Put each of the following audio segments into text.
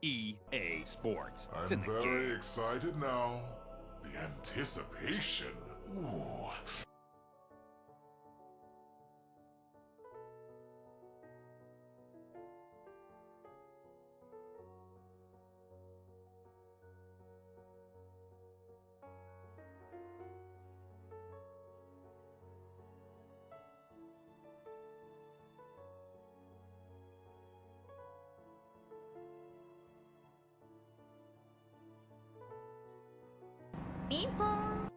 EA Sports. It's I'm in the very game. excited now. The anticipation. Ooh. Ping pong.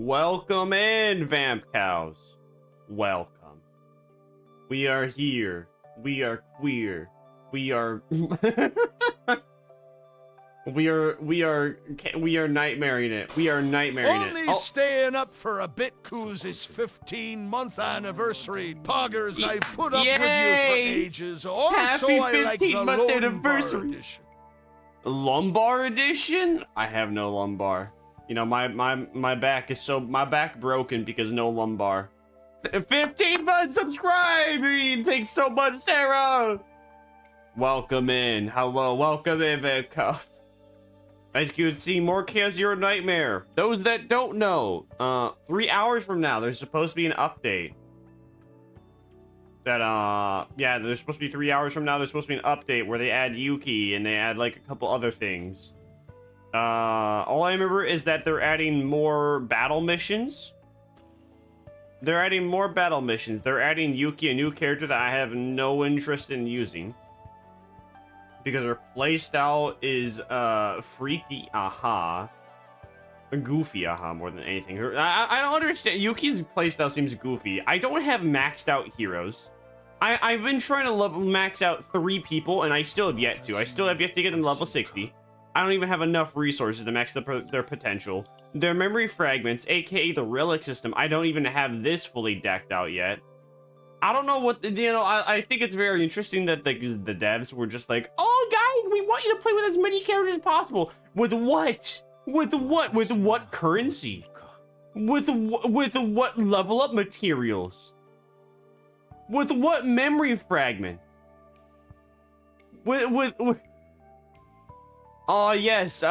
Welcome in, Vamp Cows. Welcome. We are here. We are queer. We are we are nightmaring it. We are nightmaring Only it. Oh. staying up for a bit cause it's 15-month anniversary. Poggers, I've put up with you for ages. Also, Happy I like the 15th month Lumbar anniversary. edition. Lumbar edition? I have no lumbar. You know, my back is my back broken because no lumbar. 15 months subscribing! Thanks so much, Sarah! Welcome in. Hello, welcome in, Vamp. As you can see, more ChaosZeroNightmare. Those that don't know, 3 hours from now, there's supposed to be an update. Yeah, there's supposed to be 3 hours from now, there's supposed to be an update where they add Yuki and they add, like, a couple other things. All I remember is that they're adding more battle missions. They're adding more battle missions. They're adding Yuki, a new character that I have no interest in using. Because her playstyle is, freaky, aha. Goofy, aha, more than anything. I don't understand. Yuki's playstyle seems goofy. I don't have maxed out heroes. I've been trying to max out 3 people, and I still have yet to. I still have yet to get them level 60. I don't even have enough resources to max their potential. Their memory fragments, aka the relic system, I don't even have this fully decked out yet. I don't know what, you know, I think it's very interesting that the devs were just like, oh guys, we want you to play with as many characters as possible. With what? With what? With what currency? With what level up materials? With what memory fragment? With oh yes,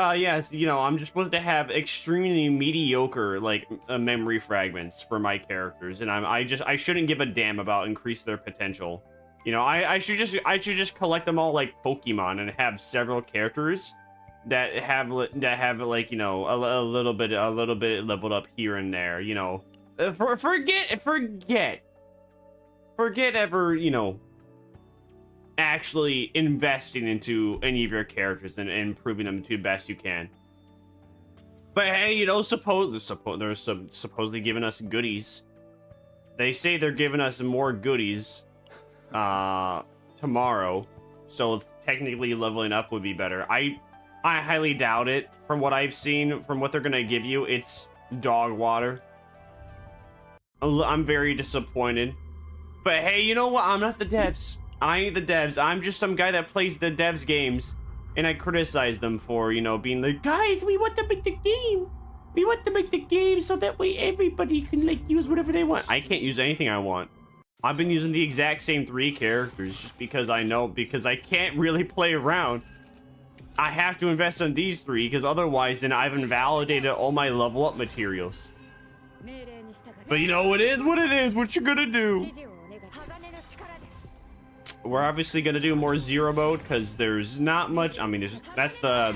you know, I'm just supposed to have extremely mediocre, like, memory fragments for my characters, and I shouldn't give a damn about increase their potential. You know, I should just collect them all like Pokemon and have several characters that have like, you know, a little bit leveled up here and there, you know. Forget ever, you know, actually investing into any of your characters and improving them to the best you can. But hey, you know, they're supposedly giving us goodies. They say they're giving us more goodies tomorrow, so technically leveling up would be better. I highly doubt it. From what I've seen, from what they're gonna give you, it's dog water. I'm very disappointed. But hey, you know what? I'm not the devs. I ain't the devs. I'm just some guy that plays the devs games, and I criticize them for, you know, being like, guys, we want to make the game. We want to make the game so that way everybody can, like, use whatever they want. I can't use anything I want. I've been using the exact same 3 characters just because I can't really play around. I have to invest in these 3 because otherwise then I've invalidated all my level up materials. But you know, it is what it is. What you gonna do? We're obviously gonna do more zero mode because there's not much. I mean, I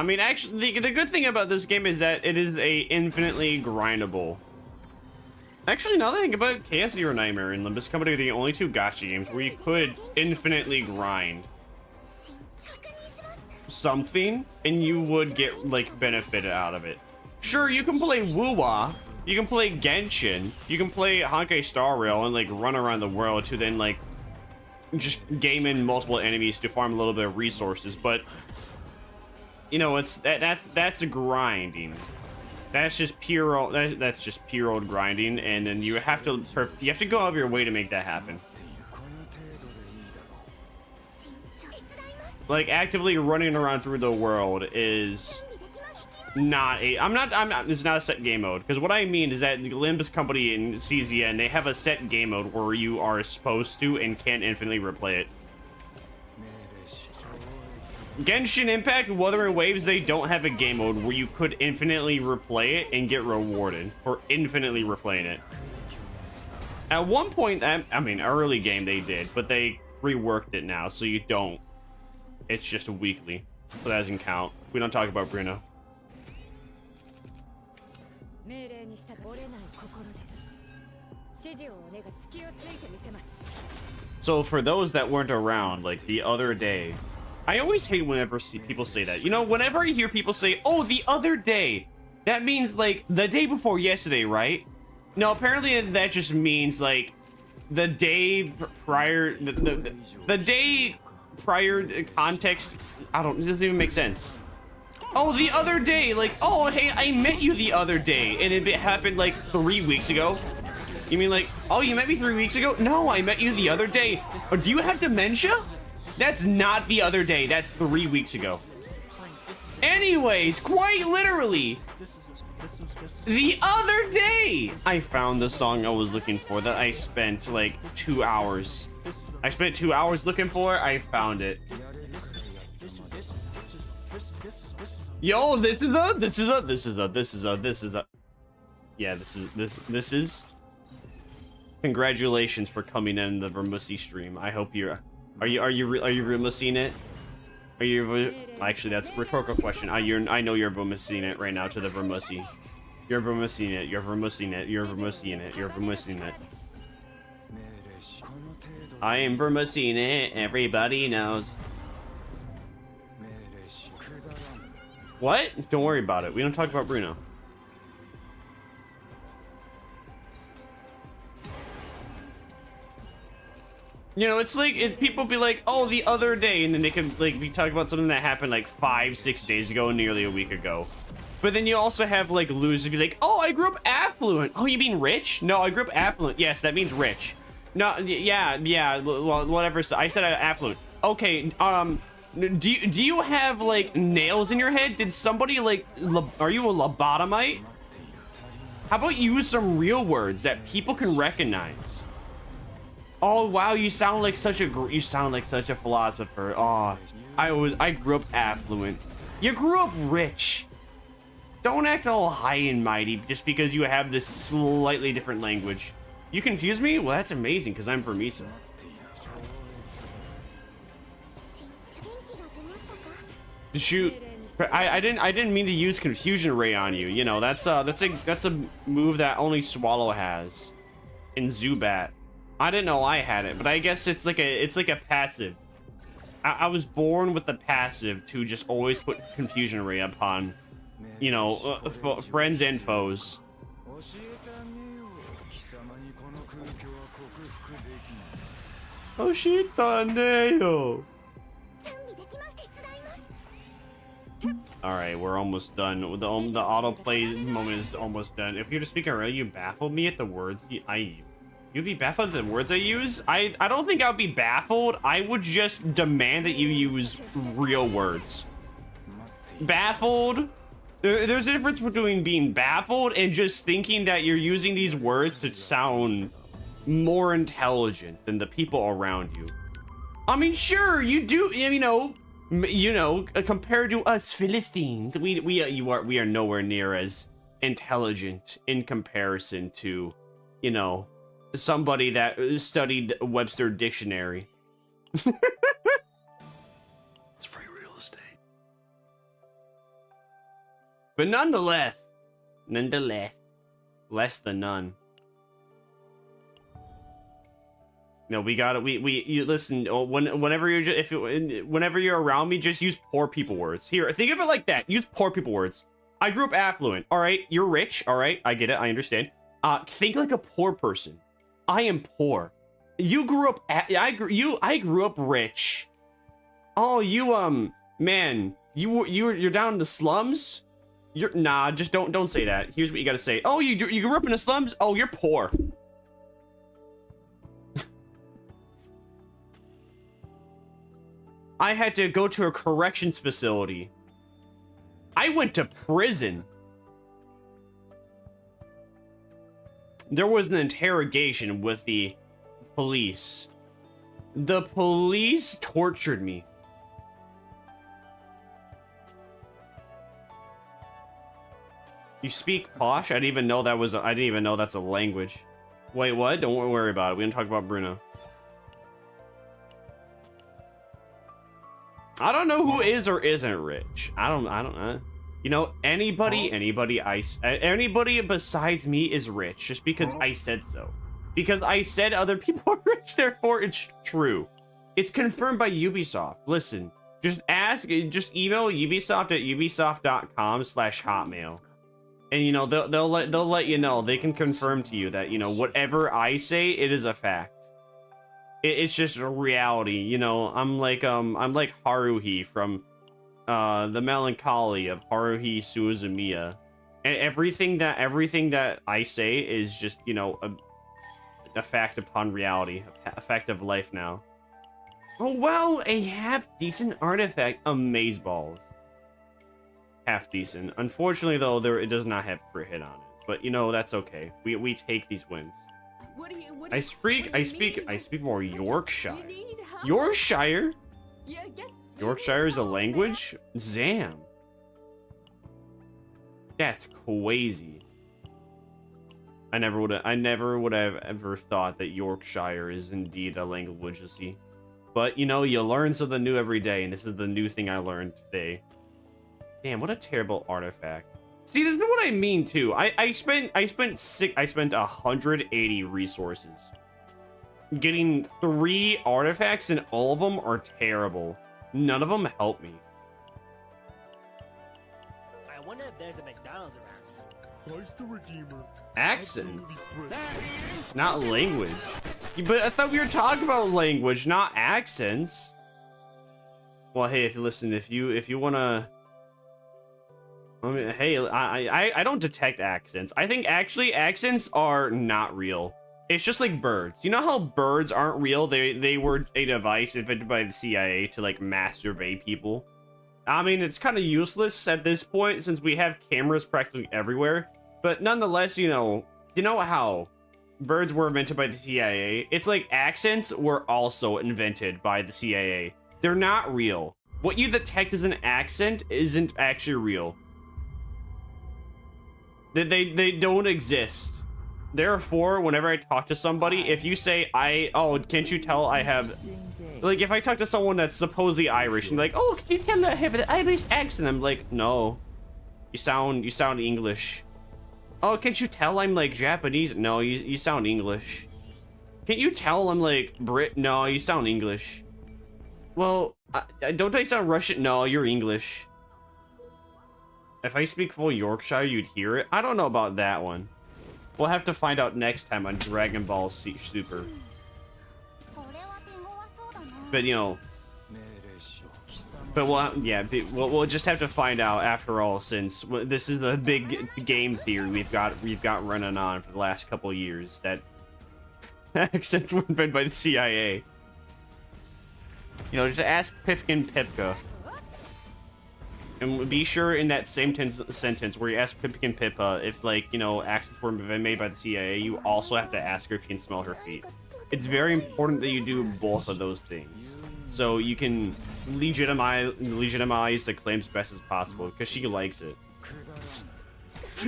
mean, actually, the good thing about this game is that it is a infinitely grindable. Actually, now that I think about it, ChaosZeroNightmare and Limbus Company are the only 2 gacha games where you could infinitely grind something and you would get, like, benefited out of it. Sure, you can play Wuwa. You can play Genshin, you can play Honkai Star Rail and, like, run around the world to then, like, just game in multiple enemies to farm a little bit of resources, but, you know, that's grinding. That's just pure old grinding, and then you have to go out of your way to make that happen. Like, actively running around through the world is not it's not a set game mode, because what I mean is that the Limbus Company and CZN, they have a set game mode where you are supposed to and can't infinitely replay it. Genshin Impact, Wuthering Waves, they don't have a game mode where you could infinitely replay it and get rewarded for infinitely replaying it. At one point, I mean, early game they did, but they reworked it now, so you don't. It's just weekly, so that doesn't count. We don't talk about Bruno. So for those that weren't around, like, the other day, I always hate whenever people say that. You know, whenever I hear people say, oh, the other day, That means like the day before yesterday, right? No, apparently that just means like the day prior, the day prior context. I don't, it doesn't even make sense. Oh, the other day, like, oh, hey, I met you the other day, and it happened like 3 weeks ago. You mean like, oh, you met me 3 weeks ago? No, I met you the other day. Oh, do you have dementia? That's not the other day, that's 3 weeks ago. Anyways, quite literally, the other day, I found the song I was looking for that I spent like 2 hours. I spent 2 hours looking for it, I found it. Yo, this is congratulations for coming in the Vermisa stream. I hope you're, are you Vermising it? Are you, actually that's a rhetorical question. I know you're Vermising it right now to the Vermisi. You're Vermising it, you're Vermising it, you're Vermising it, you're Vermising it. I am Vermising it, everybody knows. What? Don't worry about it. We don't talk about Bruno. You know, it's like, people be like, oh, the other day, and then they can like be talking about something that happened like 5-6 days ago, nearly a week ago. But then you also have like losers be like, oh, I grew up affluent. Oh, you mean rich? No, I grew up affluent. Yes, that means rich. No, yeah, well, whatever. I said affluent. Okay, do you have like nails in your head? Did somebody like, are you a lobotomite? How about you use some real words that people can recognize? Oh wow, you sound like such a philosopher. Oh, I grew up affluent. You grew up rich. Don't act all high and mighty just because you have this slightly different language. You confuse me? Well, that's amazing because I'm Vermisa. Shoot, I didn't mean to use confusion ray on you. You know, that's a move that only Swallow has in Zubat. I didn't know I had it, but I guess it's like a passive. I was born with the passive to just always put confusion ray upon, you know, friends and foes. Oh shit, tornado. All right, we're almost done. The autoplay moment is almost done. If you're to speak already, you baffled me at the words you'd be baffled at the words I use? I don't think I would be baffled. I would just demand that you use real words. Baffled? There's a difference between being baffled and just thinking that you're using these words to sound more intelligent than the people around you. I mean, sure, you do, you know, compared to us Philistines, we are nowhere near as intelligent in comparison to, you know, somebody that studied Webster Dictionary. It's free real estate. But nonetheless, less than none. No, we gotta, you listen, whenever you're around me, just use poor people words. Here, think of it like that. Use poor people words. I grew up affluent. All right, you're rich. All right, I get it. I understand. Think like a poor person. I am poor. You grew up, I grew up rich. Oh, you, man, you're down in the slums? Nah, just don't say that. Here's what you gotta say. Oh, you grew up in the slums? Oh, you're poor. I had to go to a corrections facility. I went to prison. There was an interrogation with the police. The police tortured me. You speak posh? I didn't even know that's a language. Wait, what? Don't worry about it. We didn't talk about Bruno. I don't know who is or isn't rich. I don't know. You know, anybody besides me is rich just because I said so. Because I said other people are rich, therefore it's true. It's confirmed by Ubisoft. Listen, just email Ubisoft at ubisoft.com/hotmail. And you know, they'll let you know. They can confirm to you that, you know, whatever I say, it is a fact. It's just a reality, you know. I'm like Haruhi from the Melancholy of Haruhi Suzumiya. And everything that I say is just, you know, a fact upon reality, a fact of life now. Oh well, a half-decent artifact, amazeballs. Half-decent. Unfortunately, though, it does not have crit hit on it. But, you know, that's okay. We take these wins. I speak more Yorkshire. Yorkshire? Yorkshire is a language? Zam. That's crazy. I never would have ever thought that Yorkshire is indeed a language, you see. But, you know, you learn something new every day, and this is the new thing I learned today. Damn, what a terrible artifact. See, this is what I mean, too. I spent 180 resources getting 3 artifacts, and all of them are terrible. None of them help me. I wonder if there's a McDonald's around. Christ the Redeemer. Accent, not language. But I thought we were talking about language, not accents. Well, hey, if you wanna, I mean, hey, I don't detect accents. I think actually accents are not real. It's just like birds. You know how birds aren't real? They were a device invented by the CIA to like mass survey people. I mean, it's kind of useless at this point since we have cameras practically everywhere. But nonetheless, you know how birds were invented by the CIA? It's like accents were also invented by the CIA. They're not real. What you detect as an accent isn't actually real. They don't exist. Therefore, whenever I talk to somebody, if you say, oh, can't you tell I have... Like, if I talk to someone that's supposedly Irish, and like, oh, can you tell I have an Irish accent? I'm like, no. You sound English. Oh, can't you tell I'm like Japanese? No, you sound English. Can't you tell I'm like Brit? No, you sound English. Well, don't I sound Russian? No, you're English. If I speak full Yorkshire, you'd hear it. I don't know about that one. We'll have to find out next time on Dragon Ball Super. But you know, we'll just have to find out after all, since this is the big game theory we've got running on for the last couple of years that accents were invented by the CIA. You know, just ask Pipkin Pipka. And be sure in that same sentence where you ask Pipkin Pippa if, like, you know, accents were made by the CIA, you also have to ask her if she can smell her feet. It's very important that you do both of those things, so you can legitimize the claims best as possible, because she likes it.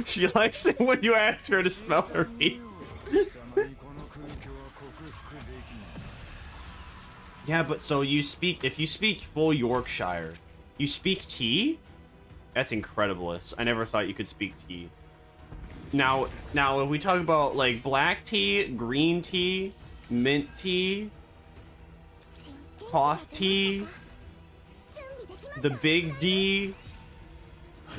She likes it when you ask her to smell her feet. Yeah, but so if you speak full Yorkshire, you speak tea? That's incredible. I never thought you could speak tea. Now if we talk about like black tea, green tea, mint tea, cough tea, the big D,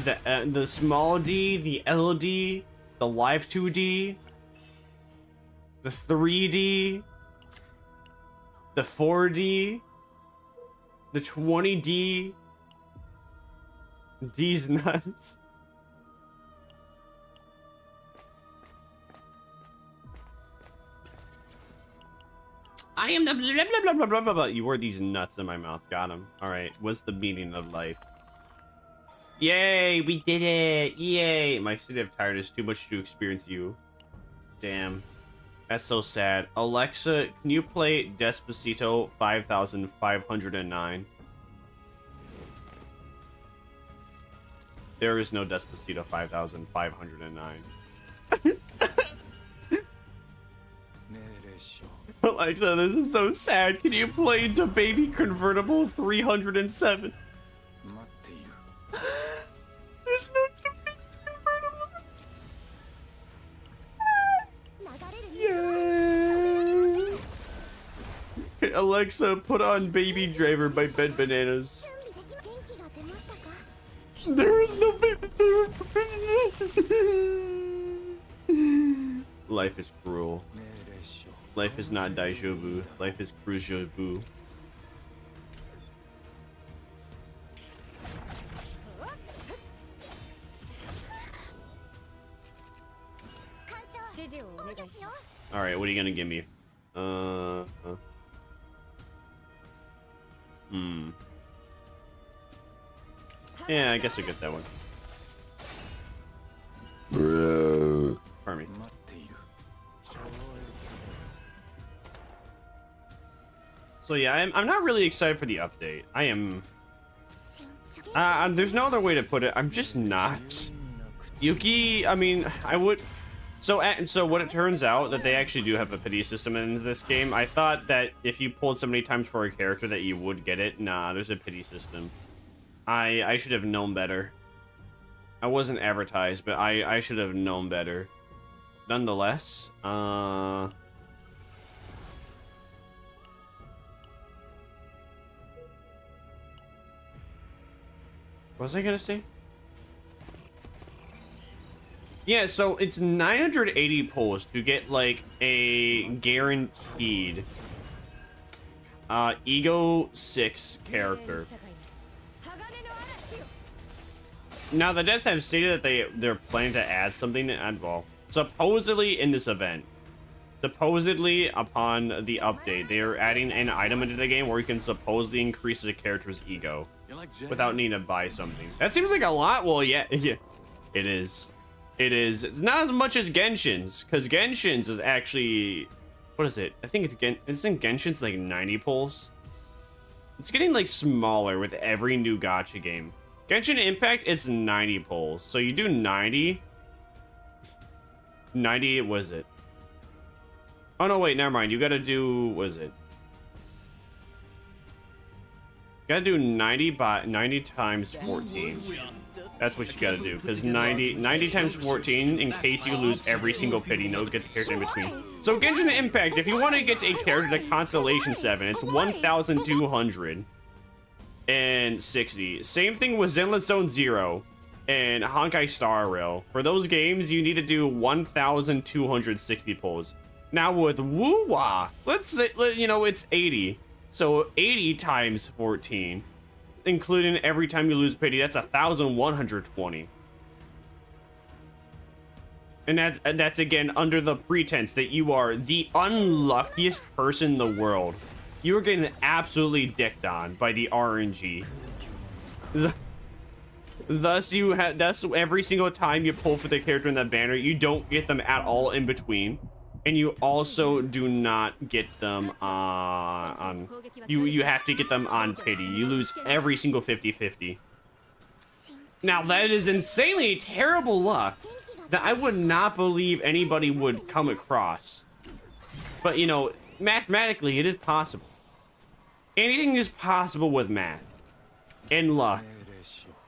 the small D, the LD, the live 2D, the 3D, the 4D, the 20D, D's nuts. I am the blah blah blah blah blah blah blah. You wore these nuts in my mouth. Got him. All right. What's the meaning of life? Yay! We did it! Yay! My state of tired is too much to experience you. Damn. That's so sad. Alexa, can you play Despacito 5509? There is no Despacito 5509. Alexa, this is so sad. Can you play the baby convertible 307? There's no baby convertible. Yay! Alexa, put on Baby Driver by Bed Bananas. There is no baby. Life is cruel. Life is not daijoubu. Life is crujobu. All right, what are you gonna give me? Yeah, I guess I get that one. Pardon me. So yeah, I'm not really excited for the update. I am. There's no other way to put it. I'm just not. Yuki, I mean, I would. So what it turns out that they actually do have a pity system in this game. I thought that if you pulled so many times for a character that you would get it. Nah, there's a pity system. I should have known better. I wasn't advertised, but I should have known better. Nonetheless, what was I gonna say? Yeah, so it's 980 pulls to get like a guaranteed Ego 6 character. Now the devs have stated that they're planning to add something to well, supposedly in this event. Supposedly upon the update, they are adding an item into the game where you can supposedly increase the character's ego without needing to buy something. That seems like a lot. Well, yeah, it is. It is. It's not as much as Genshin's, because Genshin's is actually, what is it? I think isn't Genshin's like 90 pulls? It's getting like smaller with every new gacha game. Genshin Impact, it's 90 pulls. So you do 90. 90, what is it? Oh no, wait, never mind. You gotta do, what is it? You gotta do 90 times 14. That's what you gotta do, because 90 times 14, in case you lose every single pity note, get the character in between. So Genshin Impact, if you want to get a character to Constellation 7, it's 1,260. Same thing with Zenless Zone 0 and Honkai Star Rail. For those games, you need to do 1,260 pulls. Now with Woo-Wah, let's say, you know, it's 80. So 80 times 14. Including every time you lose pity, that's 1,120. And that's again under the pretense that you are the unluckiest person in the world. You are getting absolutely dicked on by the RNG. Thus every single time you pull for the character in that banner, you don't get them at all in between. And you also do not get them on you have to get them on pity. You lose every single 50-50. Now that is insanely terrible luck that I would not believe anybody would come across. But you know, mathematically it is possible. Anything is possible with math and luck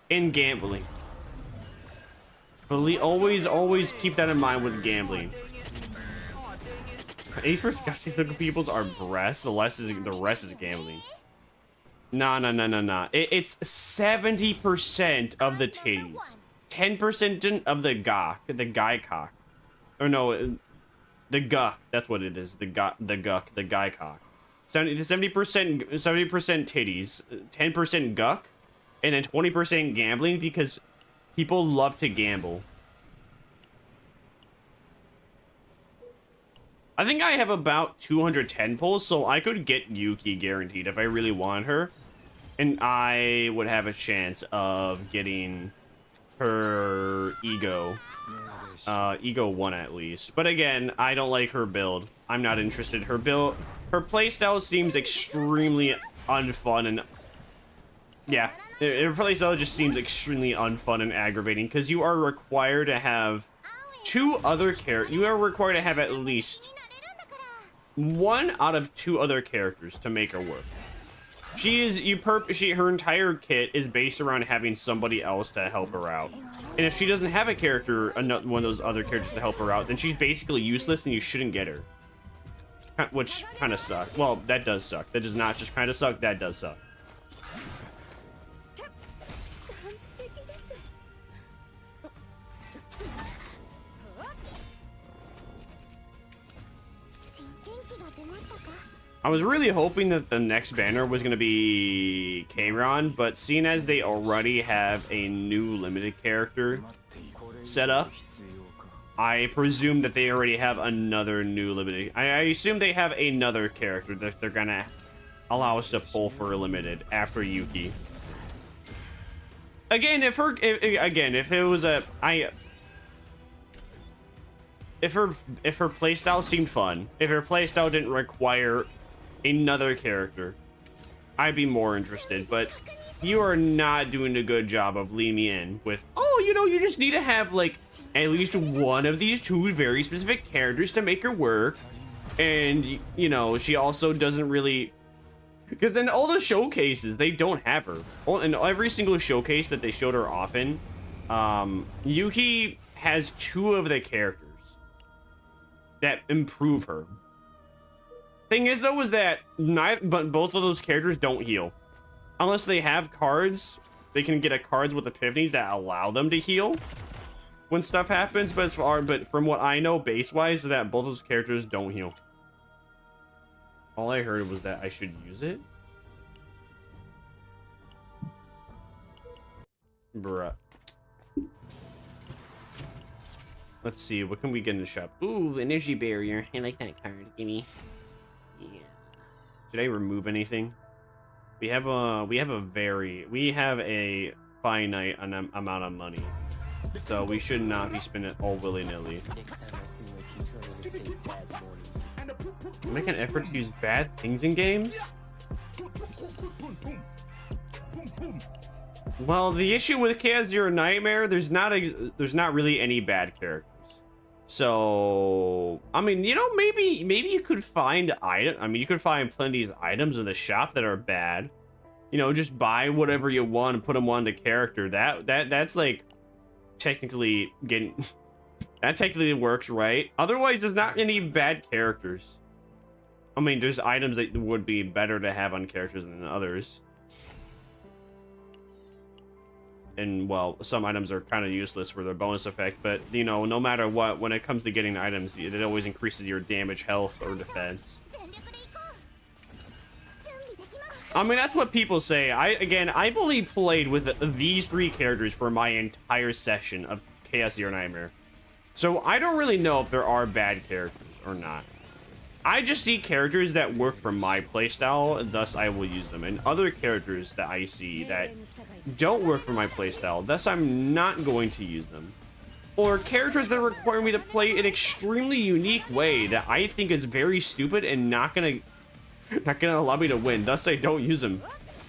and gambling. But always keep that in mind with gambling. These disgusting looking peoples are breasts. The rest is gambling. Nah. It's 70% of the titties, 10% of the guy cock. Or no, the guck. That's what it is. The guy cock. 70% titties, 10% guck, and then 20% gambling because people love to gamble. I think I have about 210 pulls, so I could get Yuki guaranteed if I really want her. And I would have a chance of getting her Ego. Ego 1 at least. But again, I don't like her build. I'm not interested. Her playstyle seems extremely unfun and... Yeah, her playstyle just seems extremely unfun and aggravating because you are required to have two other characters. You are required to have at least 1 out of 2 other characters to make her work. Her entire kit is based around having somebody else to help her out. And if she doesn't have a character, one of those other characters to help her out, then she's basically useless and you shouldn't get her. Which kind of sucks. Well, that does suck. That does not just kind of suck, that does suck. I was really hoping that the next banner was going to be Kayron, but seeing as they already have a new limited character set up, I presume that they already have another new limited. I assume they have another character that they're going to allow us to pull for a limited after Yuki. Again, if her playstyle seemed fun, if her playstyle didn't require another character, I'd be more interested. But you are not doing a good job of leading me in with, oh, you know, you just need to have like at least one of these two very specific characters to make her work. And you know, she also doesn't really, because in all the showcases they don't have her. In every single showcase that they showed her often, Yuki has two of the characters that improve her. Thing is though, is that both of those characters don't heal unless they have cards. They can get cards with epiphanies that allow them to heal when stuff happens. But from what I know, base wise, that both those characters don't heal. All I heard was that I should use it. Bruh. Let's see, what can we get in the shop? Ooh, energy barrier. I like that card. Gimme. Yeah. Should I remove anything? We have a finite amount of money, so we should not be spending it all willy-nilly. Make an effort to use bad things in games? Well, the issue with ChaosZeroNightmare, there's not really any bad characters. So, I mean, you know, maybe you could find you could find plenty of items in the shop that are bad. You know, just buy whatever you want and put them on the character. That's like technically getting that technically works, right? Otherwise, there's not any bad characters. I mean, there's items that would be better to have on characters than others. And, well, some items are kind of useless for their bonus effect, but, you know, no matter what, when it comes to getting items, it always increases your damage, health, or defense. I mean, that's what people say. I've only played with these three characters for my entire session of ChaosZeroNightmare. So I don't really know if there are bad characters or not. I just see characters that work for my playstyle, thus I will use them. And other characters that I see that don't work for my playstyle, thus I'm not going to use them. Or characters that require me to play an extremely unique way that I think is very stupid and not gonna allow me to win, thus I don't use them.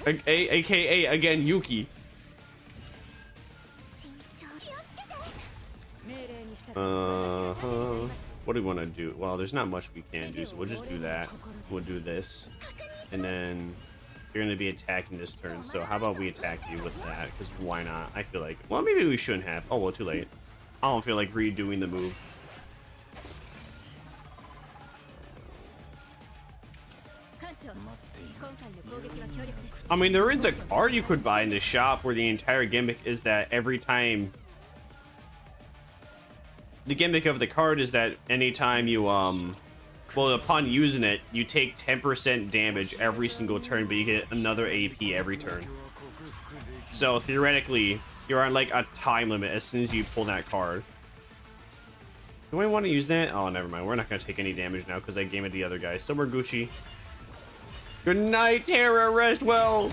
AKA, again, Yuki. What do we want to do? Well, there's not much we can do, so we'll just do that. We'll do this. And then you're going to be attacking this turn, so how about we attack you with that? Because why not? I feel like... Well, maybe we shouldn't have. Oh, well, too late. I don't feel like redoing the move. I mean, there is a card you could buy in the shop where the entire gimmick is that every time... The gimmick of the card is that anytime you, well, upon using it, you take 10% damage every single turn, but you get another AP every turn. So, theoretically, you're on, like, a time limit as soon as you pull that card. Do I want to use that? Oh, never mind. We're not going to take any damage now because I game it the other guy. So we're Gucci. Good night, Tara. Rest well.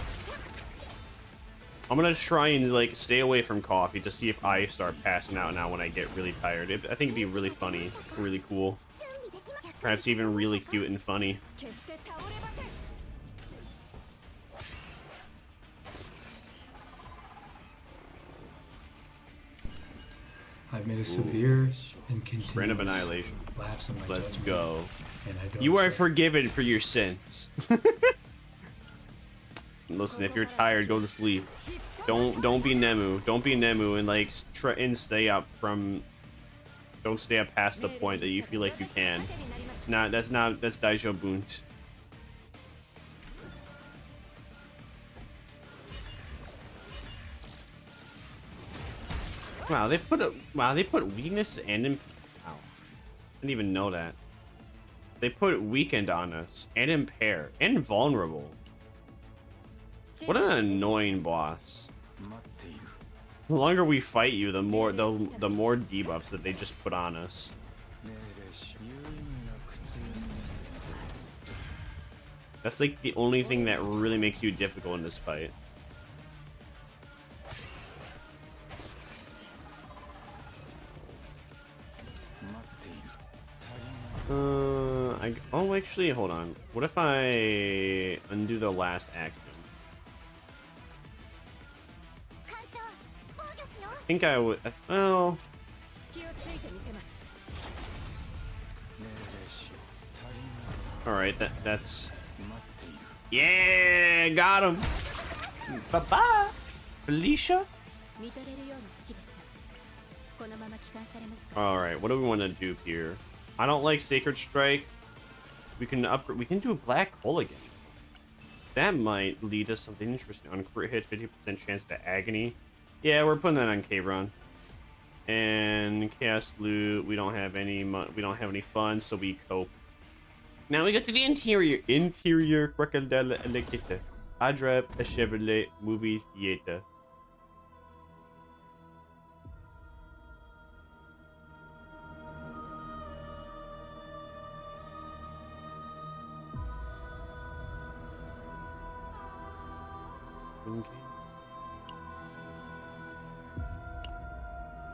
I'm gonna try and like stay away from coffee to see if I start passing out now when I get really tired. I think it'd be really funny, really cool, perhaps even really cute and funny. I've made a severe and continuous Brand of Annihilation. lapse in my Let's judgment, go. and I don't You are expect- forgiven for your sins. Listen, if you're tired, go to sleep. Don't be Nemu. Don't be Nemu and like try and stay up from. Don't stay up past the point that you feel like you can. It's not. That's Daijou Bunt. Wow, they put weakness and wow. I didn't even know that. They put weakened on us, and impair, and vulnerable. What an annoying boss. The longer we fight you, the more debuffs that they just put on us. That's like the only thing that really makes you difficult in this fight. Oh, actually, hold on. What if I undo the last action? I think I would. Well. All right, that's. Yeah, got him. Bye bye, Felicia. All right, what do we want to do here? I don't like Sacred Strike. We can upgrade. We can do a Black Hole again. That might lead us something interesting. On crit hit, 50% chance to Agony. Yeah, we're putting that on K-Run. And Chaos Loot. We don't have any. We don't have any funds, so we cope. Now we go to the interior. Interior Crocodile Alligator. I drive a Chevrolet movie theater.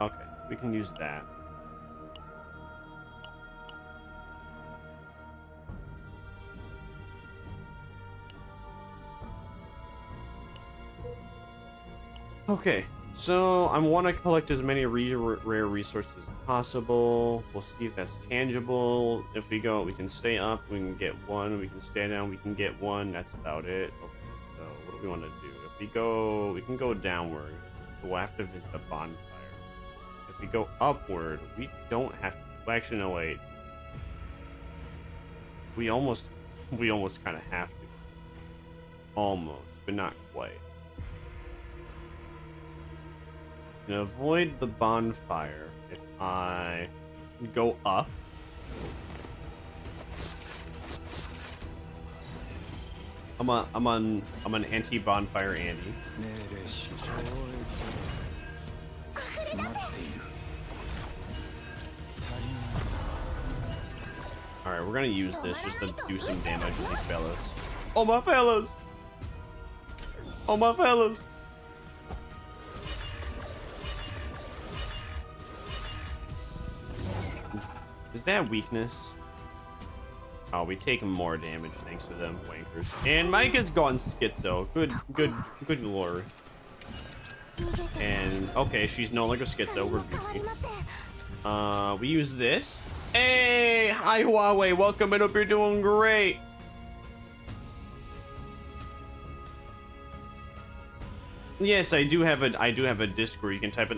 Okay, we can use that. Okay, so I want to collect as many rare resources as possible. We'll see if that's tangible. If we go, we can stay up, we can get one. We can stay down, we can get one. That's about it. Okay, so what do we want to do? If we go, we can go downward. We'll have to visit the bonfire. If we go upward, we don't have to. Well, actually, no, wait. We almost kind of have to. Almost, but not quite. To avoid the bonfire, if I go up, I'm an anti-bonfire Andy. All right, we're gonna use this just to do some damage with these fellas. Oh my fellas! Oh my fellas! Is that weakness? Oh, we take more damage thanks to them wankers. And Micah's gone schizo. Good lord. And okay, she's no longer schizo. We're Gucci. We use this. Hey, hi Huawei. Welcome. I hope you're doing great. Yes, I do have a Discord. You can type an !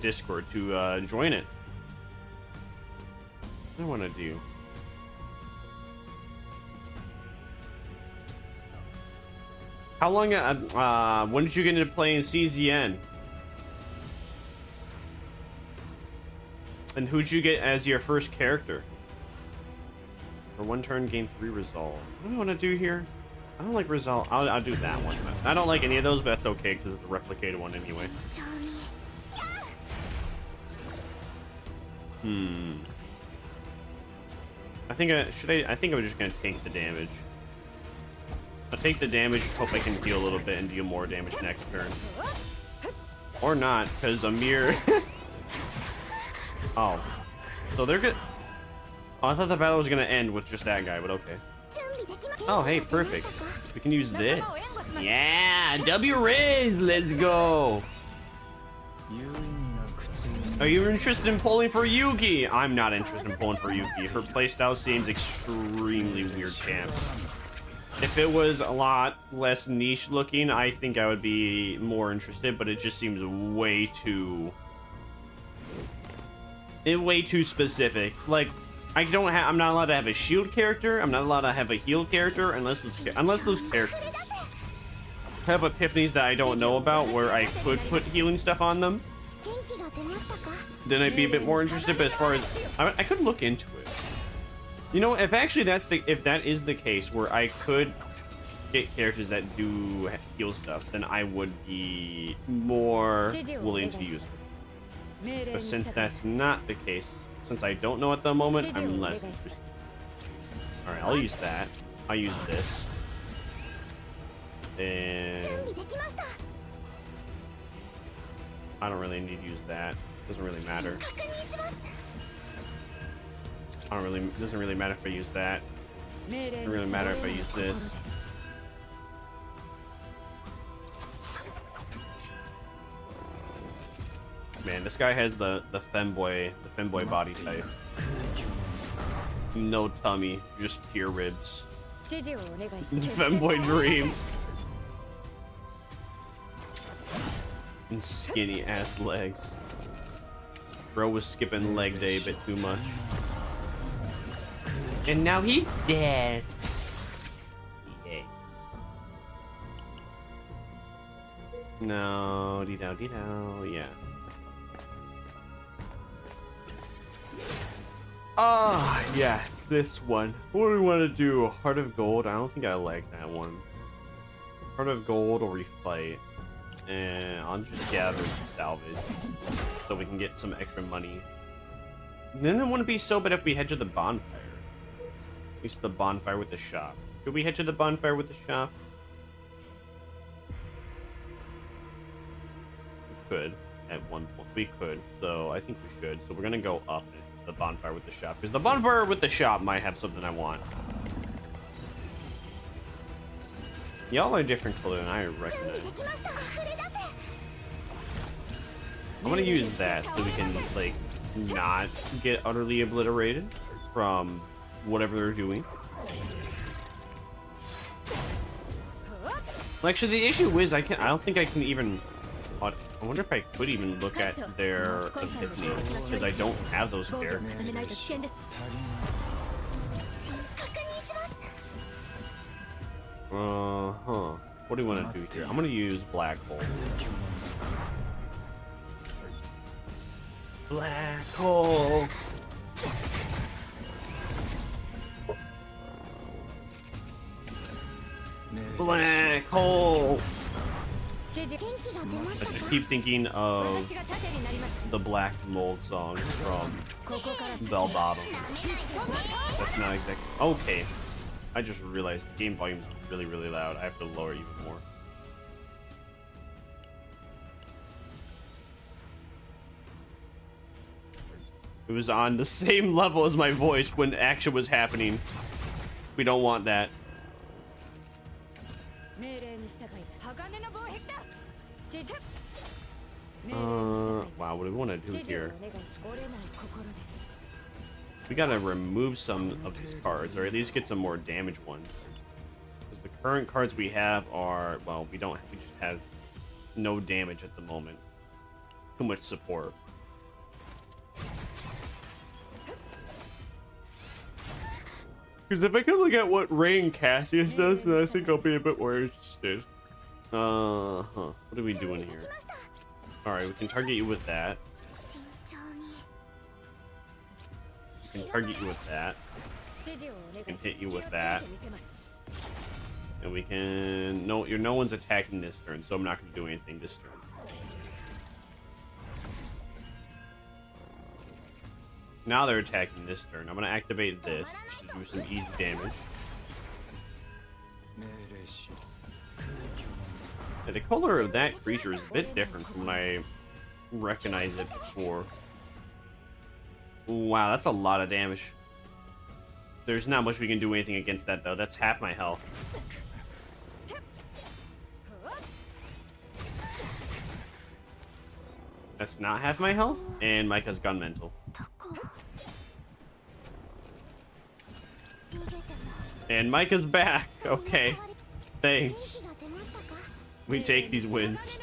Discord to join it. What do I want to do? How long? When did you get into playing CZN? And who'd you get as your first character? For one turn, gain 3 resolve. What do I want to do here? I don't like resolve. I'll do that one. I don't like any of those, but that's okay because it's a replicated one anyway. I think I'm just gonna take the damage. I'll take the damage, hope I can heal a little bit and deal more damage next turn. Or not, because Amir... Oh. So they're good. Oh, I thought the battle was gonna end with just that guy, but okay. Oh, hey, perfect. We can use this. Yeah, W-Riz, let's go. Are you interested in pulling for Yuki? I'm not interested in pulling for Yuki. Her playstyle seems extremely weird, champ. If it was a lot less niche looking, I think I would be more interested, but it just seems way too specific. Like, I'm not allowed to have a shield character. I'm not allowed to have a heal character unless those characters have epiphanies that I don't know about where I could put healing stuff on them. Then I'd be a bit more interested, but as far as I could look into it. You know, if actually if that is the case where I could get characters that do heal stuff, then I would be more willing to use it. But since that's not the case, since I don't know at the moment, I'm less interested. Alright, I'll use that. I'll use this. And I don't really need to use that. Doesn't really matter. Doesn't really matter if I use that. Doesn't really matter if I use this. Man, this guy has the femboy body type. No tummy, just pure ribs. Femboy dream. And skinny ass legs. Bro was skipping leg day a bit too much. And now he's dead. Yay. No, dee-dow, yeah. Ah, yeah, this one. What do we want to do? Heart of Gold? I don't think I like that one. Heart of Gold or refight. And I'll just gather and salvage so we can get some extra money. And then it wouldn't be so bad if we head to the bonfire. At least the bonfire with the shop. Should we head to the bonfire with the shop? We could at one point. We could, so I think we should. So we're gonna go up to the bonfire with the shop because the bonfire with the shop might have something I want. Y'all are different color than I recognize. I'm gonna use that so we can like not get utterly obliterated from whatever they're doing. Well, actually, the issue is I don't think I can even. I wonder if I could even look at their epiphany because I don't have those characters. What do you want to do here? I'm gonna use Black Hole. Black Hole. Black Hole. I just keep thinking of the Black Mold song from Bell Bottom. That's not exactly okay. I just realized the game volume is really, really loud. I have to lower it even more. It was on the same level as my voice when action was happening. We don't want that. Wow, what do we want to do here? We gotta remove some of these cards, or at least get some more damage ones. Because the current cards we have are, well, we just have no damage at the moment. Too much support. Because if I can look at what Rain Cassius does, then I think I'll be a bit more interested. What are we doing here? Alright, we can target you with that. We can target you with that. We can hit you with that. And we can... No one's attacking this turn, so I'm not going to do anything this turn. Now they're attacking this turn. I'm going to activate this just to do some easy damage. Yeah, the color of that creature is a bit different from when I recognized it before. Wow, that's a lot of damage. There's not much we can do anything against that, though. That's half my health. That's not half my health, and Micah's gone mental. And Micah's back. Okay. Thanks. We take these wins.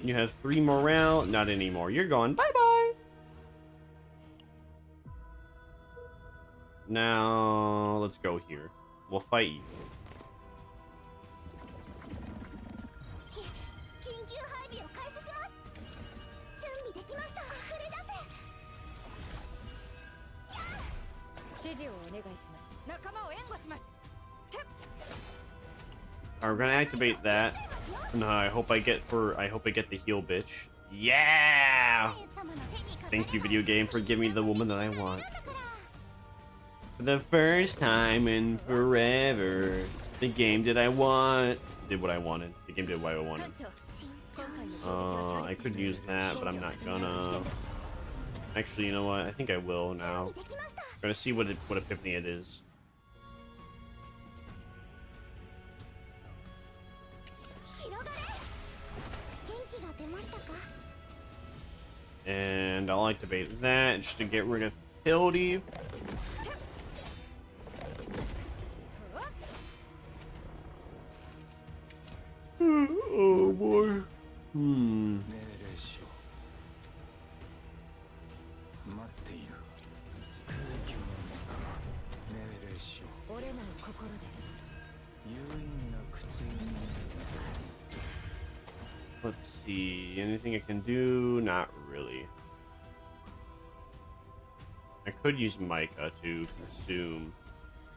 You have 3 morale. Not anymore. You're gone. Bye-bye. Now, let's go here. We'll fight you. We're gonna activate that. No, I hope I get the heal bitch. Yeah! Thank you, video game, for giving me the woman that I want. For the first time in forever, the game did what I wanted. The game did what I wanted. I could use that, but I'm not gonna. Actually, you know what? I think I will now. I'm gonna see what epiphany it is. And I'll activate that just to get rid of utility. Oh boy. Let's see. Anything I can do? Not really. I could use Micah to consume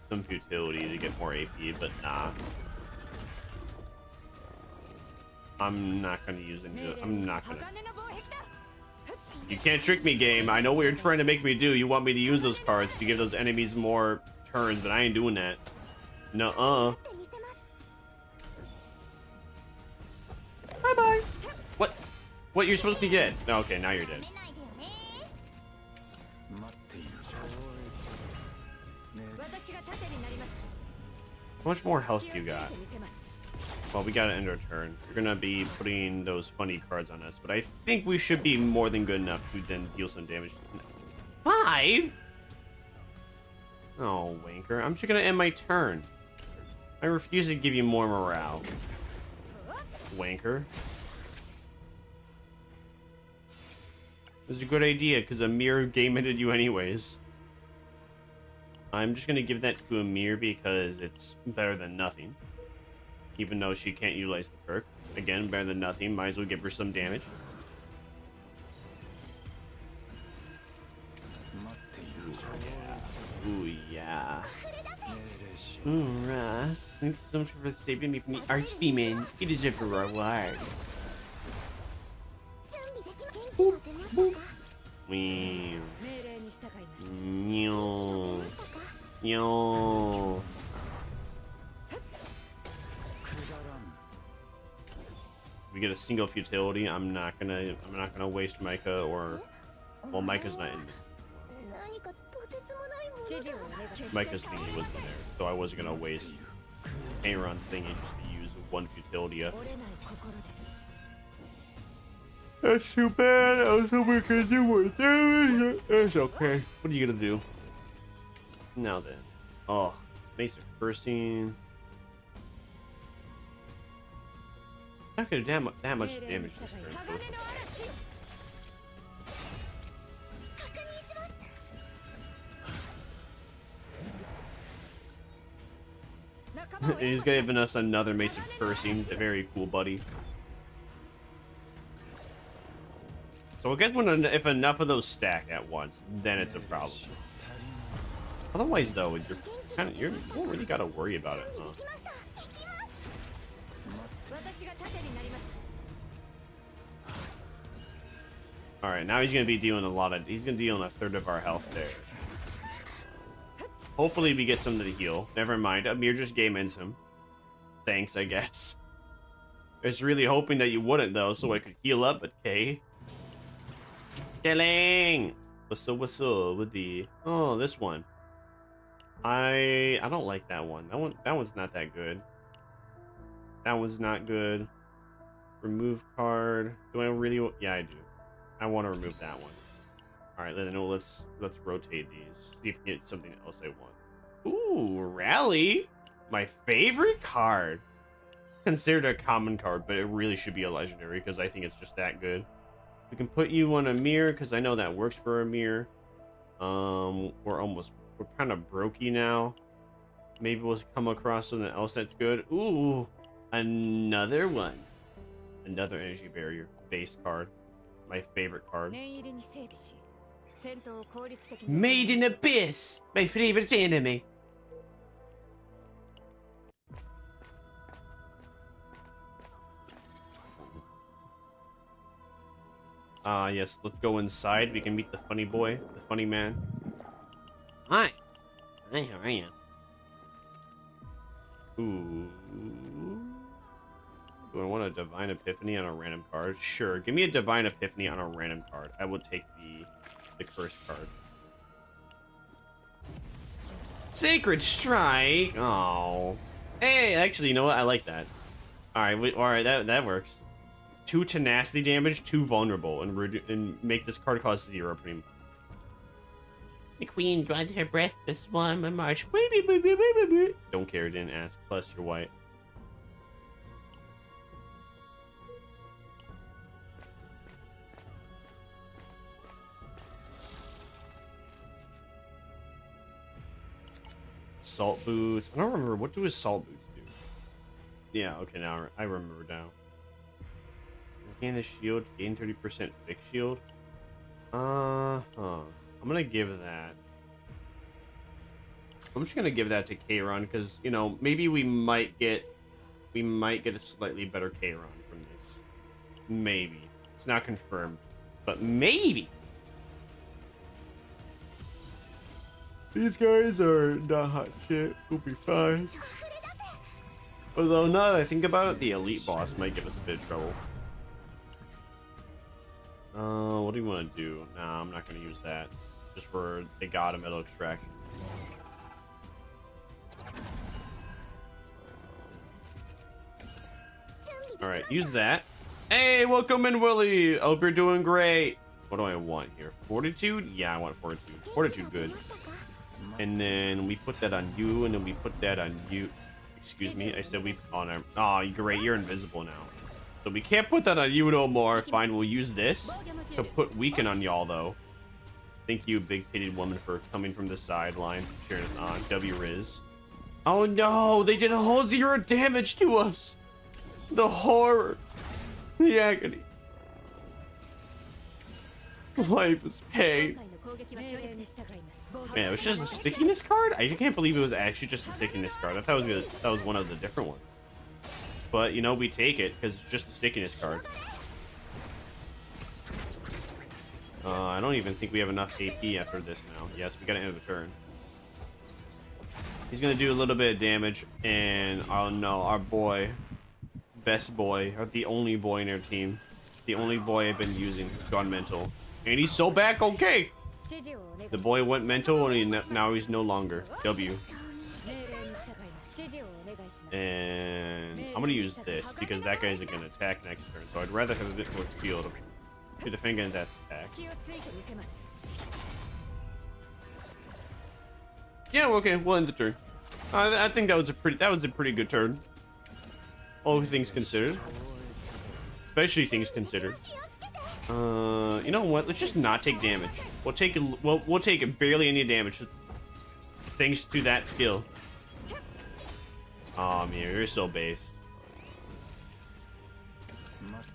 some futility to get more AP, but nah. I'm not gonna use any. I'm not gonna. You can't trick me, game. I know what you're trying to make me do. You want me to use those cards to give those enemies more turns, but I ain't doing that. Nuh-uh. Bye-bye. What? What? You're supposed to get? No, okay, now you're dead. How much more health do you got? Well, we gotta end our turn. You're gonna be putting those funny cards on us, but I think we should be more than good enough to then deal some damage. 5? Oh, wanker. I'm just gonna end my turn. I refuse to give you more morale. Wanker. This is a good idea, because Amir game-ended you anyways. I'm just gonna give that to Amir because it's better than nothing. Even though she can't utilize the perk. Again, better than nothing. Might as well give her some damage. Ooh, yeah. Ooh, Ross. Thanks so much for saving me from the archdemon. You deserve a reward. Boop, boop. Wee. Yo. Yo. We get a single futility. I'm not gonna waste Micah or, well, Micah's not in. Micah's thingy wasn't there, so I wasn't gonna waste Aaron's thingy just to use one futility up. That's too bad. I was hoping we could do more damage. It's okay. What are you gonna do? Now then. Oh, basic cursing. Not gonna do that much damage this turn, so it's okay. He's giving us another Mace of Cursing. Very cool, buddy. So I guess if enough of those stack at once, then it's a problem. Otherwise, though, you don't really gotta worry about it, huh? All right, now he's gonna be dealing he's gonna deal a third of our health there. Hopefully we get some to the heal. Never mind, Amir just game ends him. Thanks, I guess. I was really hoping that you wouldn't, though, so I could heal up, but okay. Killing! What's up with the... Oh, this one. I don't like that one. That one's not that good. That one's not good. Remove card. Do I really... Yeah, I do. I want to remove that one. All right, let's rotate these. See if we get something else I want. Ooh, Rally, my favorite card. Considered a common card, but it really should be a legendary because I think it's just that good. We can put you on Amir because I know that works for Amir. We're kind of brokey now. Maybe we'll come across something else that's good. Ooh, another one. Another energy barrier base card. My favorite card. Maid in Abyss, my favorite enemy. Yes, let's go inside. We can meet the funny boy, the funny man. Hi. Hi, how are you? Ooh. Do I want a divine epiphany on a random card? Sure, give me a divine epiphany on a random card. I will take the cursed card. Sacred strike. Oh. Hey, actually, you know what? I like that. All right, that works. 2 tenacity damage, 2 vulnerable, and make this card cost 0 premium. The queen draws her breath. This one, my march. Don't care, didn't ask. Plus, you're white. Salt boots. I don't remember. What do his salt boots do? Yeah, okay, now I remember now. Gain the shield, gain 30% fixed shield. I'm gonna give that. I'm just gonna give that to K-Ron because, you know, maybe we might get a slightly better K-Ron from this. Maybe. It's not confirmed, but maybe. These guys are not hot shit. We'll be fine. Although, now that I think about it, the elite boss might give us a bit of trouble. What do you want to do? Nah, I'm not going to use that. Just for the god of metal extraction. Alright, use that. Hey, welcome in, Willie! I hope you're doing great. What do I want here? Fortitude? Yeah, I want fortitude. Fortitude, good. And then we put that on you, and then we put that on you. Excuse me, I said we... Oh, great, you're invisible now. So we can't put that on you no more. Fine, we'll use this to put weaken on y'all, though. Thank you, big-titted woman, for coming from the sidelines and cheering us on. W Riz. Oh no, they did a whole 0 damage to us. The horror. The agony. Life is pain. Man, it was just a stickiness card? I can't believe it was actually just a stickiness card. I thought that was one of the different ones. But, you know, we take it because it's just a stickiness card. I don't even think we have enough AP after this now. Yes, we gotta end the turn. He's gonna do a little bit of damage, and oh no, our boy, best boy, or the only boy in our team, the only boy I've been using, has gone mental. And he's so back, okay! The boy went mental, and now he's no longer. W. And I'm gonna use this because that guy's gonna attack next turn, so I'd rather have a bit more field to defend against that stack. Yeah, okay, we'll end the turn. I think that was a pretty good turn. All things considered, especially things considered. You know what? Let's just not take damage. We'll take barely any damage, thanks to that skill. Oh man, you're so based.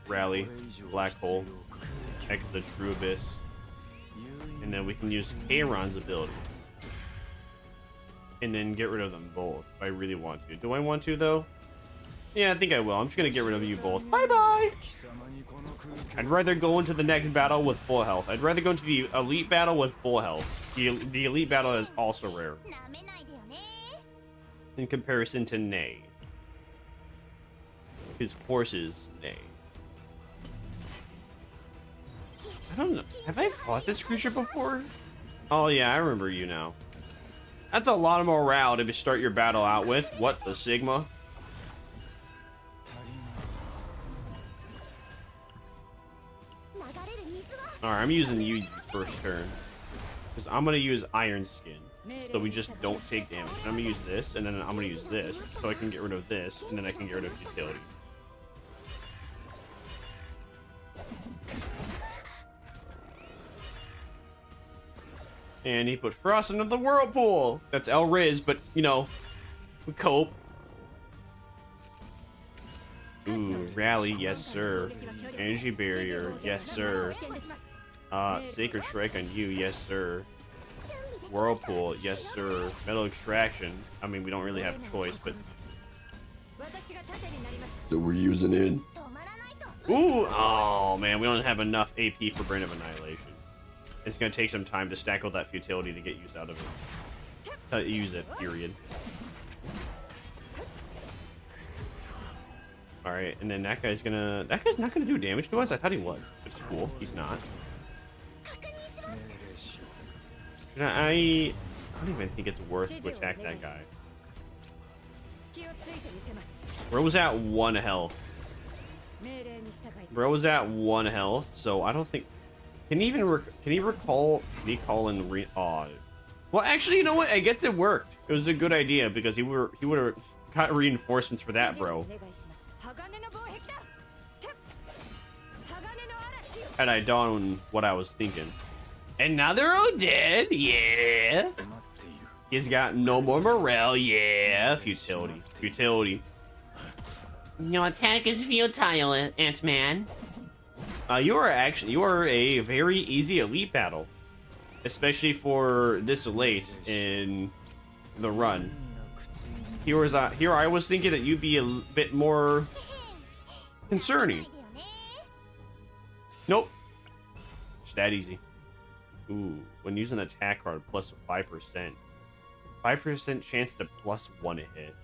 Rally, black hole, X the true abyss, and then we can use K-Ron's ability, and then get rid of them both if I really want to. Do I want to though? Yeah, I think I will. I'm just gonna get rid of you both. Bye bye. I'd rather go into the next battle with full health. I'd rather go into the elite battle with full health. The elite battle is also rare in comparison to Nay. His horses, Nay. I don't know. Have I fought this creature before? Oh yeah, I remember you now. That's a lot of morale to start your battle out with. What the Sigma? Alright, I'm using you first turn. Because I'm going to use Iron Skin. So we just don't take damage. And I'm going to use this, and then I'm going to use this. So I can get rid of this, and then I can get rid of futility. And he put Frost into the Whirlpool! That's El Riz, but, you know, we cope. Ooh, Rally, yes sir. Energy Barrier, yes sir. Sacred Strike on you, yes sir. Whirlpool, yes sir. Metal Extraction. I mean, we don't really have a choice, but... So we're using it. Ooh! Oh, man, we don't have enough AP for Brain of Annihilation. It's gonna take some time to stack all that futility to get use out of it. Use it, period. Alright, and then that guy's not gonna do damage to us? I thought he was. Which is cool. He's not. I don't even think it's worth to attack that guy. Bro was at 1 health. Bro was at 1 health, so I don't think... Can he call in well, actually, you know what? I guess it worked. It was a good idea because he would have got reinforcements for that, bro. Had I done what I was thinking. And now they're all dead. Yeah. He's got no more morale. Yeah. Futility. Futility. No attack is futile, Ant-Man. You are a very easy elite battle, especially for this late in the run. Here I was thinking that you'd be a bit more concerning. Nope. It's that easy. Ooh, when using an attack card, plus 5%. 5% chance to +1 hit.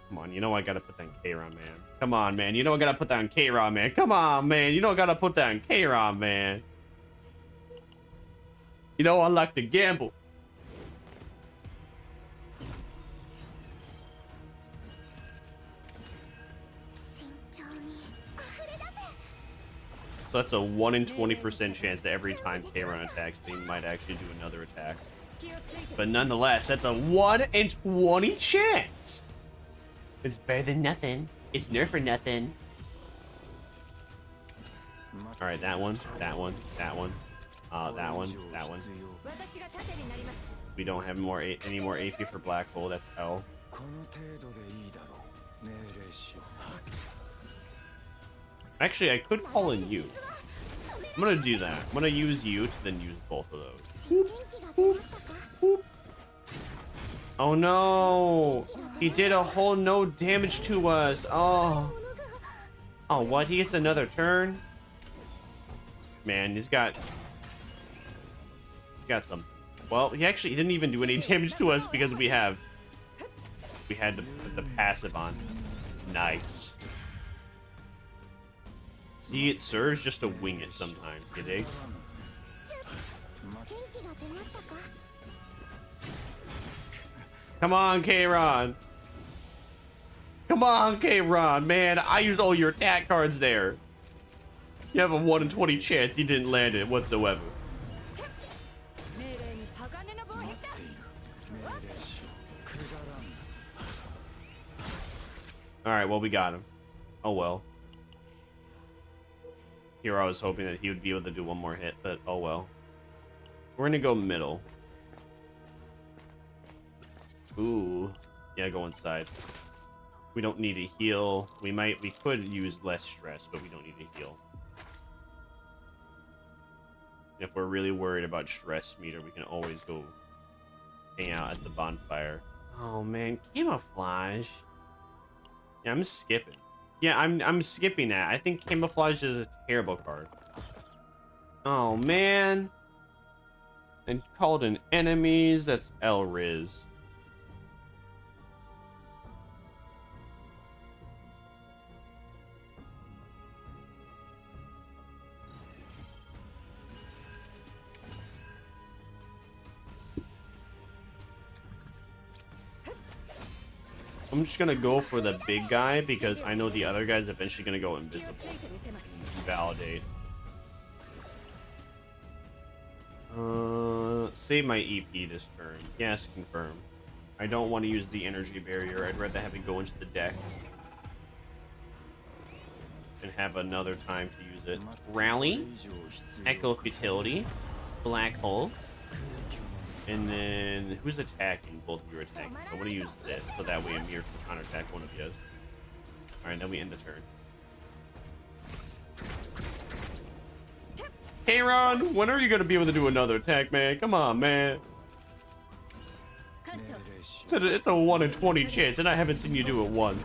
Come on, you know I gotta put that in K-Ron, man. Come on, man. You know I gotta put that on K-Ron, man. Come on, man. You know I gotta put that on K-Ron, man. You know I like to gamble. So that's a 1 in 20% chance that every time K-Ron attacks, they might actually do another attack. But nonetheless, that's a 1 in 20 chance. It's better than nothing. It's nerf for nothing. All right, that one, that one, that one, that one, that one. We don't have any more AP for Black Hole. That's L. Actually, I could call in you. I'm gonna do that. I'm gonna use you to then use both of those. Boop, boop. Oh no! He did a whole no damage to us. Oh. Oh, what? He gets another turn? Man, he's got something. Well, he didn't even do any damage to us because we had to put the passive on. Nice. See, it serves just to wing it sometimes, you dig? Come on, K-Ron. Come on, K-Ron, man. I used all your attack cards there. You have a 1 in 20 chance you didn't land it whatsoever. Alright, well, we got him. Oh, well. Here I was hoping that he would be able to do one more hit, but oh well. We're gonna go middle. Ooh. Yeah, go inside. We don't need to heal. We could use less stress, but we don't need to heal. If we're really worried about stress meter, we can always go hang out at the bonfire. Oh man, camouflage. Yeah, I'm skipping. Yeah, I'm skipping that. I think camouflage is a terrible card. Oh man. And called in enemies, that's L-Riz. I'm just gonna go for the big guy because I know the other guy's eventually gonna go invisible. Validate. Save my EP this turn. Yes, confirm. I don't want to use the energy barrier. I'd rather have it go into the deck and have another time to use it. Rally, Echo Futility, Black Hole. And then, who's attacking? Both of you are attacking. So I'm going to use this, so that way Amir can counterattack one of you. Alright, then we end the turn. Kayron, when are you gonna be able to do another attack, man? Come on, man. It's a 1 in 20 chance, and I haven't seen you do it once.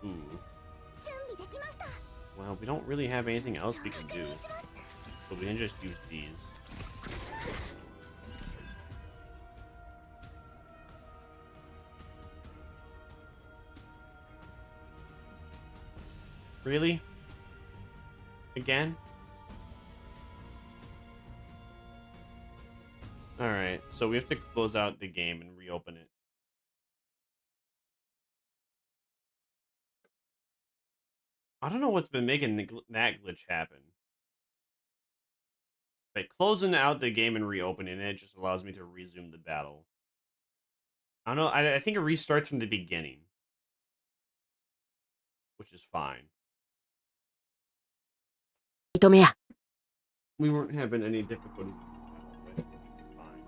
Ooh. Well, we don't really have anything else we can do, so we can just use these. Really? Again? Alright, so we have to close out the game and reopen it. I don't know what's been making that glitch happen. But closing out the game and reopening it just allows me to resume the battle. I don't know, I think it restarts from the beginning. Which is fine. We weren't having any difficulty. Fine.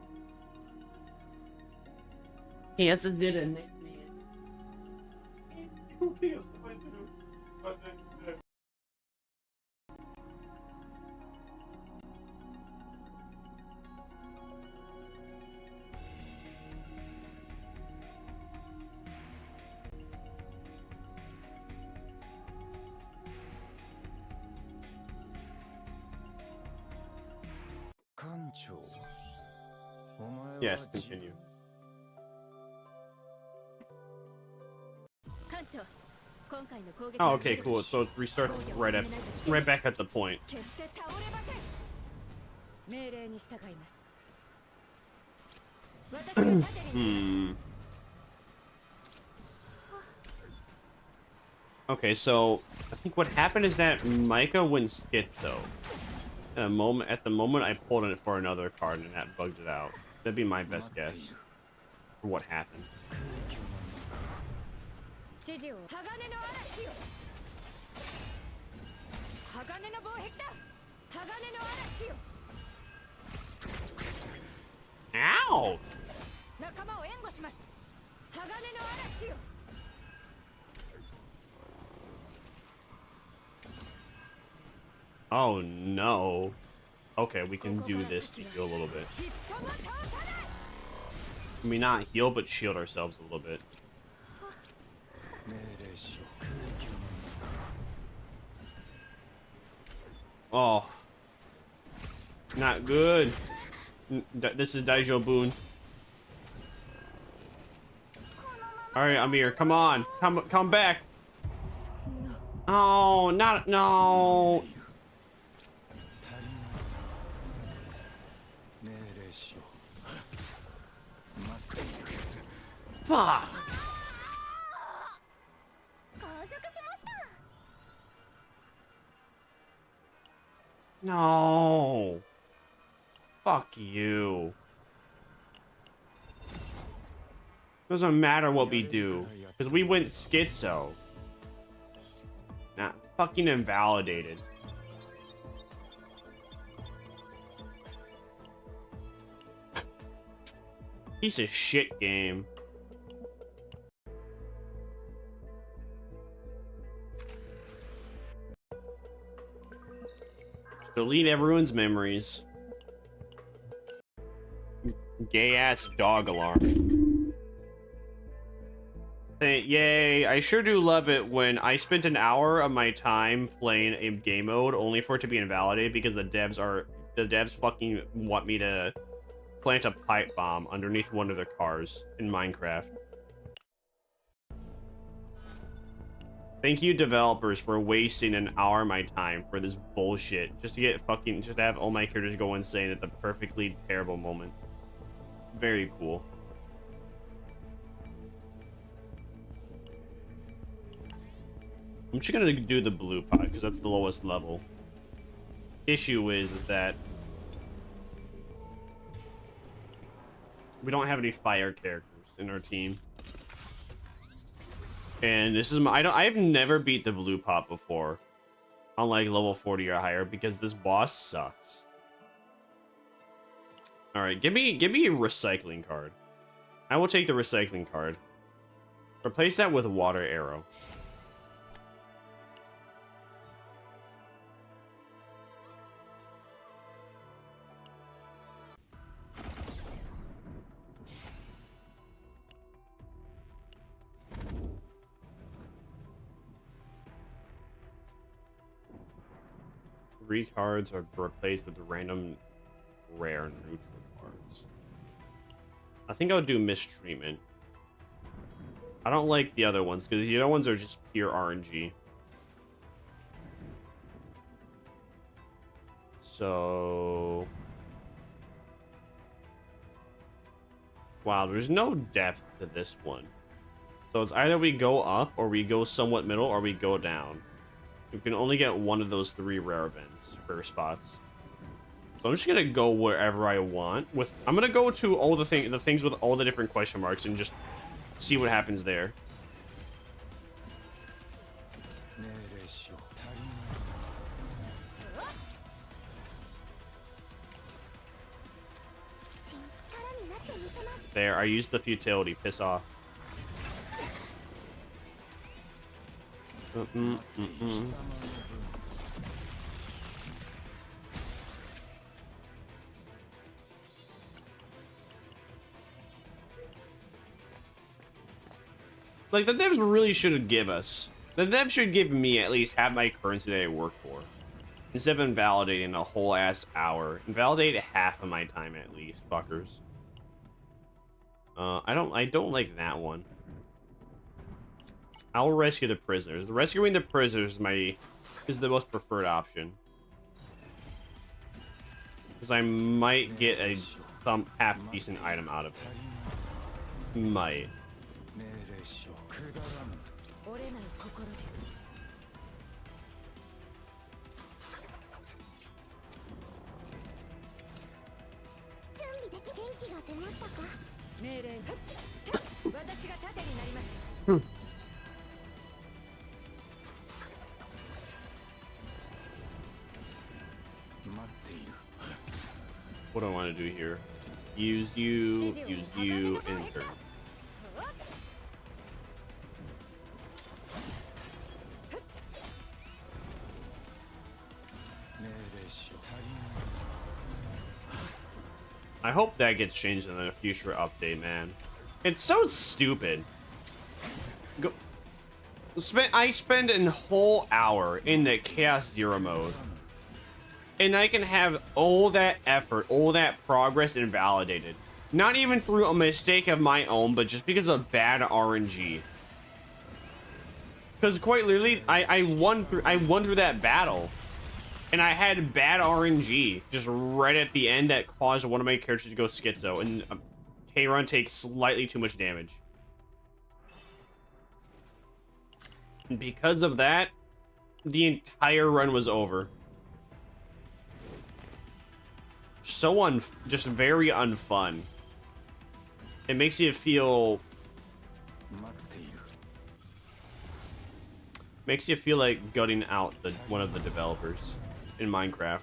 Yes, it did it. Yes, continue. Oh, okay, cool. So it restarts right back at the point. Okay, so I think what happened is that Micah went schizo. At the moment, I pulled it for another card, and that bugged it out. That'd be my best guess for what happened. Ow! Oh no. Okay, we can do this to heal a little bit. I mean, not heal, but shield ourselves a little bit. Oh. Not good. This is Daijo Boon. Alright, Amir, come on. Come back. Oh, no. Fuck. No. Fuck you. Doesn't matter what we do, because we went schizo. Not fucking invalidated. Piece of shit game. Delete everyone's memories. Gay ass dog alarm. Yay, I sure do love it when I spent an hour of my time playing a game mode only for it to be invalidated because the devs fucking want me to plant a pipe bomb underneath one of their cars in Minecraft. Thank you, developers, for wasting an hour of my time for this bullshit just to have all my characters go insane at the perfectly terrible moment. Very cool. I'm just gonna do the blue pot because that's the lowest level. Issue is that we don't have any fire characters in our team. And this is I've never beat the blue pot before on like level 40 or higher because this boss sucks. All right, give me a recycling card. I will take the recycling card. Replace that with water arrow. 3 cards are replaced with random rare neutral cards. I think I'll do mistreatment. I don't like the other ones because the other ones are just pure RNG. So... wow, there's no depth to this one. So it's either we go up, or we go somewhat middle, or we go down. You can only get one of those 3 rare events, rare spots. So I'm just gonna go wherever I want. I'm gonna go to all the things with all the different question marks and just see what happens there. There, I used the futility. Piss off. Like, the devs really should give us. The devs should give me at least half my currency that I work for. Instead of invalidating a whole ass hour. Invalidate half of my time at least, fuckers. I don't like that one. I'll rescue the prisoners. Rescuing the prisoners is the most preferred option. Because I might get some half decent item out of it. Might. What do I want to do here? Use you, and turn. I hope that gets changed in a future update, man. It's so stupid. I spend a whole hour in the Chaos Zero mode. And I can have all that effort, all that progress invalidated. Not even through a mistake of my own, but just because of bad RNG. Because quite literally, I won through that battle. And I had bad RNG just right at the end that caused one of my characters to go schizo. And K-Run takes slightly too much damage. And because of that, the entire run was over. Just very unfun. It makes you feel like gutting out one of the developers in Minecraft.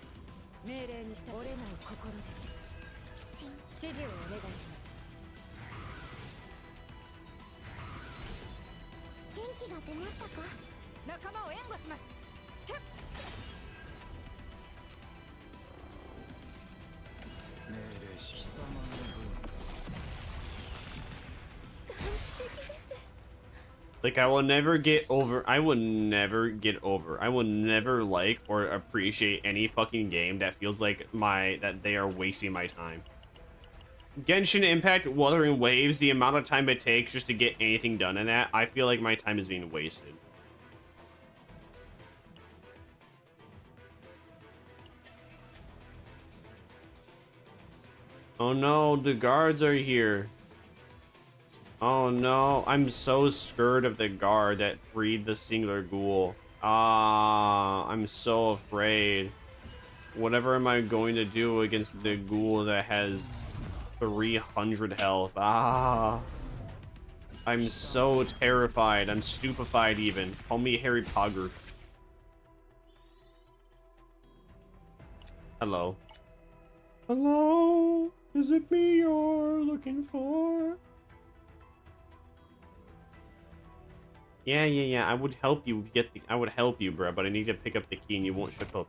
Like, I will never like or appreciate any fucking game that feels like that they are wasting my time. Genshin Impact, Wuthering Waves, the amount of time it takes just to get anything done in that, I feel like my time is being wasted. Oh no, the guards are here. Oh no, I'm so scared of the guard that freed the singular ghoul. Ah, I'm so afraid. Whatever am I going to do against the ghoul that has 300 health? Ah, I'm so terrified. I'm stupefied even. Call me Harry Potter. Hello. Hello? Is it me you're looking for? Yeah. I would help you I would help you, bro, but I need to pick up the key and you won't shut up.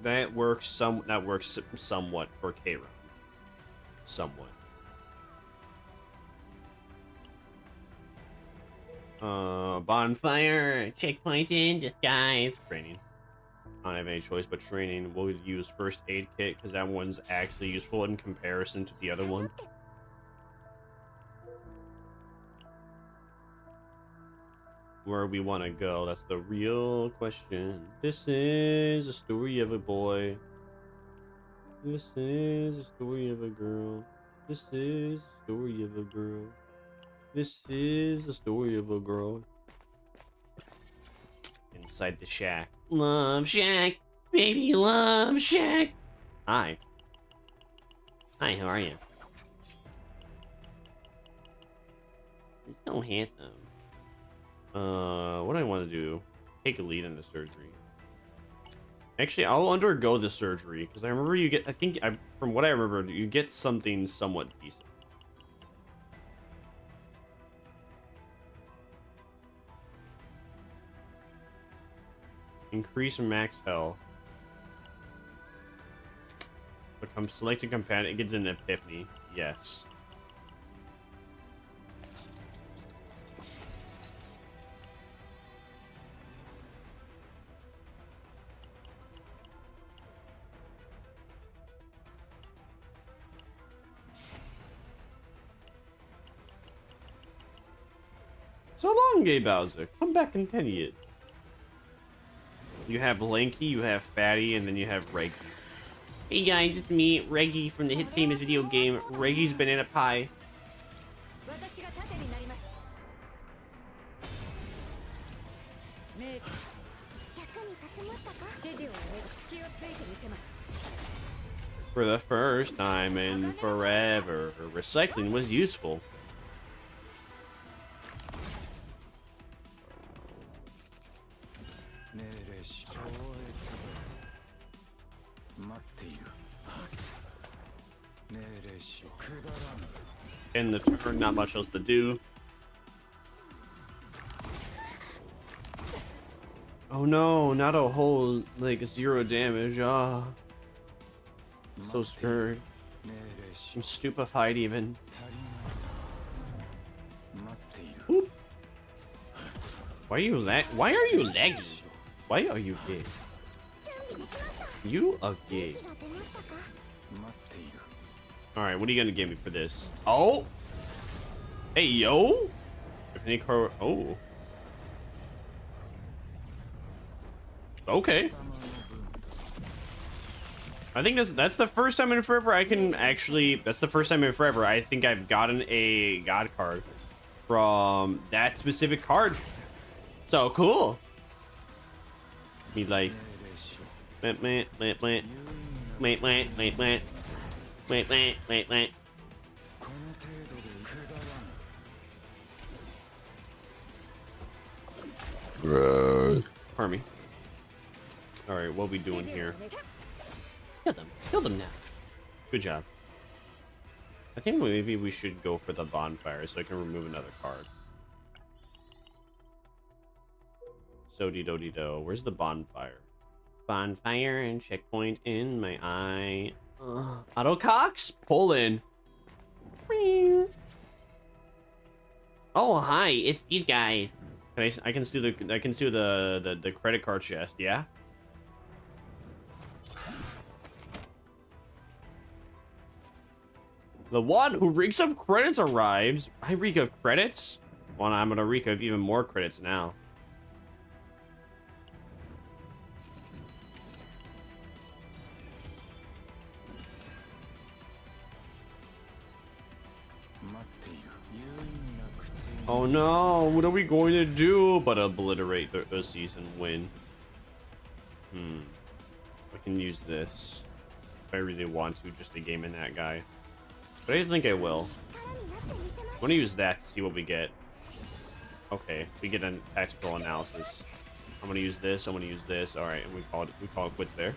That works somewhat for K-Run. Somewhat. Bonfire, checkpoint in disguise. Training. I don't have any choice but training. We'll use first aid kit because that one's actually useful in comparison to the other one. Where we want to go, that's the real question. This is a story of a boy. This is a story of a girl. This is a story of a girl. This is the story of a girl. Inside the shack. Love shack. Baby love shack. Hi. Hi, how are you? You're so handsome. What do I want to do? Take a lead in the surgery. Actually, I'll undergo the surgery because I remember you get, from what I remember, you get something somewhat decent. Increase max health. Become selected companion. It gets an epiphany. Yes. So long, Gay Bowser. Come back in 10 years. You have Lanky, you have Fatty, and then you have Reggie. Hey guys, it's me, Reggie, from the hit famous video game Reggie's Banana Pie. For the first time in forever, recycling was useful. In the turn, not much else to do. Oh no, not a whole, like, 0 damage. Ah. I'm so scared. I'm stupefied even. Oop. Why are you Why are you lagging? Why are you gay? You are gay. Alright, what are you gonna give me for this? Oh! Hey, yo! If any car. Oh. Okay. I think that's the first time in forever I can actually. That's the first time in forever I think I've gotten a god card from that specific card. So cool. Be like. Wait. Pardon me. Alright, what are we doing here? Kill them now. Good job. I think maybe we should go for the bonfire so I can remove another card. So-dee-do-dee-do. Where's the bonfire? Bonfire and checkpoint in my eye. Auto Cox? Pull in. Oh, hi, it's these guys. I can do the credit card chest, yeah? The one who reeks of credits arrives. I reek of credits? Well, I'm gonna reek of even more credits now. Oh no, what are we going to do but obliterate the season win? I can use this if I really want to, just to game in that guy. But I don't think I will. I'm gonna use that to see what we get. Okay, we get a tactical analysis. I'm gonna use this, I'm gonna use this. Alright, and we call it quits there.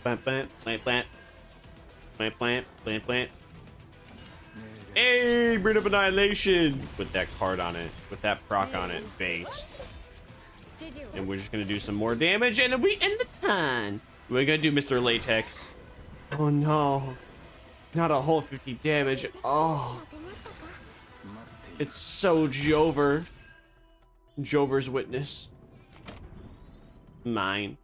Plant, plant, plant, plant. Plant, plant, plant, plant. Hey, Breed of Annihilation! With that card on it, with that proc on it, based. And we're just gonna do some more damage, and then we end the turn. We're gonna do Mr. Latex. Oh no. Not a whole 50 damage. Oh. It's so Jover. Jover's witness. Mine.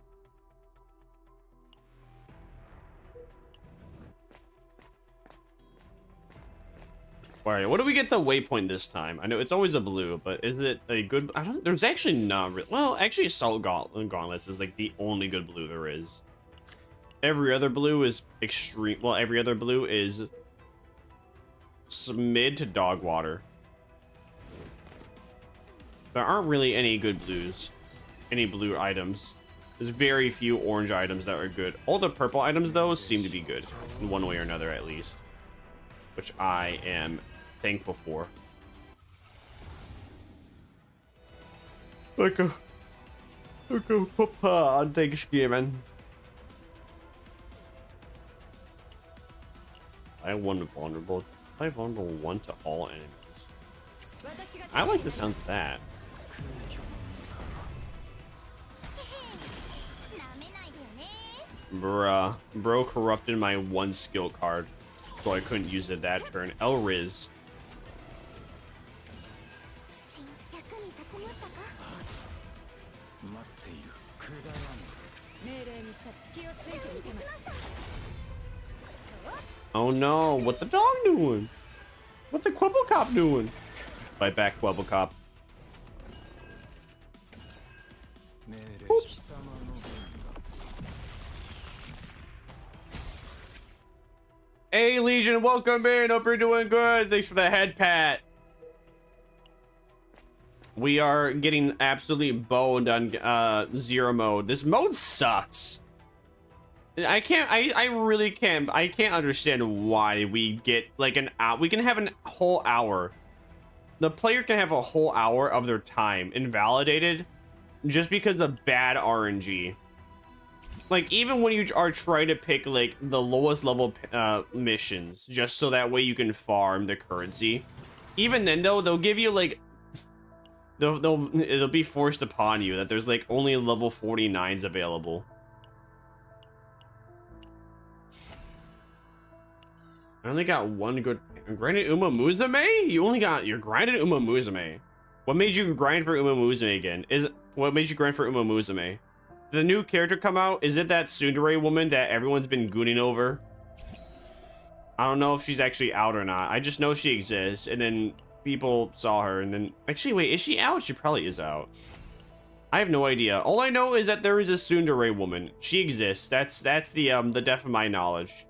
Alright, what do we get the waypoint this time? I know it's always a blue, but is it a good... I don't... There's actually not... Well, actually Assault Gauntlets is like the only good blue there is. Every other blue is extreme... Well, every other blue is... mid to dog water. There aren't really any good blues. Any blue items. There's very few orange items that are good. All the purple items, though, seem to be good. In one way or another, at least. Which I am thankful for. Like a papa on Thanksgiving. I won vulnerable. I vulnerable 1 to all enemies. I like the sounds of that. Bruh. Bro corrupted my 1 skill card, so I couldn't use it that turn. Elriz. Oh no, what the dog doing? What the Quibble Cop doing? Fight back, Quibble Cop. Oop. Hey Legion, welcome in. Hope you're doing good. Thanks for the head pat. We are getting absolutely boned on zero mode. This mode sucks. I really can't understand why we get like an hour. We can have a whole hour. The player can have a whole hour of their time invalidated just because of bad RNG. Like, even when you are trying to pick like the lowest level missions, just so that way you can farm the currency. Even then, though, they'll give you like it'll be forced upon you that there's like only level 49s available. I only got 1 good grinded Uma Musume? You only got your grinded Uma Musume. What made you grind for Uma Musume again? What made you grind for Uma Musume? Did the new character come out? Is it that tsundere woman that everyone's been gooning over? I don't know if she's actually out or not. I just know she exists, and then people saw her, and then... Actually, wait, is she out? She probably is out. I have no idea. All I know is that there is a tsundere woman. She exists. That's the depth of my knowledge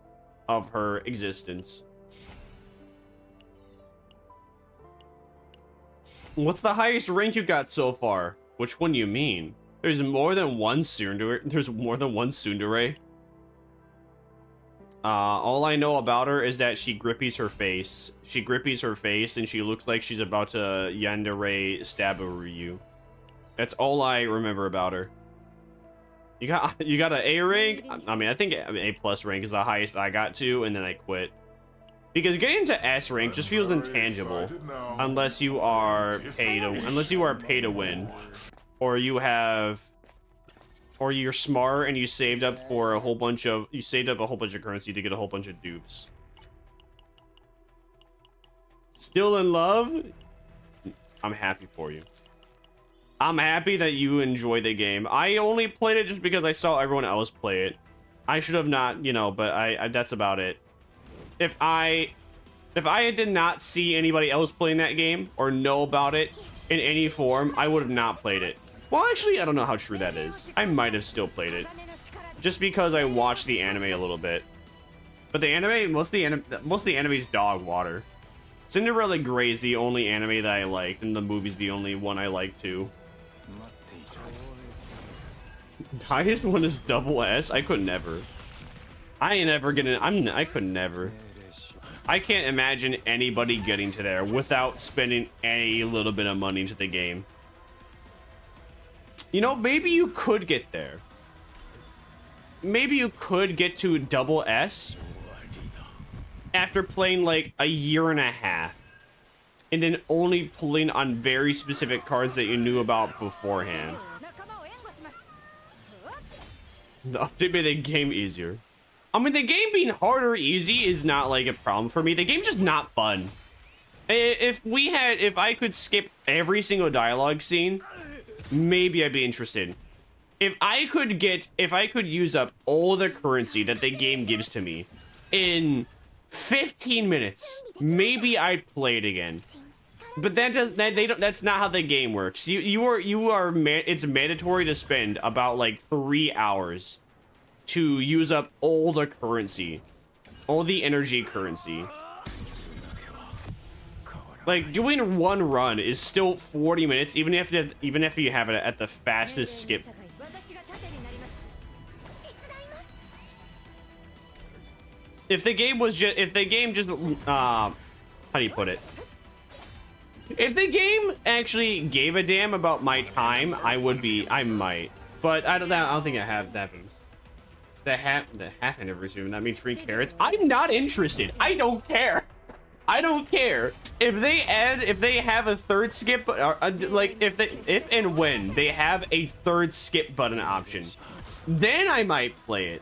of her existence. What's the highest rank you got so far? Which one do you mean? There's more than one tsundere. There's more than one tsundere. All I know about her is that she grippies her face. She grippies her face, and she looks like she's about to yandere stabberyu. That's all I remember about her. You got an A rank? I mean, I think A plus rank is the highest I got to, and then I quit. Because getting to S rank just feels intangible, unless you are pay to win, or you're smart and you saved up for a whole bunch of currency to get a whole bunch of dupes. Still in love? I'm happy for you. I'm happy that you enjoy the game. I only played it just because I saw everyone else play it. I should have not, you know, but I that's about it. If I did not see anybody else playing that game or know about it in any form, I would have not played it. Well, actually, I don't know how true that is. I might have still played it just because I watched the anime a little bit. But the anime, most of the anime's dog water. Cinderella Grey is the only anime that I liked, and the movie's the only one I liked too. Highest one is double S. I could never. I ain't ever gonna. I could never. I can't imagine anybody getting to there without spending any little bit of money into the game. You know, maybe you could get there. Maybe you could get to double S after playing like a year and a half, and then only pulling on very specific cards that you knew about beforehand. The update made the game easier. I mean, the game being hard or easy is not like a problem for me. The game's just not fun. If I could skip every single dialogue scene, maybe I'd be interested. If I could use up all the currency that the game gives to me in 15 minutes, maybe I'd play it again. But that's not how the game works. It's mandatory to spend about like 3 hours to use up all the currency, all the energy currency. Like, doing one run is still 40 minutes, even if you have it at the fastest skip. If the game just, how do you put it? If the game actually gave a damn about my time, I might. But I don't think I have that. The half anniversary, that means free carrots. I'm not interested. I don't care. I don't care if they have a third skip, like if and when they have a third skip button option, then I might play it.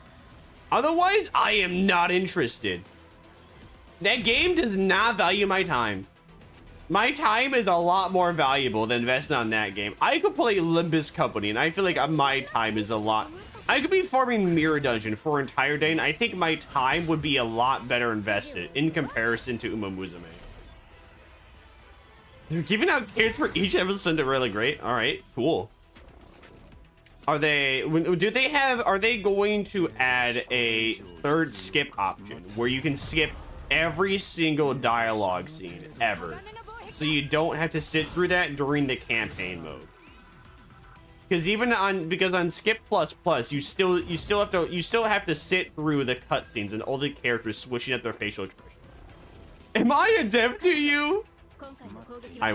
Otherwise, I am not interested. That game does not value my time. My time is a lot more valuable than investing on that game. I could play Olympus Company, and I feel like my time is a lot. I could be farming Mirror Dungeon for an entire day, and I think my time would be a lot better invested in comparison to Uma Musume. They're giving out cards for each episode to really great. All right, cool. Are they going to add a third skip option where you can skip every single dialogue scene ever, so you don't have to sit through that during the campaign mode? Because on Skip Plus Plus, you still have to sit through the cutscenes and all the characters switching up their facial expressions. Am I a dev to you? I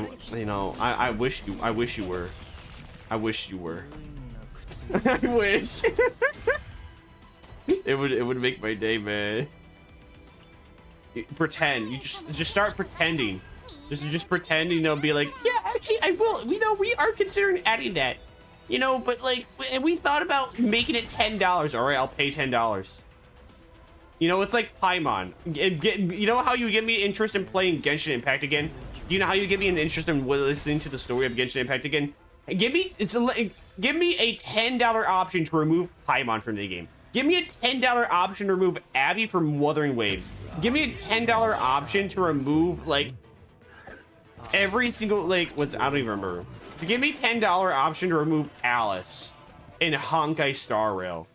wish you were. I wish you were. I wish. it would make my day, man. Pretend. You just start pretending. Just pretending. They'll be like, yeah, actually, I will. We are considering adding that. But like, and we thought about making it $10. All right, I'll pay $10. It's like Paimon. You know how you get me interest in playing Genshin Impact again? Do you know how you get me an interest in listening to the story of Genshin Impact again? Give me a $10 option to remove Paimon from the game. Give me a $10 option to remove Abby from Wuthering Waves. Give me a $10 option to remove like every single I don't even remember. Give me $10 option to remove Alice in Honkai Star Rail.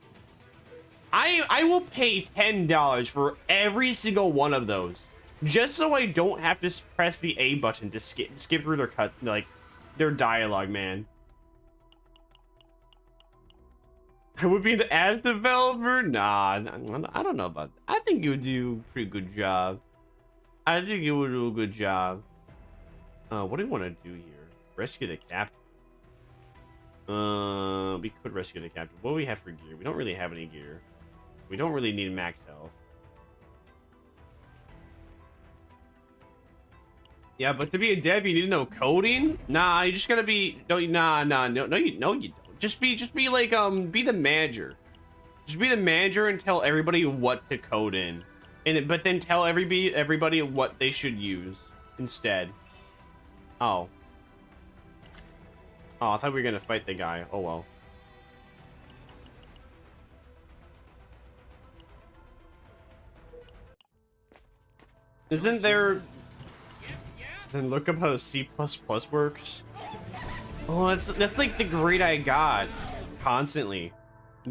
I will pay $10 for every single one of those, just so I don't have to press the A button to skip through their cuts, like their dialogue, man. I would be an ad developer? Nah, I don't know about that. I think you would do a pretty good job. I think you would do a good job. What do we want to do here? Rescue the captain. We could rescue the captain. What do we have for gear? We don't really have any gear. We don't really need max health. Yeah, but to be a dev, you need to know coding. Nah, you just gotta be. No, you don't. Just be like be the manager. Just be the manager and tell everybody what to code in, but then tell everybody what they should use instead. Oh, I thought we were gonna fight the guy. Oh well. Isn't there? Then look up how C++ works. Oh, that's like the grade I got constantly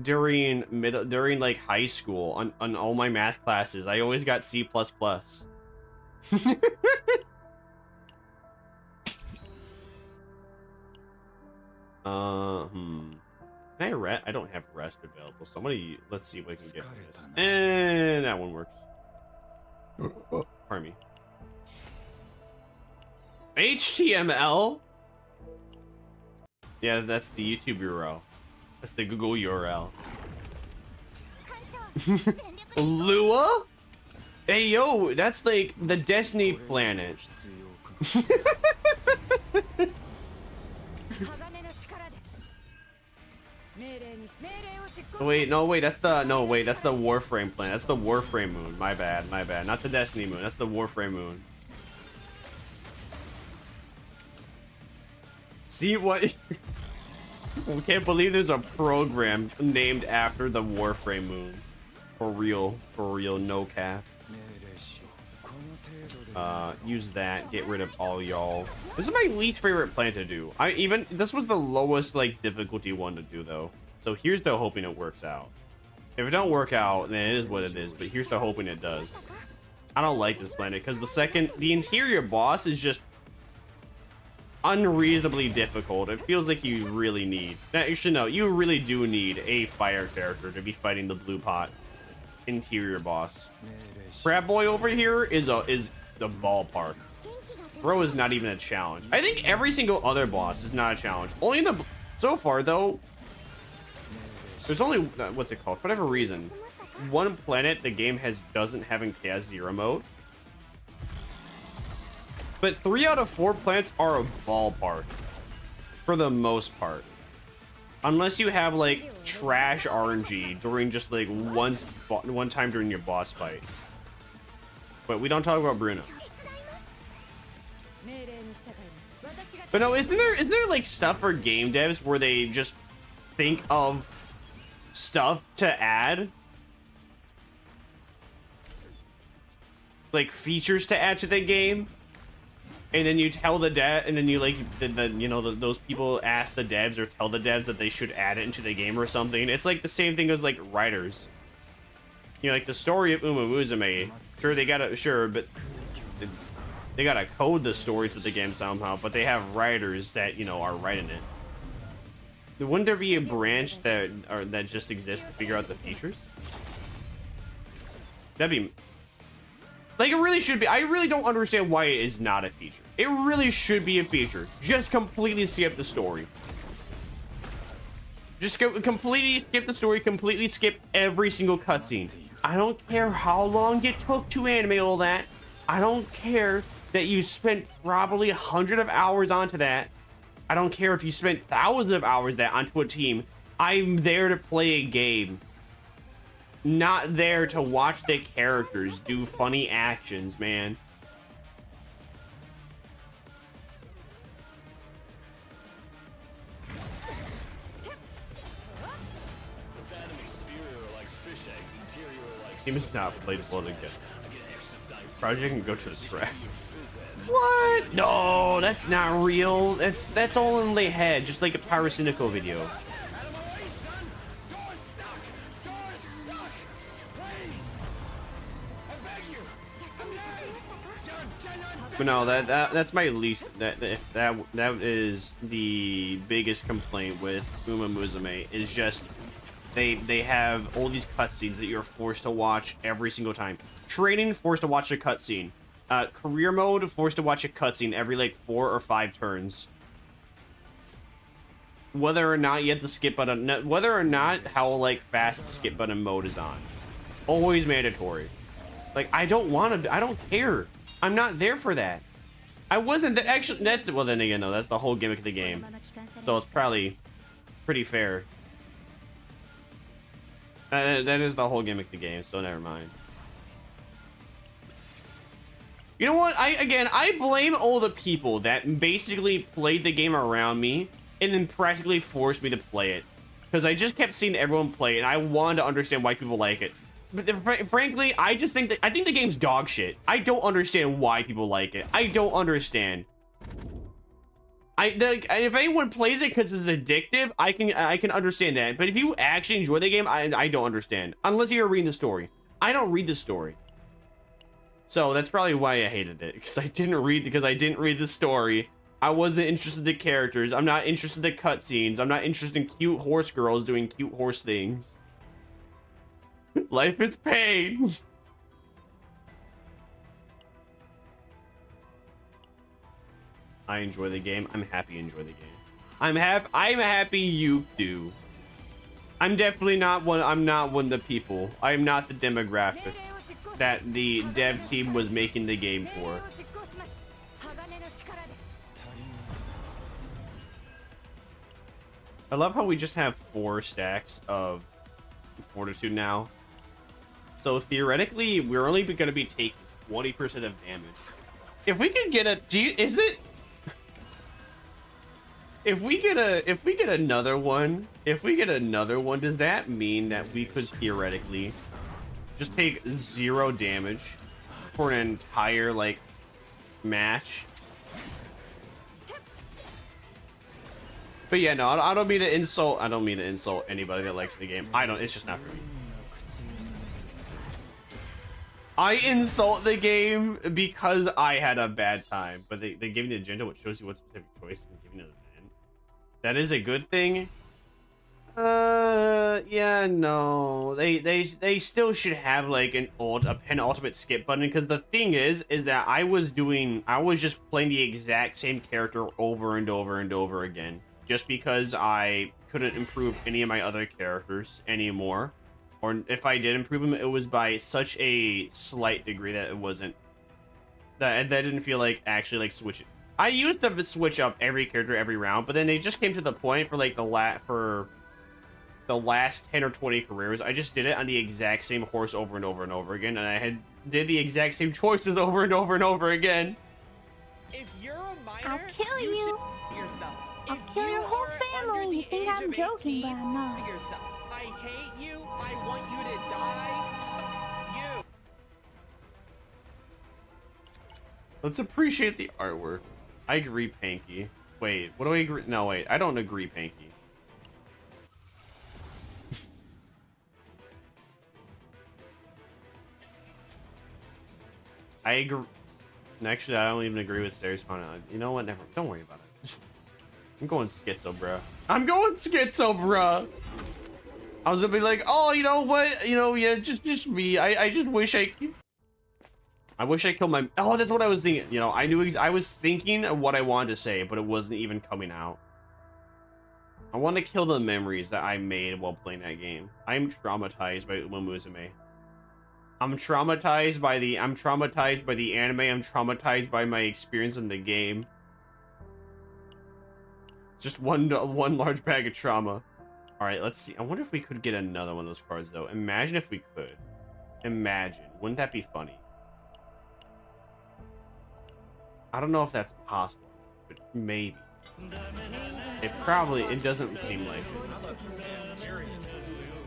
during like high school on all my math classes. I always got C++. Can I rest? I don't have rest available. Somebody, let's see what I can get from this. And that one works. Oh, pardon me. HTML? Yeah, that's the YouTube URL. That's the Google URL. Lua? Hey, yo, that's like the Destiny planet. Wait, that's the Warframe planet. That's the Warframe moon. My bad. Not the Destiny moon. That's the Warframe moon. See what? We can't believe there's a program named after the Warframe moon. For real, no cap. Use that, get rid of all y'all. This is my least favorite plan to do. This was the lowest like difficulty one to do though. So here's the hoping it works out. If it don't work out, then it is what it is, but here's the hoping it does. I don't like this planet because the interior boss is just unreasonably difficult. It feels like you really need, actually no, you really do need a fire character to be fighting the blue pot interior boss. Crab boy over here is the ballpark. Bro is not even a challenge. I think every single other boss is not a challenge. Only so far though, there's only what's it called? For whatever reason, one planet the game doesn't have in ChaosZero mode. But 3 out of 4 planets are a ballpark for the most part. Unless you have like trash RNG during just like one time during your boss fight. But we don't talk about Bruno. But no, isn't there like stuff for game devs where they just think of stuff to add? Like features to add to the game? And then you tell the dev, and then you like those people ask the devs or tell the devs that they should add it into the game or something. It's like the same thing as like writers. You know, like the story of Musume. Sure, but they gotta code the story to the game somehow. But they have writers that are writing it. Wouldn't there be a branch that just exists to figure out the features? That'd be. Like, it really should be. I really don't understand why it is not a feature. It really should be a feature. Just completely skip the story. Just completely skip the story. Completely skip every single cutscene. I don't care how long it took to animate all that. I don't care that you spent probably 100 of hours onto that. I don't care if you spent thousands of hours onto a team. I'm there to play a game. Not there to watch the characters do funny actions, man. He must not play this load again. Project can go to the track. What? No, that's not real. That's all in their head, just like a Pyrocynical video. But no, that's my least. That is the biggest complaint with Musume is just they have all these cutscenes that you're forced to watch every single time. Training, forced to watch a cutscene. Career mode, forced to watch a cutscene every like 4 or 5 turns. Whether or not you have the skip button, whether or not how like fast the skip button mode is on, always mandatory. Like I don't care. I'm not there for that. I wasn't actually. Well, then again, no, that's the whole gimmick of the game. So it's probably pretty fair. That is the whole gimmick of the game. So never mind. You know what? I blame all the people that basically played the game around me and then practically forced me to play it, because I just kept seeing everyone play it and I wanted to understand why people like it. But frankly, I think the game's dog shit. I don't understand why people like it. I don't understand. If anyone plays it because it's addictive, I can understand that. But if you actually enjoy the game, I don't understand. Unless you're reading the story. I don't read the story. So that's probably why I hated it. Because I didn't read the story. I wasn't interested in the characters. I'm not interested in the cutscenes. I'm not interested in cute horse girls doing cute horse things. Life is pain. I enjoy the game. I'm happy you enjoy the game. I'm happy you do. I'm definitely not one. I'm not one of the people. I'm not the demographic that the dev team was making the game for. I love how we just have 4 stacks of fortitude now. So theoretically, we're only going to be taking 20% of damage. If we could get a... if we get another one, does that mean that we could theoretically just take 0 damage for an entire like match? But yeah, no, I don't mean to insult. I don't mean to insult anybody that likes the game. It's just not for me. I insult the game because I had a bad time, but they gave me the agenda, which shows you what specific choice and giving it an event. That is a good thing. Yeah, no, they still should have like a penultimate skip button, because the thing is that I was just playing the exact same character over and over and over again, just because I couldn't improve any of my other characters anymore. Or if I did improve them, it was by such a slight degree that it wasn't, that didn't feel like actually like switch it. I used to switch up every character every round, but then they just came to the point for like the last 10 or 20 careers, I just did it on the exact same horse over and over and over again, and I did the exact same choices over and over and over again. If you're a minor, I'll kill you. should yourself. I'll If kill you your whole are family. under You the think age I'm of joking, 18, but I'm not. yourself. I hate you. I want you to die. You. Let's appreciate the artwork. I agree, Panky. Wait, what do I agree? No, wait, I don't agree, Panky. I agree. Actually, I don't even agree with Seraphina. You know what? Never. Don't worry about it. I'm going schizo, bruh. I'm going schizo, bruh. I was gonna be like, oh, you know what? You know, yeah, just me. I just wish I wish I killed my. Oh, that's what I was thinking. You know, I was thinking of what I wanted to say, but it wasn't even coming out. I want to kill the memories that I made while playing that game. I'm traumatized by Uma Musume. I'm traumatized by the anime. I'm traumatized by my experience in the game. Just one large bag of trauma. All right, let's see. I wonder if we could get another one of those cards, though. Imagine if we could. Imagine. Wouldn't that be funny? I don't know if that's possible, but maybe. It doesn't seem like it.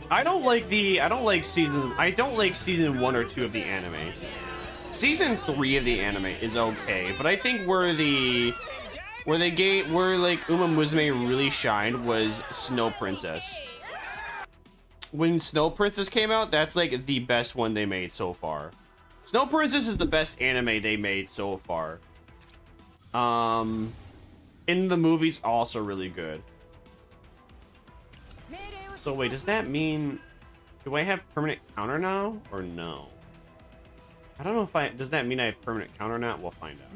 I don't like season 1 or 2 of the anime. Season 3 of the anime is okay, but I think where like Uma Musume really shined was Snow Princess. When Snow Princess came out, that's like the best one they made so far. Snow Princess is the best anime they made so far. In the movie's also really good. So wait, does that mean, do I have permanent counter now or no? I don't know if does that mean I have permanent counter now? We'll find out.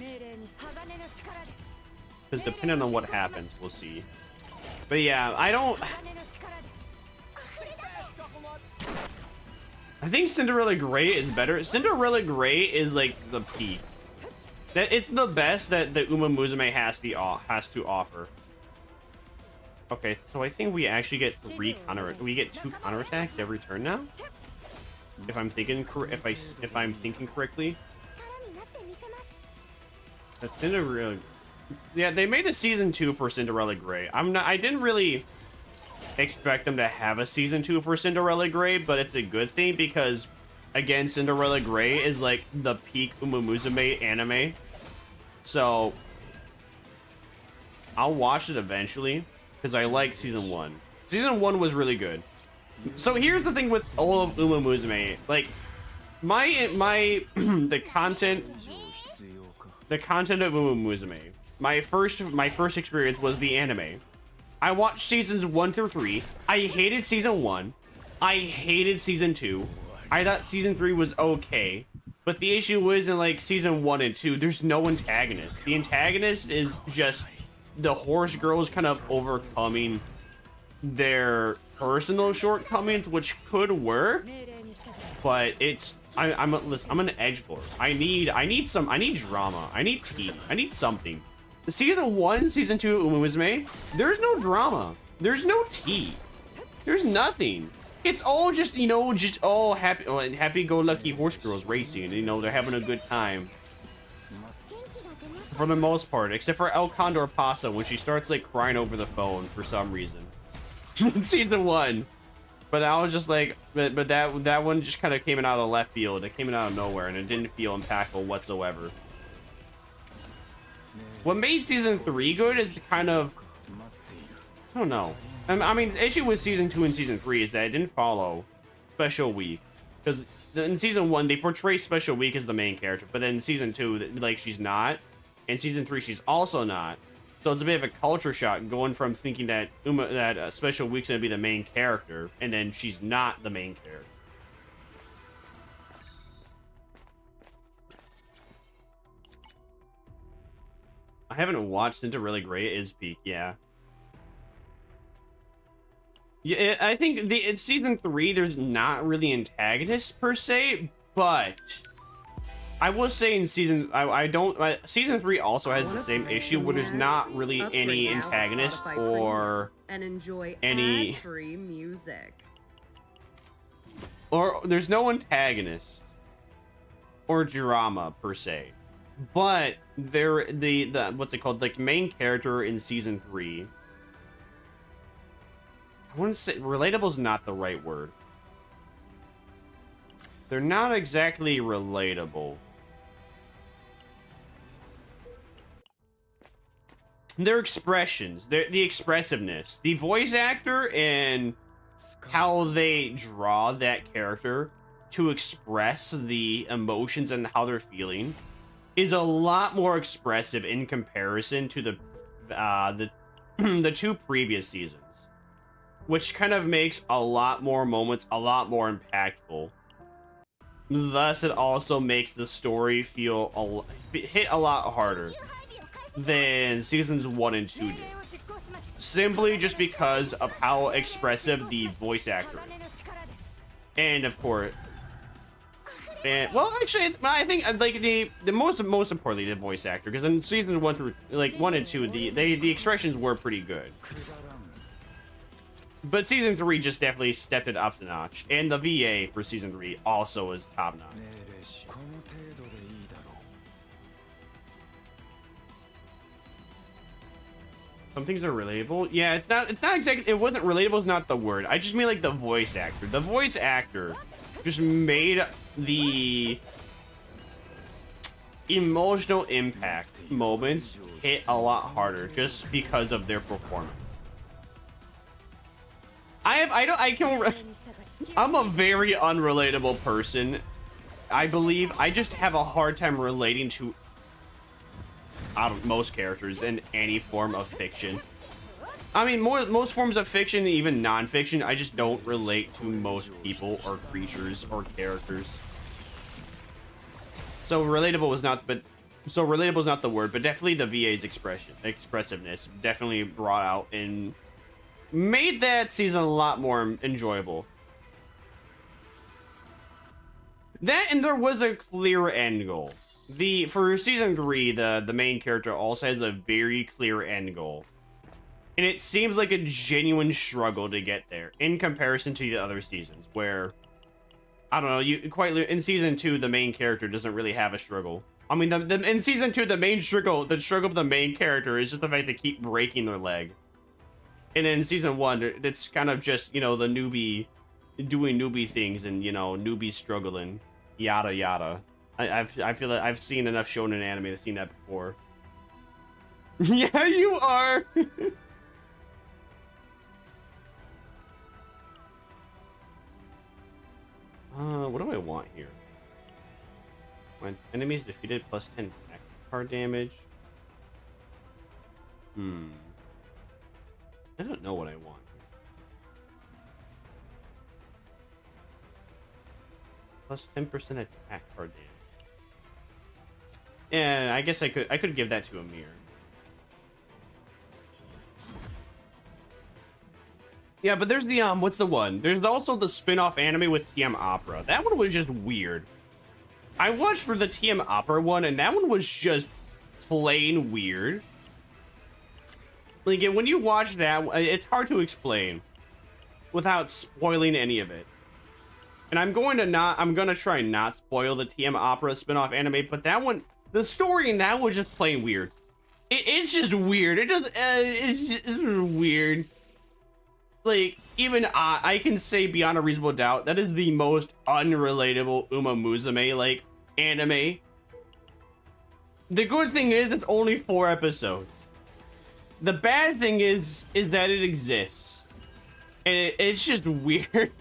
Because depending on what happens, we'll see. But yeah, I think Cinderella Grey is better. Cinderella Grey is like the peak. It's the best that the Uma Musume has to offer. Okay, so I think we actually get 3 we get 2 counterattacks every turn now. If I'm thinking if I'm thinking correctly. That's Cinderella. Yeah, they made a season 2 for Cinderella Grey. I didn't really expect them to have a season 2 for Cinderella Grey, but it's a good thing because again, Cinderella Grey is like the peak Uma Musume anime. So I'll watch it eventually because I like season 1. Season 1 was really good. So here's the thing with all of Uma Musume, like the content of Uma Musume. My first experience was the anime. I watched seasons 1 through 3. I hated season 1. I hated season 2. I thought season 3 was okay. But the issue was in like season 1 and 2, there's no antagonist. The antagonist is just the horse girls kind of overcoming their personal shortcomings, which could work. But I'm an edgelord. I need drama. I need tea. I need something. Season 1, season 2 Uma Musume, there's no drama. There's no tea. There's nothing. It's all just, you know, just all happy-go-lucky horse girls racing. You know, they're having a good time. for the most part, except for El Condor Pasa when she starts like crying over the phone for some reason in season 1. But I was just like, but that one just kind of came out of left field. It came out of nowhere, and it didn't feel impactful whatsoever. What made season 3 good is the kind of, I don't know. I mean, the issue with season 2 and season 3 is that it didn't follow Special Week, because in season 1 they portray Special Week as the main character, but then in season 2, like, she's not. In season 3, she's also not. So it's a bit of a culture shock going from thinking that Special Week's gonna be the main character, and then she's not the main character. I haven't watched Into Really Great. It is peak, yeah. Yeah, I think in season 3, there's not really antagonists per se, but I will say in season, season 3 also has the same issue where there's not really any antagonist or any free music. Or there's no antagonist or drama per se, but the what's it called, like, main character in season 3. I wouldn't say relatable is not the right word. They're not exactly relatable. Their expressions, the expressiveness, the voice actor, and how they draw that character to express the emotions and how they're feeling is a lot more expressive in comparison to the 2 previous seasons, which kind of makes a lot more moments a lot more impactful. Thus, it also makes the story feel hit a lot harder than seasons 1 and 2 did. Simply just because of how expressive the voice actor is. And of course, well, actually, I think like the most importantly the voice actor, because in season 1 through 1 and 2, the expressions were pretty good. But season 3 just definitely stepped it up a notch, and the VA for season 3 also is top notch. Some things are relatable. Yeah, it's not exactly, it wasn't relatable is not the word. I just mean like the voice actor. The voice actor just made the emotional impact moments hit a lot harder just because of their performance. I'm a very unrelatable person. I believe I just have a hard time relating to most characters in any form of fiction. I mean, most forms of fiction, even non-fiction, I just don't relate to most people or creatures or characters. So relatable is not the word, but definitely the VA's expressiveness definitely brought out and made that season a lot more enjoyable. That, and there was a clear end goal. For season 3, the main character also has a very clear end goal. And it seems like a genuine struggle to get there in comparison to the other seasons where, I don't know, in season 2, the main character doesn't really have a struggle. I mean, in season 2, the struggle of the main character is just the fact they keep breaking their leg. And in season 1, it's kind of just, you know, the newbie doing newbie things and, you know, newbies struggling, yada yada. I feel that I've seen enough shonen anime to seen that before. Yeah, you are. What do I want here? When enemies defeated, plus 10 attack card damage. I don't know what I want. Plus 10% attack card damage. And I guess I could give that to Amir. Yeah, but there's the what's the one? There's also the spin-off anime with TM Opera. That one was just weird. I watched for the TM Opera one, and that one was just plain weird. Like, when you watch that, it's hard to explain without spoiling any of it. And I'm gonna try not spoil the TM Opera spin-off anime, but that one, The story in that was just plain weird. It's just weird. It's just weird. Like, even I can say beyond a reasonable doubt, that is the most unrelatable Uma Musume, like, anime. The good thing is it's only 4 episodes. The bad thing is that it exists. And it's just weird.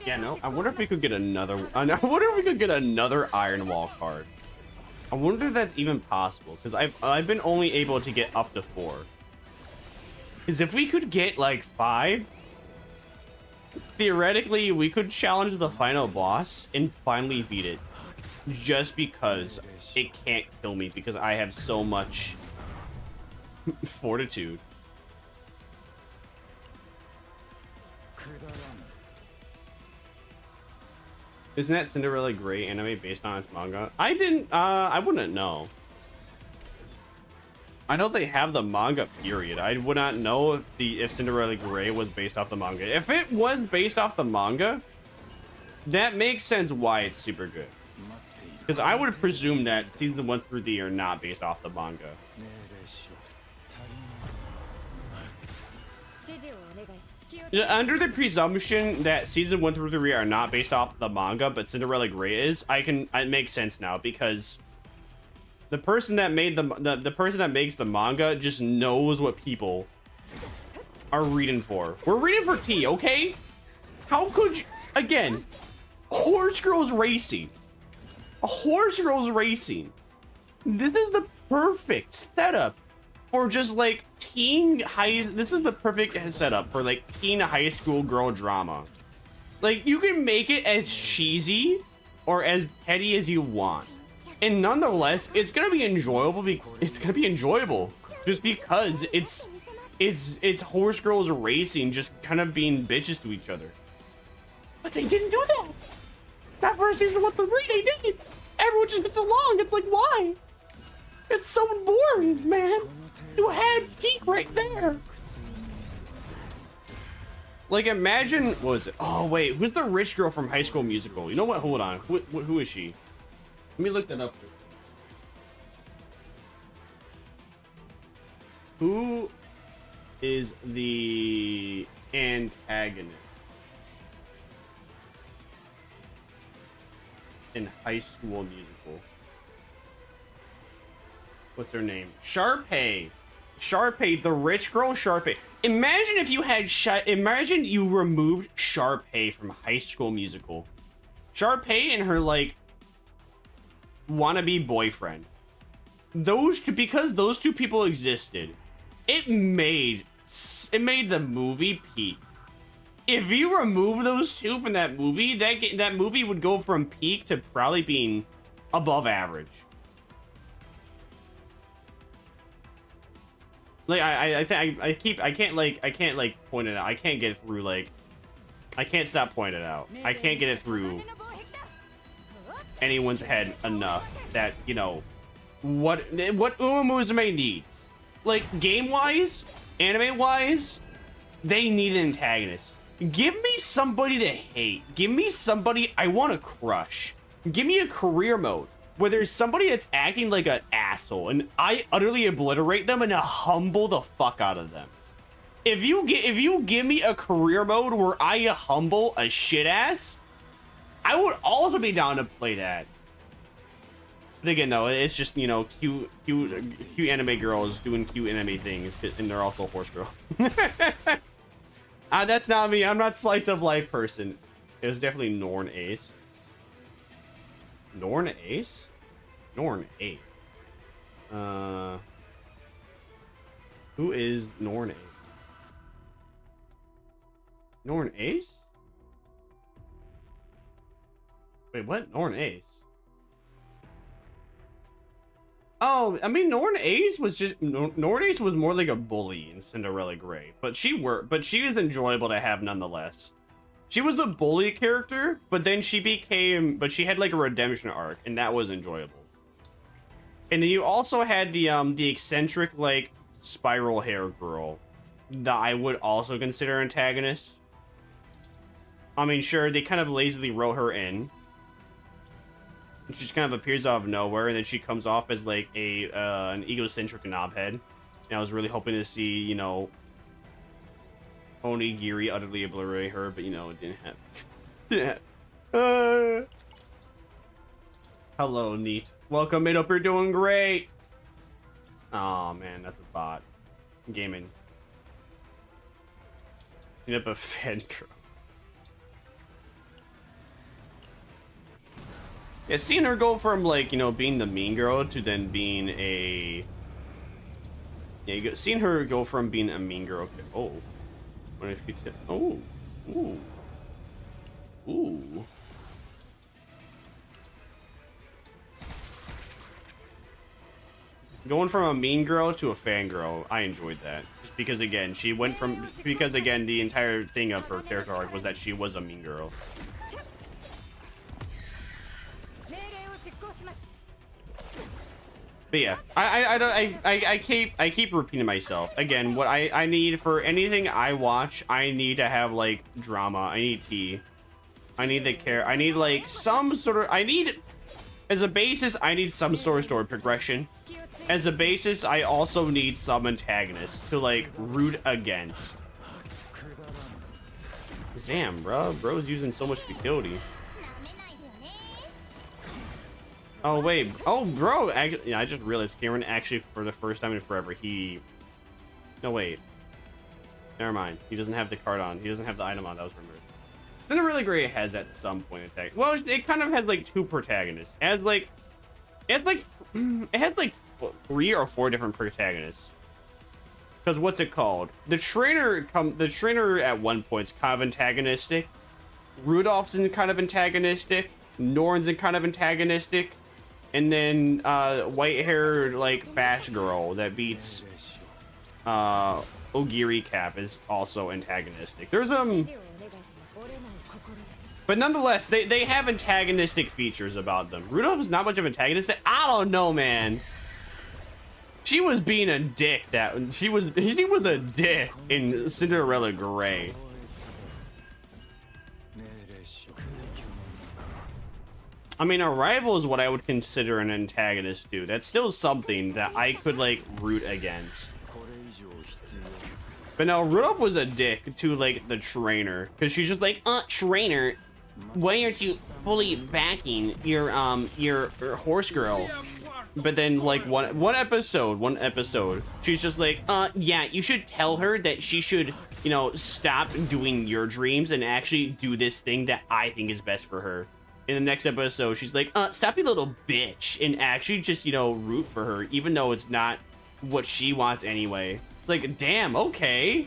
Yeah, no, I wonder if we could get another, I wonder if we could get another Iron Wall card. I wonder if that's even possible, because I've been only able to get up to 4. Because if we could get like 5, theoretically we could challenge the final boss and finally beat it. Just because it can't kill me, because I have so much fortitude. Isn't that Cinderella Grey anime based on its manga? I wouldn't know. I know they have the manga period. I would not know if Cinderella Grey was based off the manga. If it was based off the manga, that makes sense why it's super good. Because I would presume that season 1 through 3 are not based off the manga. Under the presumption that season 1 through 3 are not based off the manga, but Cinderella Grey is, it makes sense now, because the person that made the person that makes the manga just knows what people are reading for. We're reading for tea, okay? How could you, again, Horse Girls Racing. Horse Girls Racing. This is the perfect setup for just like teen high. This is the perfect setup for like teen high school girl drama. Like, you can make it as cheesy or as petty as you want, and nonetheless, it's gonna be enjoyable. It's gonna be enjoyable just because it's Horse Girls Racing, just kind of being bitches to each other. But they didn't do that. That first season 1 through 3, they did. Everyone just gets along. It's like, why? It's so boring, man. You had Peak right there. Like, imagine, what was it? Oh, wait, who's the rich girl from High School Musical? You know what? Hold on. Who is she? Let me look that up. Who is the antagonist in High School Musical? What's her name? Sharpay. Sharpay, the rich girl Sharpay. Imagine if you had imagine you removed Sharpay from High School Musical. Sharpay and her like wannabe boyfriend. Because those two people existed, it made the movie peak. If you remove those two from that movie, that movie would go from peak to probably being above average. Like, I can't point it out. I can't get through, like, I can't stop pointing it out. I can't get it through anyone's head enough that, you know, what Uma Musume needs. Like, game-wise, anime-wise, they need an antagonist. Give me somebody to hate. Give me somebody I want to crush. Give me a career mode where there's somebody that's acting like an asshole and I utterly obliterate them and humble the fuck out of them. If you give me a career mode where I humble a shit ass, I would also be down to play that. But again, though, it's just, you know, cute anime girls doing cute anime things, and they're also horse girls. That's not me. I'm not slice of life person. It was definitely Norn Ace. Norn Ace? Norn Ace. Who is Norn Ace? Norn Ace? Wait, what? Norn Ace? Oh, I mean, Norn Ace was more like a bully in Cinderella Grey, but she was enjoyable to have nonetheless. She was a bully character, but then she had like a redemption arc, and that was enjoyable. And then you also had the eccentric, like, spiral hair girl that I would also consider antagonist. I mean, sure, they kind of lazily wrote her in. And she just kind of appears out of nowhere, and then she comes off as like an egocentric knobhead. And I was really hoping to see, you know, Onigiri utterly obliterate her, but you know, it didn't happen. Yeah. Hello, Neat. Welcome, mate. Hope you're doing great. Oh man, that's a bot. Gaming. Need up a fan girl. Yeah, seeing her go from like, you know, being the mean girl to then being a seeing her go from being a mean girl. Oh, what if you? Oh, ooh, ooh. Going from a mean girl to a fangirl, I enjoyed that. Just because again, she went from the entire thing of her character arc was that she was a mean girl. But yeah, I keep repeating myself. Again, what I need for anything I watch, I need to have like drama. I need tea. I need the care. I need like some sort of. I need, as a basis, I need some sort of story progression. As a basis, I also need some antagonist to like root against. Damn, bro's using so much futility. Oh wait, oh bro, I just realized Cameron actually for the first time in forever no wait, never mind. He doesn't have the card on. He doesn't have the item on that was removed. Then really great has at some point attack. Well, it kind of has like two protagonists. It has like 3 or 4 different protagonists. Because what's it called? The trainer at one point is kind of antagonistic. Rudolph's kind of antagonistic. Norn's kind of antagonistic. And then white-haired like fast girl that beats Ogiri Cap is also antagonistic. There's but nonetheless, they have antagonistic features about them. Rudolph is not much of an antagonist. I don't know, man. She was being a dick. She was a dick in Cinderella Grey. I mean, Arrival is what I would consider an antagonist too. That's still something that I could like root against. But no, Rudolph was a dick to like the trainer, because she's just like, trainer, why aren't you fully backing your horse girl? But then like one episode, she's just like, yeah, you should tell her that she should, you know, stop doing your dreams and actually do this thing that I think is best for her. In the next episode, she's like, stop you little bitch, and actually just, you know, root for her, even though it's not what she wants anyway. It's like, damn, okay.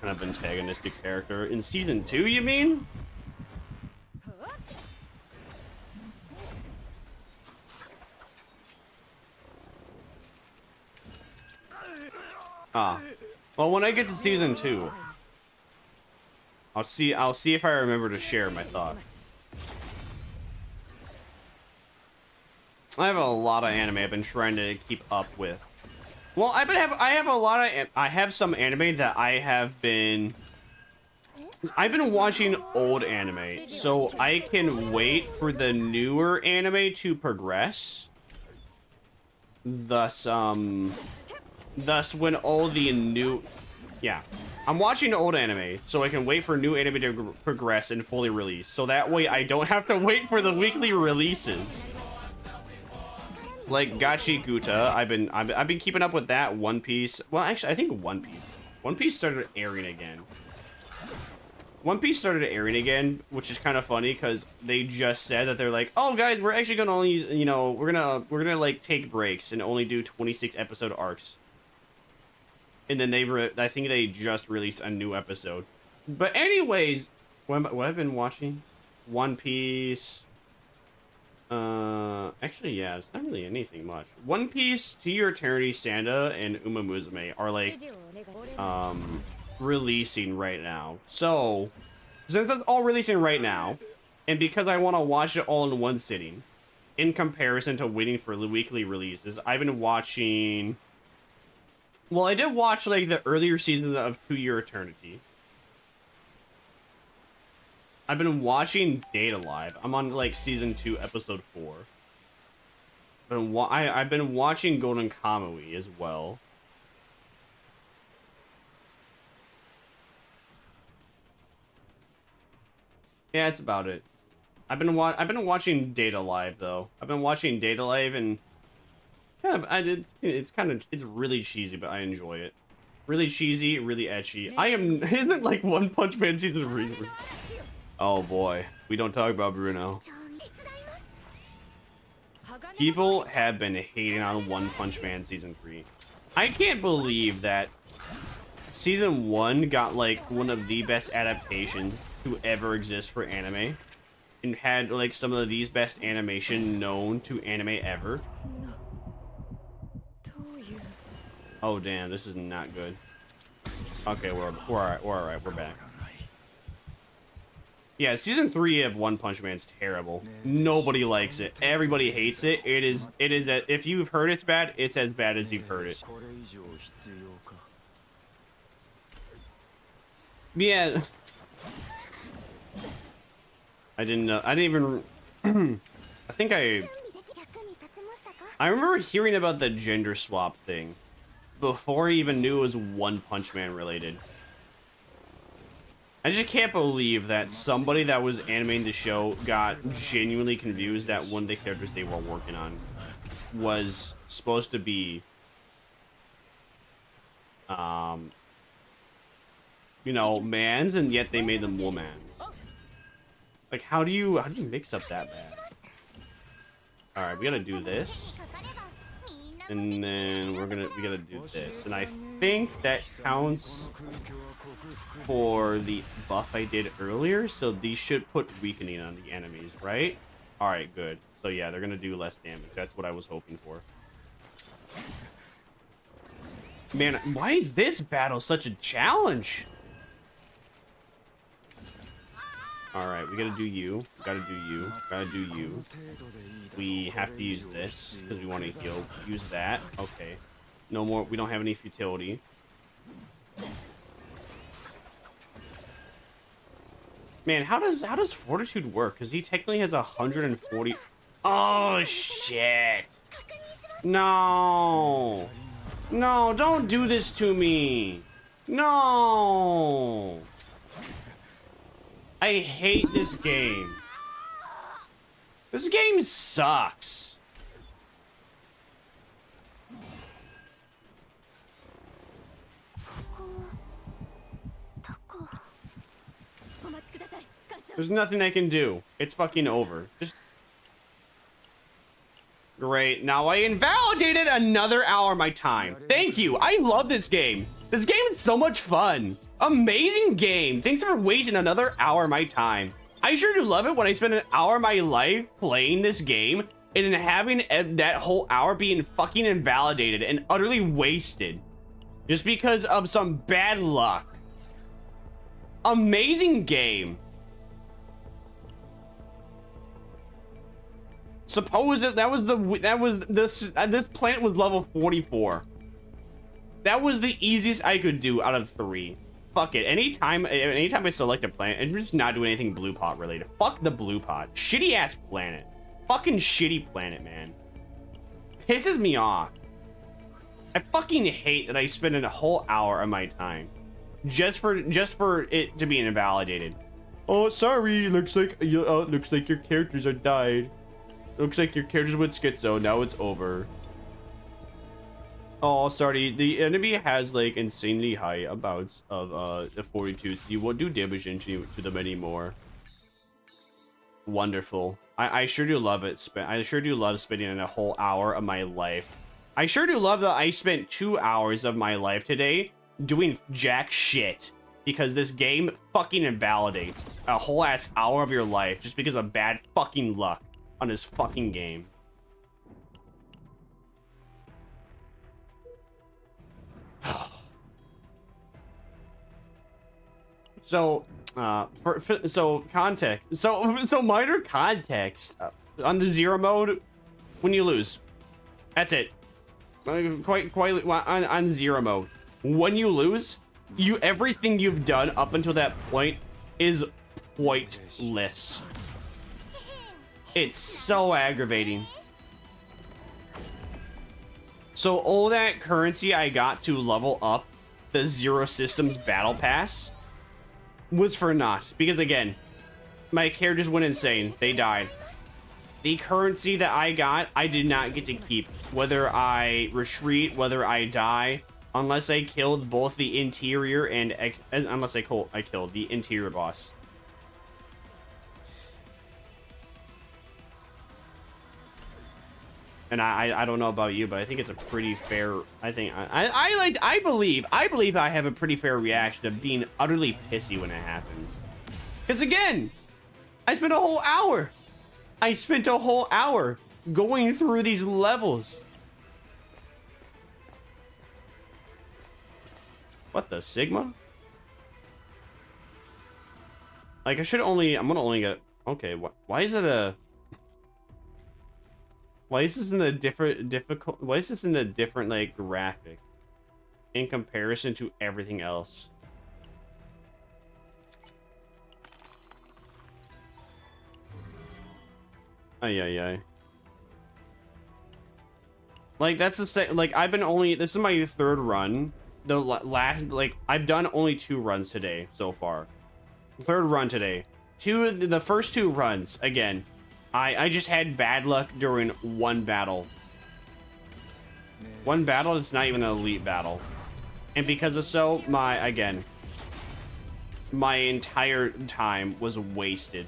Kind of antagonistic character. In season 2, you mean? Well, when I get to season 2, I'll see if I remember to share my thought. I have a lot of anime I've been trying to keep up with. Well, I have some anime that I've been watching old anime, so I can wait for the newer anime to progress. Thus when all the new... Yeah. I'm watching old anime, so I can wait for new anime to progress and fully release. So that way I don't have to wait for the weekly releases. Like Gachi Guta, I've been keeping up with that. One Piece. Well, actually, I think One Piece started airing again. One Piece started airing again, which is kind of funny because they just said that they're like, oh guys, we're actually gonna only, you know, we're gonna like take breaks and only do 26 episode arcs. And then I think they just released a new episode. But anyways, what I've been watching, One Piece. Actually, yeah, it's not really anything much. One Piece, To Your Eternity, Sanda, and Uma Musume are like, releasing right now. So, since that's all releasing right now, And because I want to watch it all in one sitting, in comparison to waiting for the weekly releases, I've been watching... Well, I did watch, like, the earlier seasons of 2 Year Eternity. I've been watching Data Live. I'm on, like, season 2, episode 4. I've been watching Golden Kamui as well. Yeah, that's about it. I've been watching Data Live though. I've been watching Data Live and kind of it's really cheesy, but I enjoy it. Really cheesy, really ecchi. Isn't like One Punch Man season 3. Oh boy, we don't talk about Bruno. People have been hating on One Punch Man season 3. I can't believe that season 1 got like one of the best adaptations to ever exist for anime, and had like some of the best animation known to anime ever. Oh damn, this is not good. Okay, we're alright, we're back. Yeah, season 3 of One Punch Man's terrible. Nobody likes it. Everybody hates it. It is if you've heard it's bad, it's as bad as you've heard it. Yeah. I didn't even I think I remember hearing about the gender swap thing before I even knew it was One Punch Man related. I just can't believe that somebody that was animating the show got genuinely confused that one of the characters they were working on was supposed to be you know, mans, and yet they made them womans. Like, how do you mix up that bad? All right, we gotta do this, and then we gotta do this, and I think that counts for the buff I did earlier. So these should put weakening on the enemies, right? All right, good. So yeah, they're gonna do less damage. That's what I was hoping for. Man, why is this battle such a challenge? All right, we gotta do you. Gotta do you. Gotta do you. We have to use this because we want to heal. Use that. Okay. No more. We don't have any futility. Man, how does fortitude work? Because he technically has 140. Oh shit! No, no! Don't do this to me! No! I hate this game. This game sucks. There's nothing I can do. It's fucking over. Just... Great. Now I invalidated another hour of my time. Thank you. I love this game. This game is so much fun. Amazing game. Thanks for wasting another hour of my time. I sure do love it when I spend an hour of my life playing this game and then having that whole hour being fucking invalidated and utterly wasted just because of some bad luck. Amazing game. Suppose this planet was level 44. That was the easiest I could do out of 3. Fuck it. Anytime I select a planet, I'm just not doing anything blue pot related. Fuck the blue pot. Shitty ass planet. Fucking shitty planet, man. Pisses me off. I fucking hate that I spend a whole hour of my time just for it to be invalidated. Oh, sorry. Looks like your characters are died. Looks like your characters with schizo. Now it's over. Oh, sorry. The enemy has like insanely high amounts of the 42, so you won't do damage to them anymore. Wonderful. I sure do love it. I sure do love spending in a whole hour of my life. I sure do love that I spent 2 hours of my life today doing jack shit because this game fucking invalidates a whole ass hour of your life just because of bad fucking luck on this fucking game. So, so context. So minor context on the zero mode. When you lose, that's it. Quite on zero mode. When you lose, everything you've done up until that point is pointless. It's so aggravating. So all that currency I got to level up the Zero Systems Battle Pass was for naught. Because again, my characters went insane. They died. The currency that I got, I did not get to keep. Whether I retreat, whether I die, unless I killed both the interior and unless I killed the interior boss. And I don't know about you, but I think it's a pretty fair. I believe I have a pretty fair reaction of being utterly pissy when it happens. Because again, I spent a whole hour. Going through these levels. What the Sigma? Like I'm gonna only get. Okay, why is it a? Why is this in a different like graphic in comparison to everything else? Ay. Like that's the same. Like this is my third run. The last, like I've done only 2 runs today so far. Third run today. The first 2 runs again. I just had bad luck during one battle. One battle, it's not even an elite battle. And because of so, my entire time was wasted.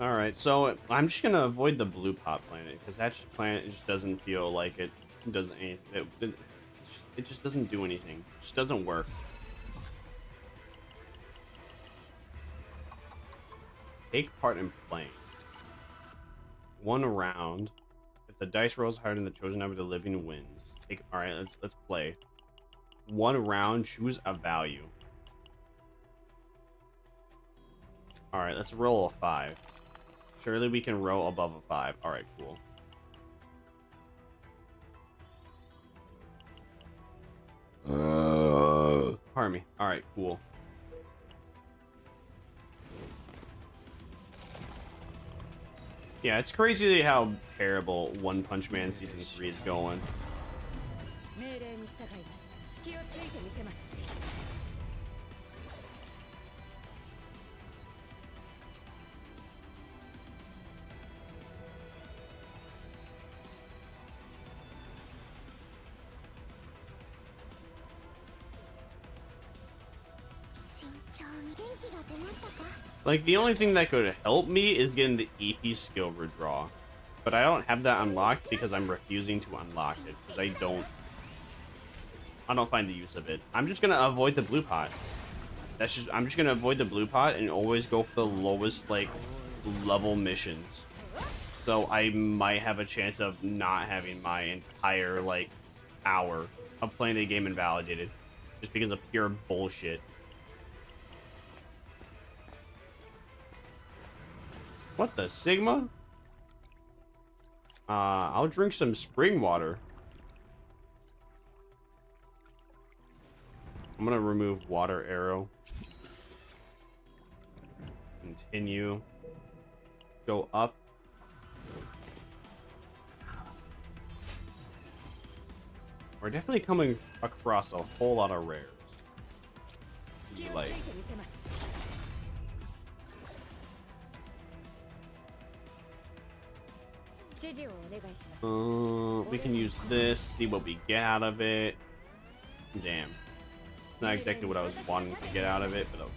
Alright, so I'm just gonna avoid the blue pot planet because that planet just doesn't feel like it does anything. It just doesn't do anything. It just doesn't work. Take part in playing. 1 round. If the dice rolls higher than the chosen number, the living wins. Alright, let's play. 1 round, choose a value. Alright, let's roll a 5. Surely we can roll above a 5. Alright, cool. Pardon me. Alright, cool. Yeah, it's crazy how terrible One Punch Man Season 3 is going. Like, the only thing that could help me is getting the EP skill redraw. But I don't have that unlocked because I'm refusing to unlock it. Because I don't find the use of it. I'm just gonna avoid the blue pot. I'm just gonna avoid the blue pot and always go for the lowest, like, level missions. So I might have a chance of not having my entire, like, hour of playing the game invalidated. Just because of pure bullshit. What the Sigma? I'll drink some spring water. I'm gonna remove water arrow. Continue. Go up. We're definitely coming across a whole lot of rares. Like. We can use this, see what we get out of it. Damn. It's not exactly what I was wanting to get out of it, but okay.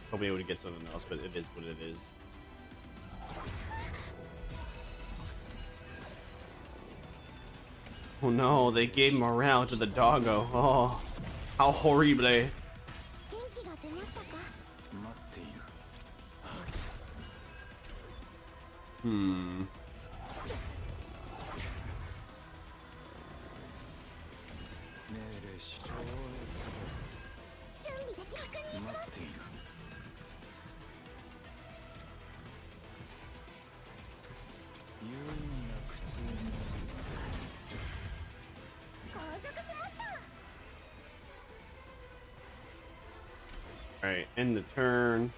Hoping I would get something else, but it is what it is. Oh no, they gave morale to the doggo. Oh, how horrible. Hmm. Alright, end the turn.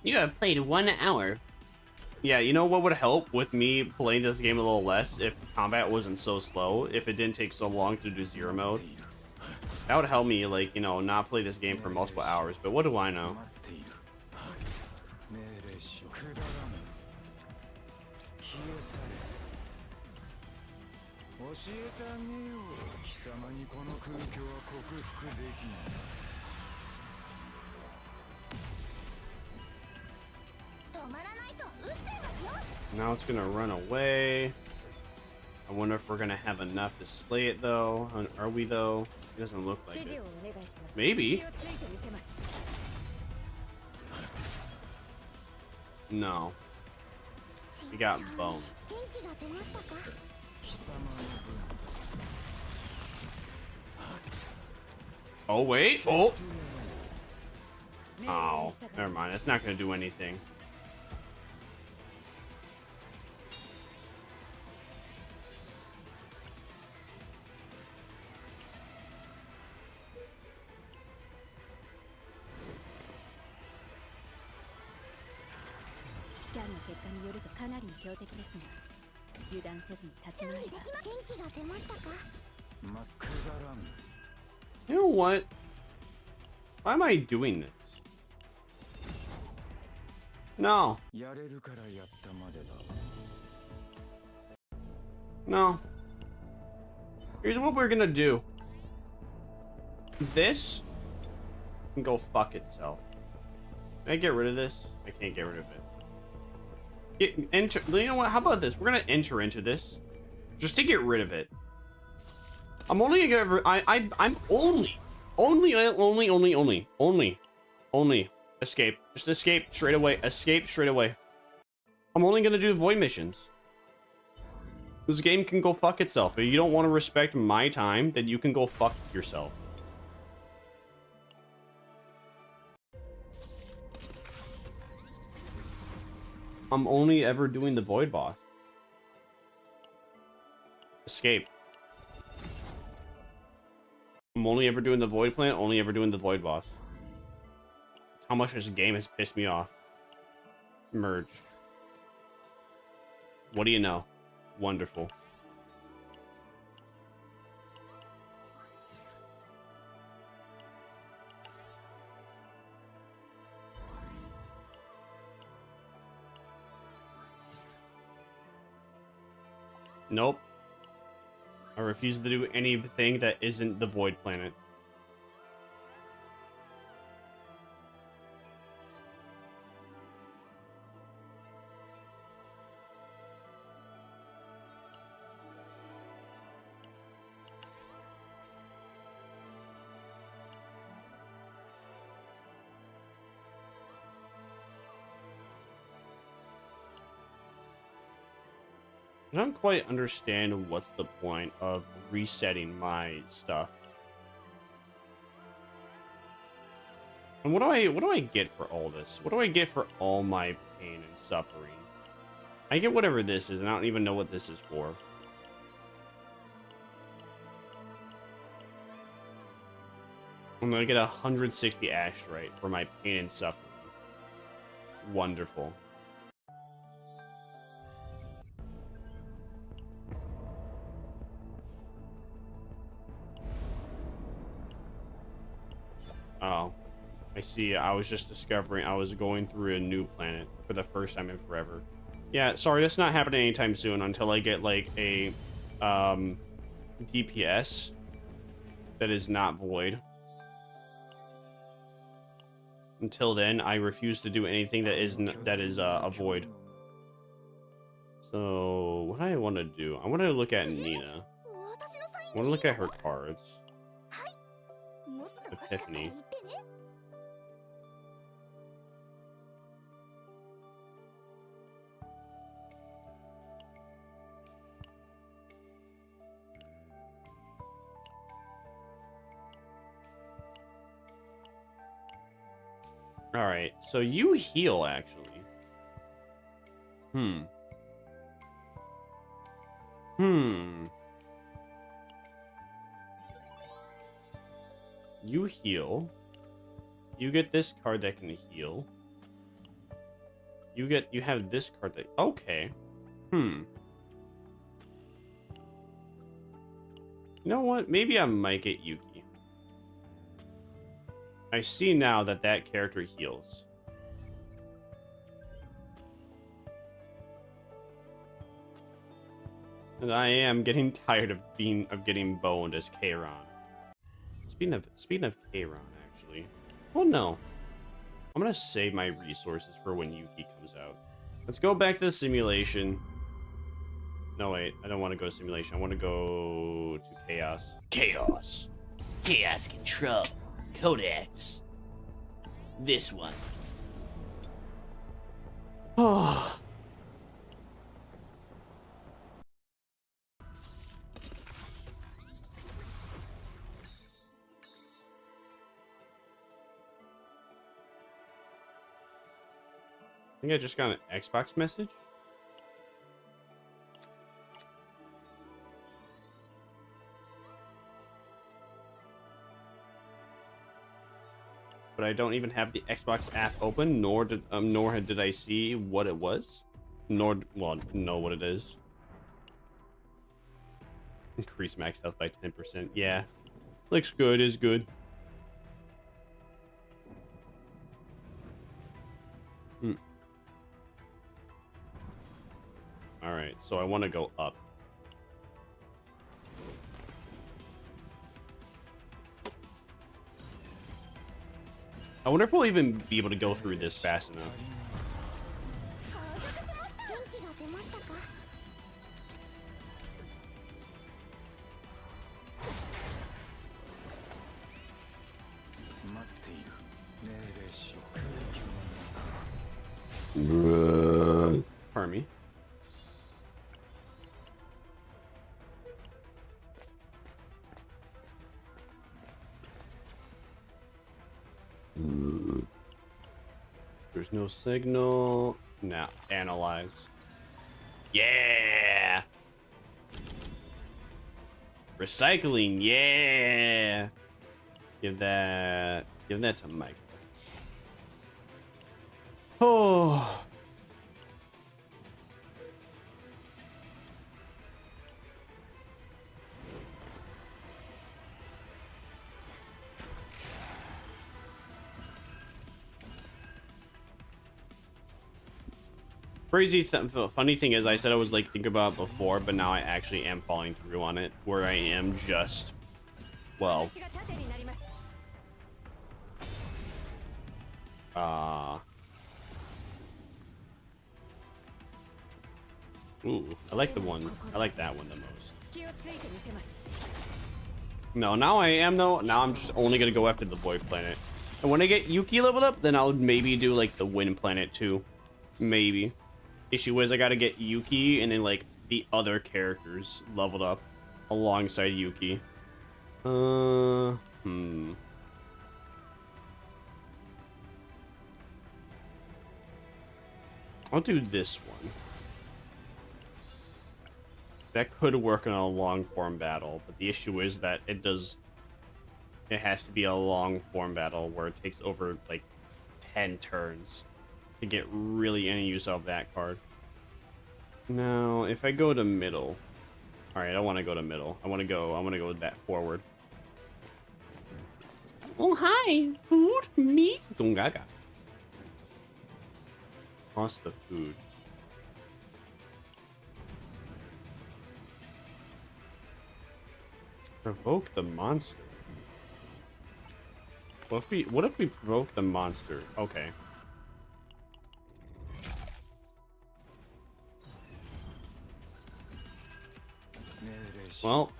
You have played 1 hour. Yeah, you know what would help with me playing this game a little less if combat wasn't so slow, if it didn't take so long to do zero mode? That would help me, like, you know, not play this game for multiple hours, but what do I know? Now it's gonna run away. I wonder if we're gonna have enough to slay it though. Are we though? It doesn't look like it. Maybe. No. We got bone. Oh wait. Oh. Oh. Never mind. It's not gonna do anything. You know what? Why am I doing this? No. No. Here's what we're gonna do. This can go fuck itself. Can I get rid of this? I can't get rid of it. You know what? How about this? We're gonna enter into this just to get rid of it. I'm only gonna. I'm only escape. Just escape straight away. Escape straight away. I'm only gonna do void missions. This game can go fuck itself. If you don't want to respect my time, then you can go fuck yourself. I'm only ever doing the void boss. Escape. I'm only ever doing the void plant, only ever doing the void boss. That's how much this game has pissed me off. Merge. What do you know? Wonderful. Nope. I refuse to do anything that isn't the Void Planet. I don't quite understand what's the point of resetting my stuff. And what do I get for all this? What do I get for all my pain and suffering? I get whatever this is, and I don't even know what this is for. I'm gonna get 160 Ashtrite for my pain and suffering. Wonderful. Oh, I see. I was just discovering I was going through a new planet for the first time in forever. Yeah, sorry, that's not happening anytime soon until I get like a DPS that is not void. Until then, I refuse to do anything that is a void. So what I want to do, I want to look at Nina. I want to look at her cards. Epiphany. All right, so you heal actually. You heal. You get this card that can heal. You have this card that, okay. You know what? Maybe I might get Yuki. I see now that that character heals. And I am getting tired of getting boned as Kayron. Speaking of Kayron, actually. Well, no. I'm gonna save my resources for when Yuki comes out. Let's go back to the simulation. No, wait. I don't want to go to simulation. I want to go to chaos. Chaos. Chaos control. Codex. This one. Oh. I think I just got an Xbox message. But I don't even have the Xbox app open, nor did I see what it was, nor know what it is. Increase max health by 10%. Yeah, looks good. Is good. All right, so I want to go up. I wonder if we'll even be able to go through this fast enough. Pardon me. There's no signal. Now, analyze. Yeah! Recycling, yeah! Give that to Mike. Oh. Funny thing is, I said I was like thinking about it before, but now I actually am following through on it, where I am just, well, ooh, I like that one the most. No, now I am though. Now I'm just only gonna go after the Void Planet, and when I get Yuki leveled up, then I'll maybe do like the Wind Planet too, maybe. Issue is I gotta get Yuki and then like the other characters leveled up alongside Yuki. I'll do this one. That could work in a long form battle, but the issue is that it has to be a long form battle where it takes over like 10 turns to get really any use out of that card. Now, if I go to middle, all right, I want to go to middle. I want to go with that forward. Oh hi, food, meat, Gungaga. Toss the food. Provoke the monster. What if we provoke the monster? Okay. Well,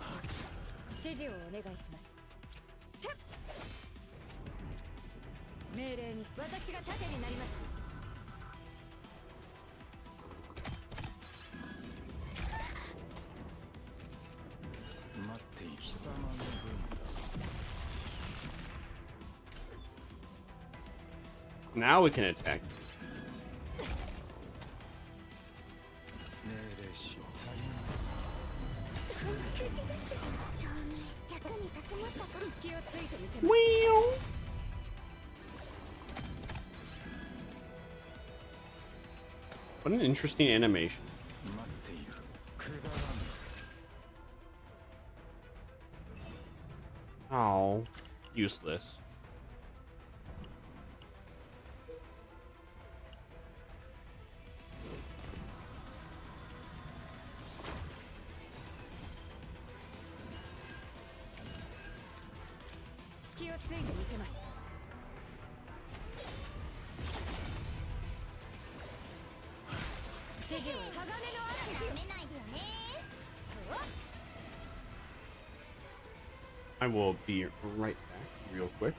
now we can attack. What an interesting animation. Oh, useless. I will be right back real quick.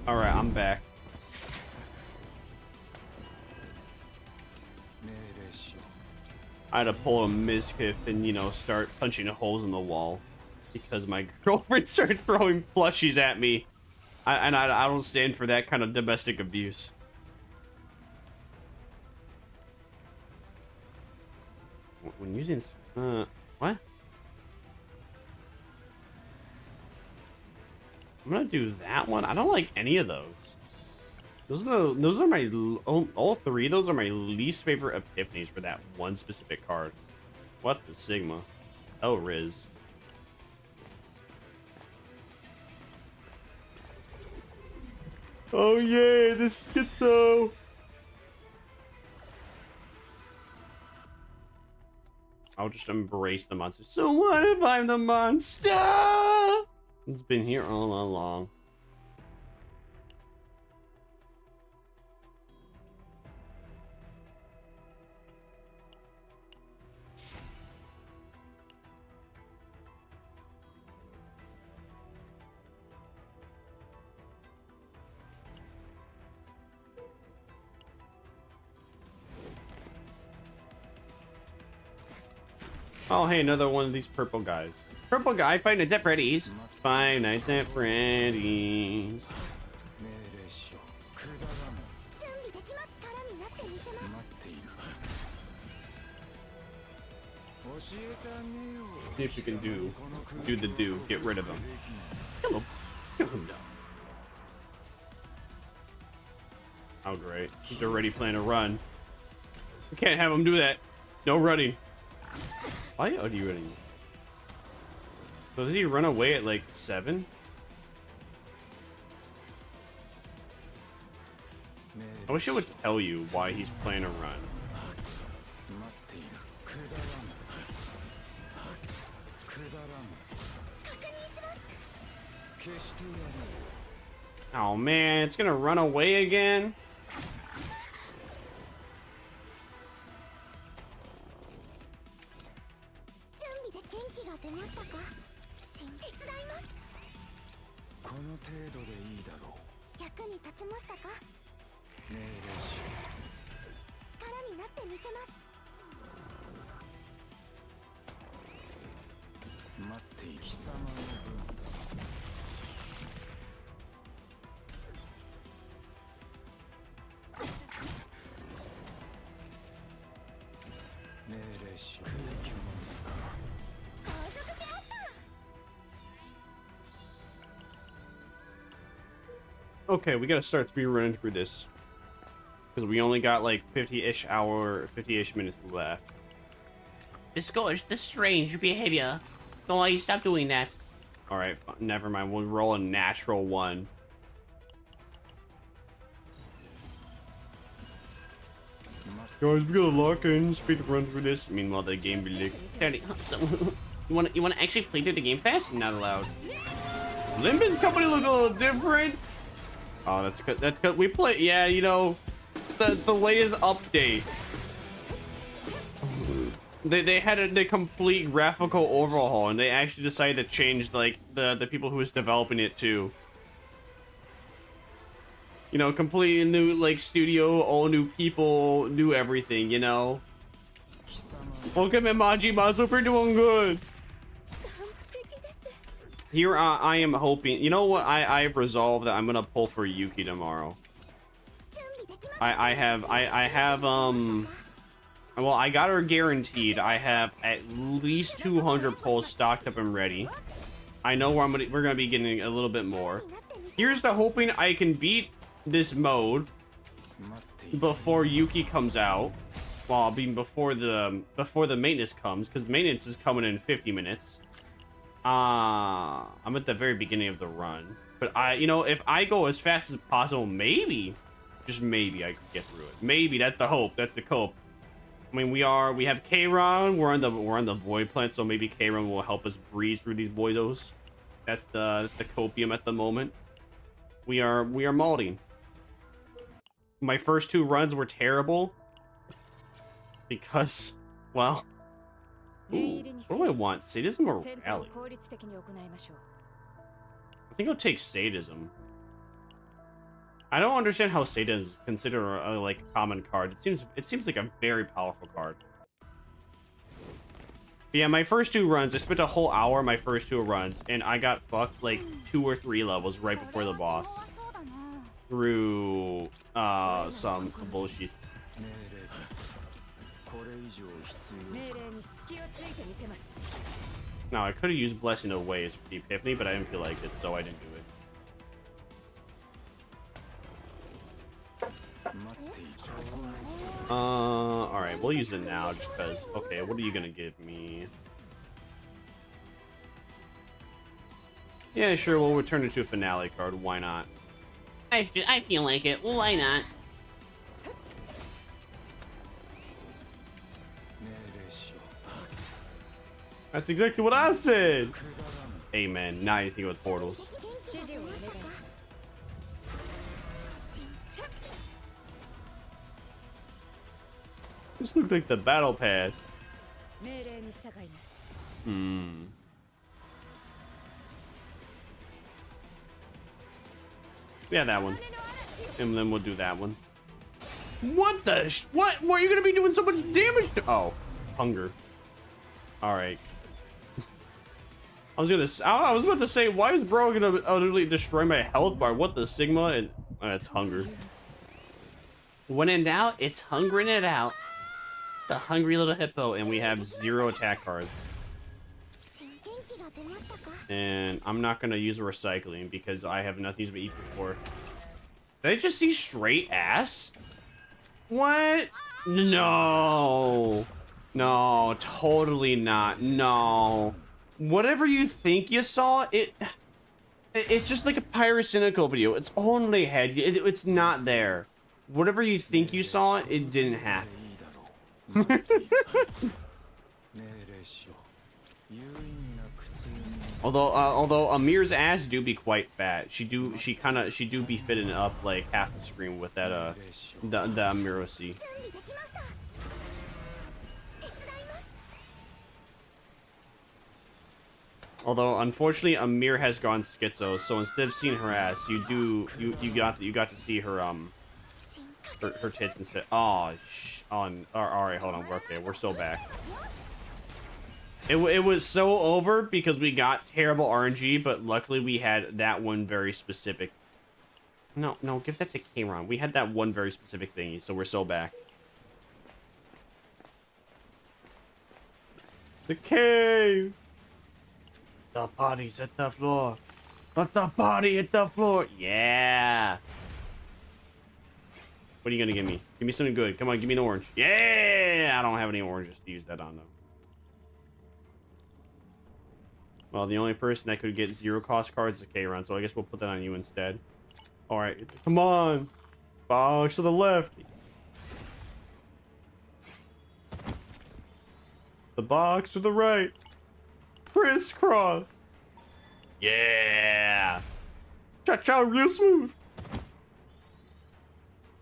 All right, I'm back. I had to pull a miskiff and, you know, start punching holes in the wall because my girlfriend started throwing plushies at me. I don't stand for that kind of domestic abuse. When using... what? I'm gonna do that one. I don't like any of those. Those are my all three. Those are my least favorite epiphanies for that one specific card. What the Sigma? Oh, Riz. Oh yeah, the schizo. I'll just embrace the monster. So what if I'm the monster? It's been here all along. Oh, hey, another one of these purple guys. Purple guy, Five Nights at Freddy's. Five Nights at Freddy's. See if you can do the do. Get rid of him. Kill him. Kill him down. Oh, great. He's already planning to run. We can't have him do that. No running. Why are you running? So does he run away at like 7? I wish it would tell you why he's planning to run. Oh man, it's gonna run away again. Okay, we gotta start speedrunning through this. Because we only got like 50-ish minutes left. Discourage the strange behavior. Don't let you stop doing that. Alright, never mind. We'll roll a natural one. Guys, we gotta lock in, speedrun through this. Meanwhile, the game be like, you wanna actually play through the game fast? Not allowed. Limbus company look a little different. Oh, that's good. We play. Yeah, you know, that's the latest update. They had a complete graphical overhaul, and they actually decided to change like the people who was developing it too. You know, completely new like studio, all new people, new everything. You know. Welcome, Imaji Mods. Hope you're doing good. Here, I am hoping. You know what? I've resolved that I'm gonna pull for Yuki tomorrow. I have. Well, I got her guaranteed. I have at least 200 pulls stocked up and ready. I know where we're gonna be getting a little bit more. Here's the hoping I can beat this mode before Yuki comes out. Well, before the maintenance comes, because maintenance is coming in 50 minutes. I'm at the very beginning of the run, but you know, if I go as fast as possible, maybe, just maybe, I could get through it. Maybe that's the hope. That's the cope. I mean, we have Kron. We're on the void plant, so maybe Kron will help us breeze through these boyos. That's the copium at the moment. We are molding. My first 2 runs were terrible because, well. Ooh, what do I want? Sadism or rally? I think I'll take sadism. I don't understand how Satan is considered a like common card. It seems like a very powerful card. But yeah, my first 2 runs, I spent a whole hour my first 2 runs, and I got fucked like 2 or 3 levels right before the boss. Through some bullshit. Now I could have used Blessing of Ways for the Epiphany, but I didn't feel like it, so I didn't do it. Alright, we'll use it now just because. Okay, what are you gonna give me? Yeah, sure, we'll return it to a finale card. Why not? I feel like it. Why not? That's exactly what I said! Amen. Now you think with portals. This looked like the battle pass. Yeah, that one. And then we'll do that one. What the what? Why are you gonna be doing so much damage to— oh, hunger. Alright. I was about to say, why is bro gonna utterly destroy my health bar? What the Sigma? And it's hunger. When in doubt, it's hungering it out. The hungry little hippo, and we have 0 attack cards. And I'm not gonna use recycling because I have nothing to be EP4. Did I just see straight ass? What? No. No, totally not. No. Whatever you think you saw, it's just like a Pyrocynical video. It's only head. It's not there. Whatever you think you saw, it didn't happen. Although Amir's ass do be quite fat. She do be fitting up like half the screen with that the Amirosi. Although unfortunately Amir has gone schizo, so instead of seeing her ass, you got to see her her tits instead. Oh, all right, hold on. Okay, we're so back. It was so over because we got terrible RNG, but luckily we had that one very specific. No, give that to Kayron. We had that one very specific thingy, so we're so back. The cave. The body's at the floor. Let the body hit the floor. Yeah. What are you gonna give me? Give me something good. Come on, give me an orange. Yeah. I don't have any oranges to use that on though. Well, the only person that could get 0 cost cards is Kayron, so I guess we'll put that on you instead. All right, come on. Box to the left. The box to the right. Crisscross. Yeah. Cha-cha, real smooth.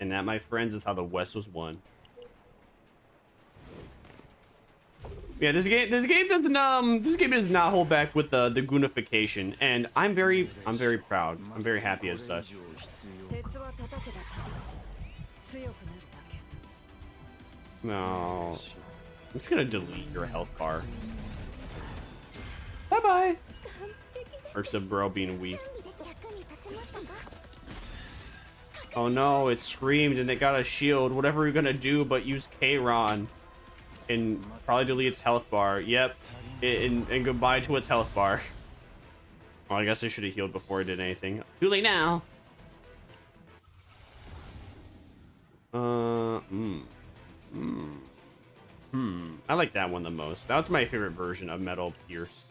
And that, my friends, is how the West was won. Yeah, this game does not hold back with the gunification, and I'm very proud. I'm very happy as such. No. I'm just gonna delete your health bar. Bye-bye. Perks of bro being weak. Oh no, it screamed and it got a shield. Whatever we're gonna do but use Kayron. And probably delete its health bar. Yep. And goodbye to its health bar. Well, I guess I should have healed before I did anything. Too late now. I like that one the most. That's my favorite version of Metal Pierce.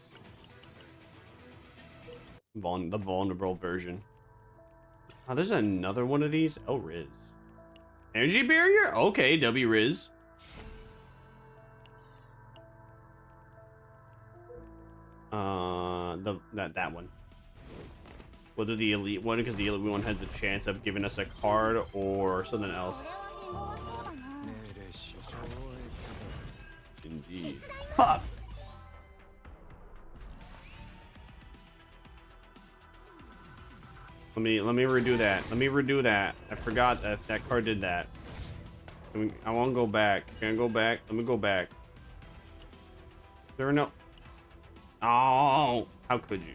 The vulnerable version. Oh, there's another one of these. Oh, Riz. Energy barrier? Okay, W Riz. That one. We'll do the elite one because the elite one has a chance of giving us a card or something else. Indeed. Fuck. Let me redo that. Let me redo that. I forgot that card did that. I won't go back. Can I go back? Let me go back. There are no. Oh, how could you?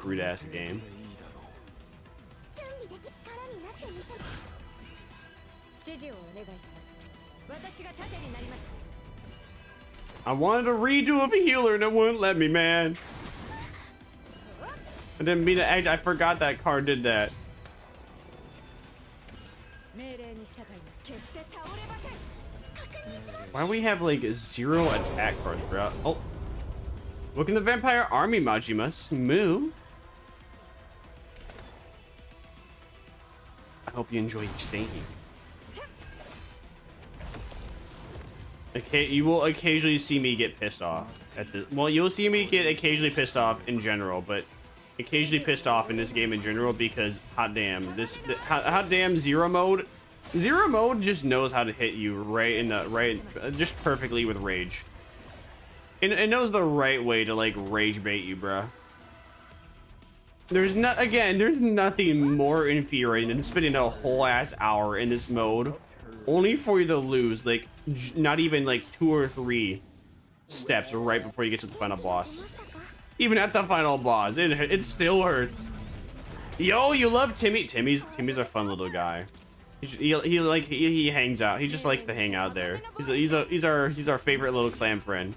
Rude ass game. I wanted a redo of a healer and it wouldn't let me, man. I didn't mean to. I forgot that card did that. Why do we have like 0 attack cards, bro? Oh, look in the vampire army, Majimas. Moo. I hope you enjoy your stay here. Okay, you will occasionally see me get pissed off at this. Well, you'll see me get occasionally pissed off in general, but occasionally pissed off in this game in general because hot damn, hot damn Zero Mode just knows how to hit you just perfectly with rage. It knows the right way to like rage bait you, bruh. There's nothing more infuriating than spending a whole ass hour in this mode only for you to lose like not even like 2 or 3 steps right before you get to the final boss. Even at the final boss, it still hurts. Yo, you love Timmy. Timmy's a fun little guy. He hangs out. He just likes to hang out there. He's our favorite little clan friend.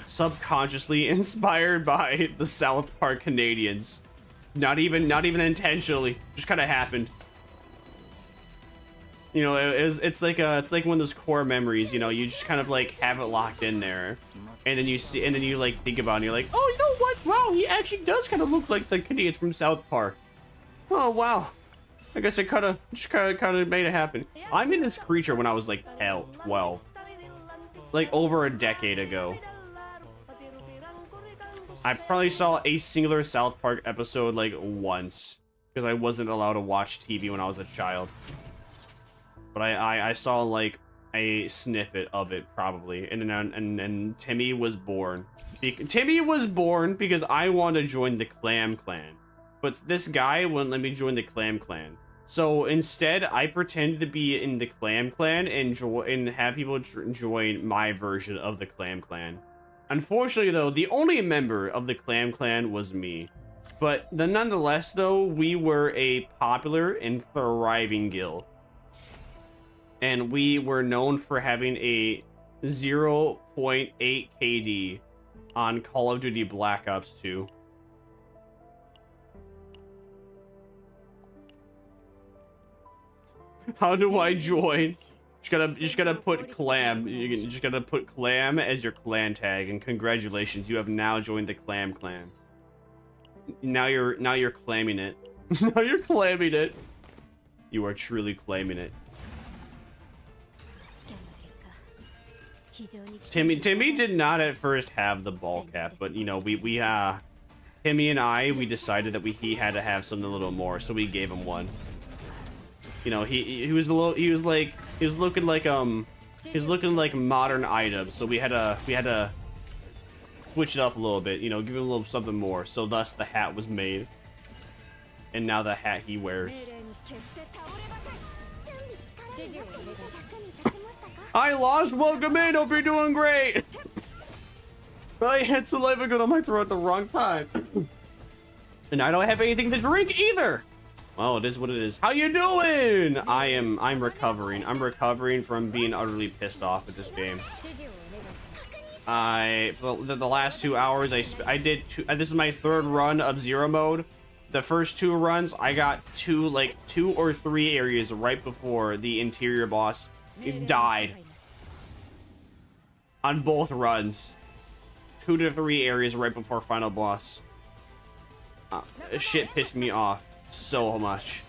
Subconsciously inspired by the South Park Canadians. Not even intentionally. Just kind of happened. You know, it's like one of those core memories. You know, you just kind of like have it locked in there. And then you like think about it and you're like, oh, you know what? Wow, he actually does kind of look like the Canadians from South Park. Oh, wow. I guess it kind of made it happen. I made this creature when I was like 12. Like over a decade ago. I probably saw a singular South Park episode like once. Because I wasn't allowed to watch TV when I was a child. But I saw like a snippet of it probably, and Timmy was born. Timmy was born because I wanted to join the Clam Clan, but this guy wouldn't let me join the Clam Clan. So instead, I pretended to be in the Clam Clan and have people join my version of the Clam Clan. Unfortunately, though, the only member of the Clam Clan was me. But nonetheless, though, we were a popular and thriving guild. And we were known for having a 0.8 KD on Call of Duty Black Ops 2. How do I join? Just gotta put clam. You just gotta put clam as your clan tag, and congratulations, you have now joined the Clam Clan. Now you're claiming it. Now you're claiming it. You are truly claiming it. Timmy did not at first have the ball cap, but you know, Timmy and I, we decided that he had to have something a little more, so we gave him one. You know, he was looking like modern items, so we had to switch it up a little bit, you know, give him a little something more. So thus the hat was made, and now the hat he wears. I lost. Welcome in. Hope you're doing great. I had saliva go down my throat at the wrong time. And I don't have anything to drink either. Well, it is what it is. How you doing? I'm recovering. I'm recovering from being utterly pissed off at this game. For the last 2 hours, I did two. This is my 3rd run of Zero Mode. The first 2 runs, I got 2 or 3 areas right before the interior boss died. On both runs. 2 to 3 areas right before final boss. Shit pissed me off so much.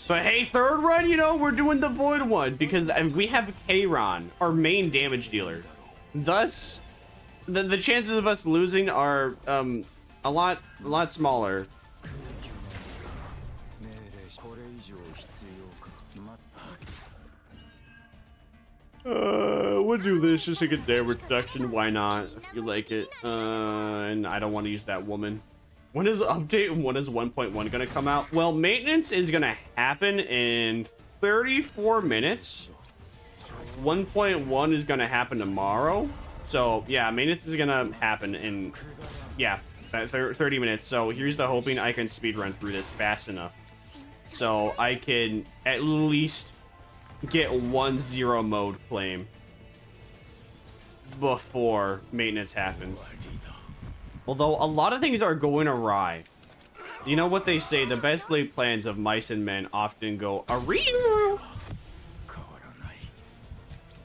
But hey, 3rd run, you know, we're doing the void one because we have Kayron, our main damage dealer. Thus, the chances of us losing are a lot smaller. we'll do this just to get damage reduction. Why not? If you like it. And I don't want to use that woman. When is the update? When is 1.1 gonna come out? Well, maintenance is gonna happen in 34 minutes. 1.1 is gonna happen tomorrow. So yeah, maintenance is gonna happen in 30 minutes. So here's the hoping I can speedrun through this fast enough, so I can at least get 1-0 mode claim before maintenance happens. Although a lot of things are going awry. You know what they say, the best laid plans of mice and men often go awry.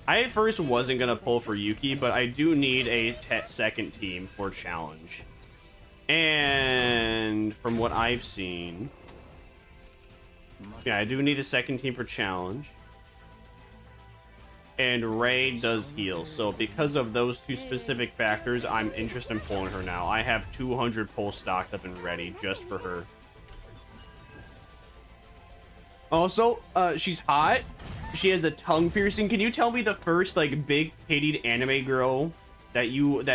I at first wasn't gonna pull for Yuki, but I do need a second team for challenge. And from what I've seen, yeah, I do need a second team for challenge. And Ray does heal, so because of those two specific factors, I'm interested in pulling her now. I have 200 pulls stocked up and ready just for her. Also, she's hot. She has a tongue piercing. Can you tell me the first like big tittied anime girl that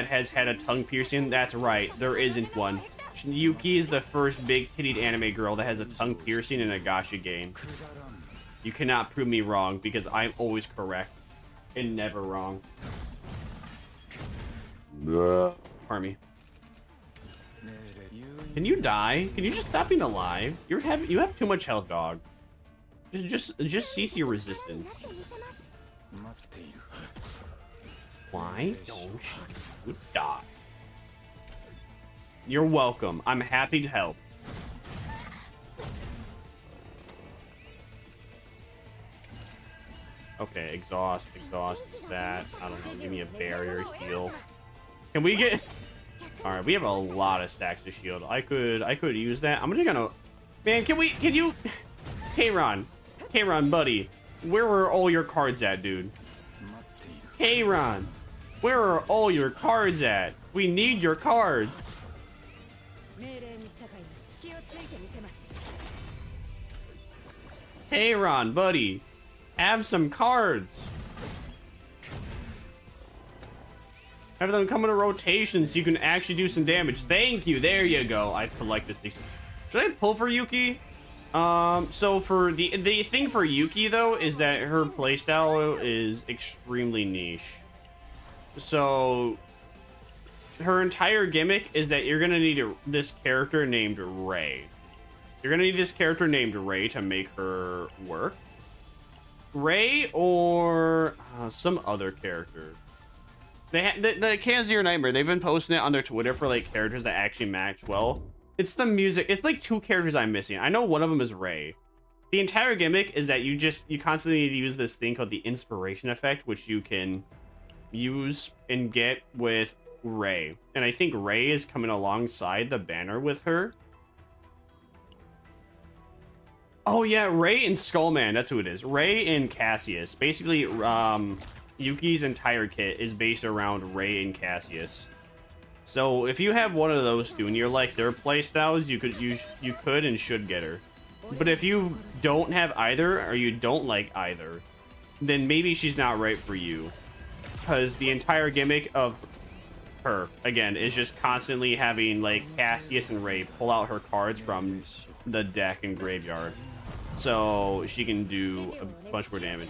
has had a tongue piercing? That's right, there isn't one. Yuki is the first big tittied anime girl that has a tongue piercing in a gacha game. You cannot prove me wrong because I'm always correct and never wrong. Pardon me. Can you die? Can you just stop being alive? You have too much health, dog. Just cease your resistance. Why don't you die? You're welcome. I'm happy to help. Okay, exhaust that. I don't know, give me a barrier heal. Can we get... Alright, we have a lot of stacks of shield. I could use that. I'm just gonna... Man, can you... Kayron, buddy. Where are all your cards at, dude? Kayron, where are all your cards at? We need your cards. Kayron, buddy. Have some cards. Have them come in a rotation so you can actually do some damage. Thank you. There you go. I collect this. Should I pull for Yuki? So for the thing for Yuki though is that her playstyle is extremely niche. So her entire gimmick is that you're gonna need this character named Ray. You're gonna need this character named Ray to make her work. Ray or some other character. The ChaosZeroNightmare, they've been posting it on their Twitter for like characters that actually match well. It's the music. It's like two characters I'm missing. I know one of them is Ray. The entire gimmick is that you constantly use this thing called the inspiration effect, which you can use and get with Ray. And I think Ray is coming alongside the banner with her. Oh yeah, Ray and Skullman, that's who it is. Ray and Cassius. Basically, Yuki's entire kit is based around Ray and Cassius. So if you have one of those two and you're like their playstyles, you could and should get her. But if you don't have either or you don't like either, then maybe she's not right for you. Because the entire gimmick of her, again, is just constantly having like Cassius and Ray pull out her cards from the deck and graveyard. So she can do a bunch more damage.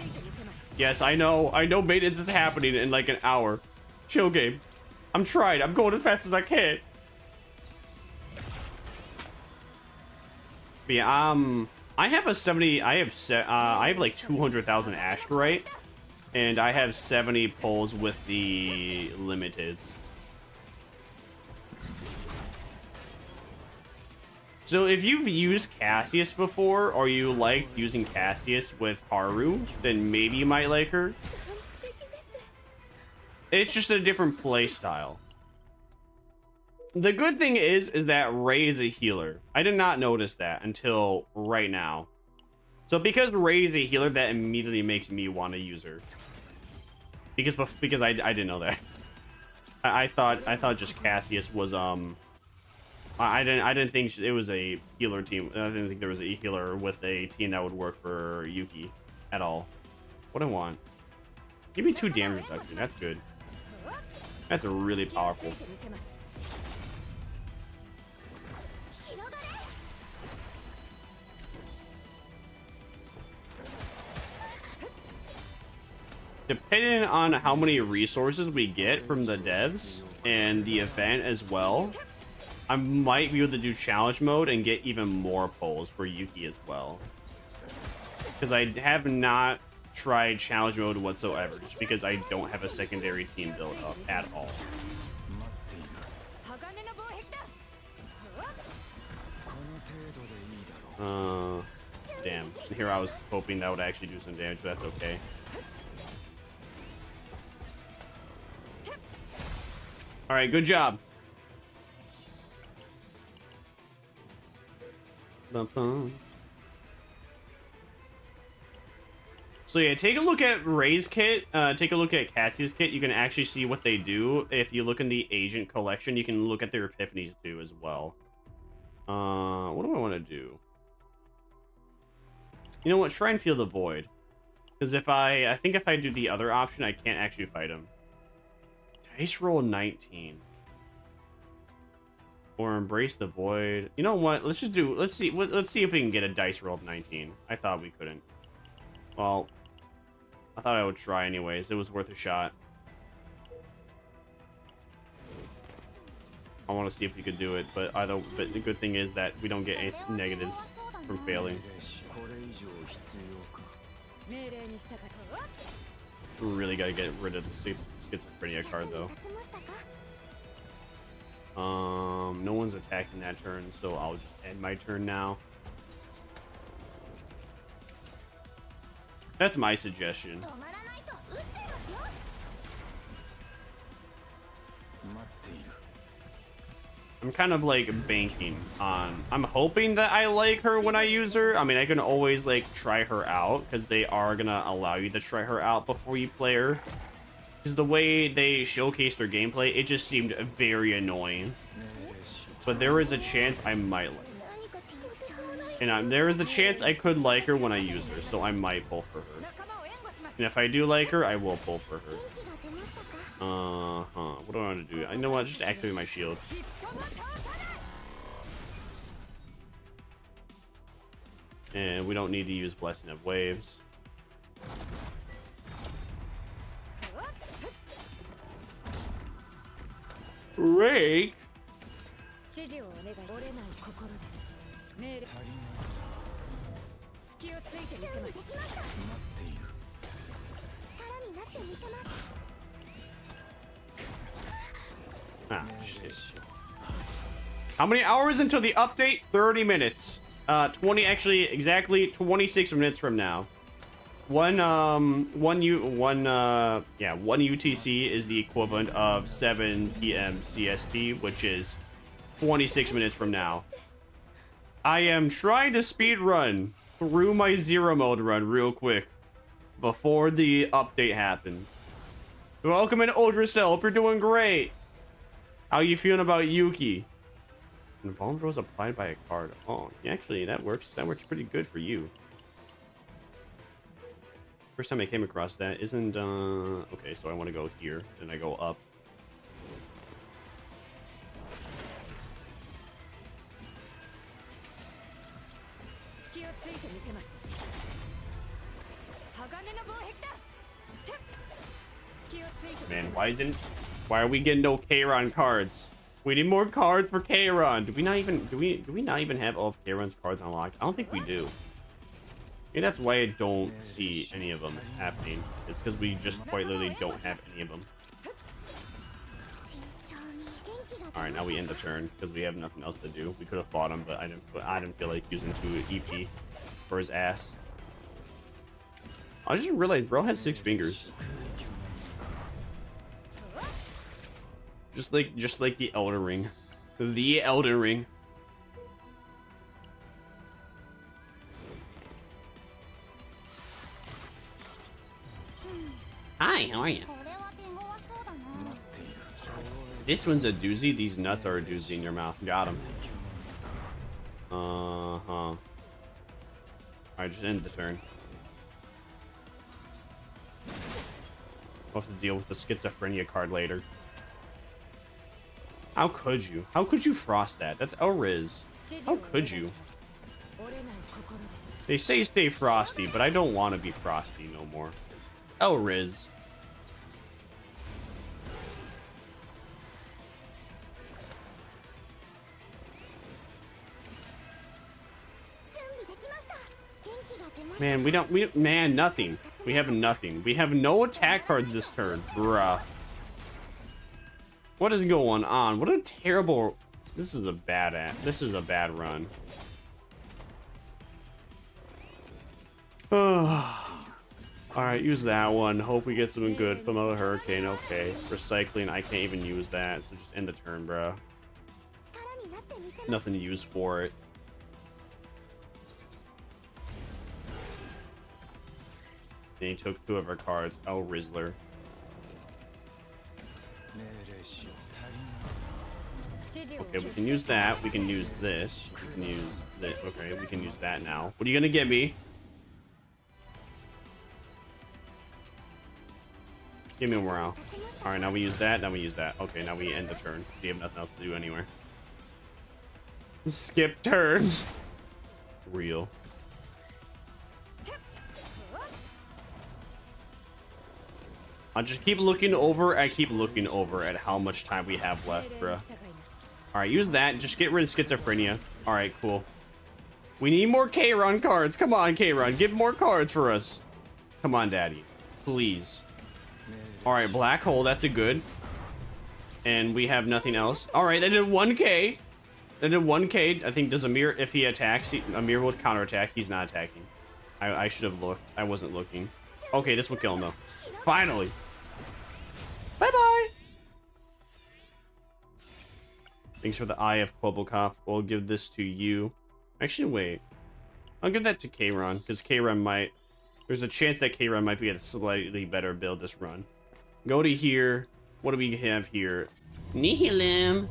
Yes, I know maintenance is happening in like an hour. Chill game. I'm trying. I'm going as fast as I can. But yeah, I have a 70. I have like 200,000 asteroid, and I have 70 pulls with the limiteds. So if you've used Cassius before, or you liked using Cassius with Haru, then maybe you might like her. It's just a different play style. The good thing is that Ray is a healer. I did not notice that until right now. So because Ray is a healer, that immediately makes me want to use her. Because I didn't know that. I thought just Cassius was I didn't think it was a healer team. I didn't think there was a healer with a team that would work for Yuki at all. What do I want? Give me 2 damage reduction. That's good. That's really powerful. Depending on how many resources we get from the devs and the event as well, I might be able to do challenge mode and get even more pulls for Yuki as well. Because I have not tried challenge mode whatsoever, just because I don't have a secondary team build up at all. Damn. Here I was hoping that would actually do some damage, but that's okay. All right, good job. So yeah, take a look at Ray's kit. Take a look at Cassie's kit. You can actually see what they do. If you look in the agent collection, you can look at their epiphanies too as well. What do I want to do? You know what? Try and feel the void. Because if I think if I do the other option, I can't actually fight him. Dice roll 19. Or embrace the void. You know what? Let's just do. Let's see if we can get a dice roll of 19. I thought we couldn't. Well, I thought I would try anyways. It was worth a shot. I want to see if we could do it, but the good thing is that we don't get any negatives from failing. Really gotta get rid of the schizophrenia card though. No one's attacking that turn, so I'll just end my turn now. That's my suggestion. I'm kind of like banking on. I'm hoping that I like her when I use her. I mean, I can always like try her out because they are gonna allow you to try her out before you play her. Because the way they showcased her gameplay, it just seemed very annoying. But there is a chance I might like her. And there is a chance I could like her when I use her, so I might pull for her. And if I do like her, I will pull for her. What do I want to do? I know what, just activate my shield. And we don't need to use Blessing of Waves. Rake. Ah, shit. How many hours until the update? 30 minutes. 20, actually, exactly 26 minutes from now. One UTC is the equivalent of 7 p.m. CST, which is 26 minutes from now. I am trying to speed run through my zero mode run real quick before the update happens. Welcome in Ultracell. Hope you're doing great. How you feeling about Yuki? Invulnerable is applied by a card. Oh, yeah, actually, that works. That works pretty good for you. First time I came across that isn't. Okay, so I want to go here, then I go up. Man, why are we getting no Kayron cards? We need more cards for Kayron. Do we not even have all of Kayron's cards unlocked? I don't think we do. Maybe that's why I don't see any of them happening. It's because we just quite literally don't have any of them. All right, now we end the turn because we have nothing else to do. We could have fought him, but I didn't feel like using 2 EP for his ass. I just realized bro has 6 fingers. Just like the Elden Ring. The Elden Ring. Hi, how are you? This one's a doozy. These nuts are a doozy in your mouth. Got him. Alright, just end the turn. We'll have to deal with the schizophrenia card later. How could you? How could you frost that? That's Riz. How could you? They say stay frosty, but I don't want to be frosty no more. Riz. Man, man, nothing. We have nothing. We have no attack cards this turn. Bruh. What is going on? What a terrible... This is a bad run. Alright, use that one. Hope we get something good from a hurricane. Okay. Recycling, I can't even use that. So just end the turn, bruh. Nothing to use for it. Then he took 2 of our cards. Oh, Rizzler. Okay, we can use that. We can use this. We can use this. Okay, we can use that now. What are you gonna get me? Give me a morale. Alright, now we use that. Now we use that. Okay, now we end the turn. We have nothing else to do anywhere. Skip turn. Real. I'll just keep looking over. I keep looking over at how much time we have left, bruh. Alright, use that. Just get rid of schizophrenia. Alright, cool. We need more K-Run cards. Come on, K-Run. Give more cards for us. Come on, daddy. Please. Alright, black hole. That's a good. And we have nothing else. Alright, that did 1k. That did 1k. I think does Amir, if he attacks, Amir will counterattack. He's not attacking. I should have looked. I wasn't looking. Okay, this will kill him, though. Finally. Bye-bye. Thanks for the eye of P.O.Box. We'll give this to you. Actually, wait. I'll give that to K-Ron, because K-Ron might... There's a chance that K-Ron might be a slightly better build this run. Go to here. What do we have here? Nephilim.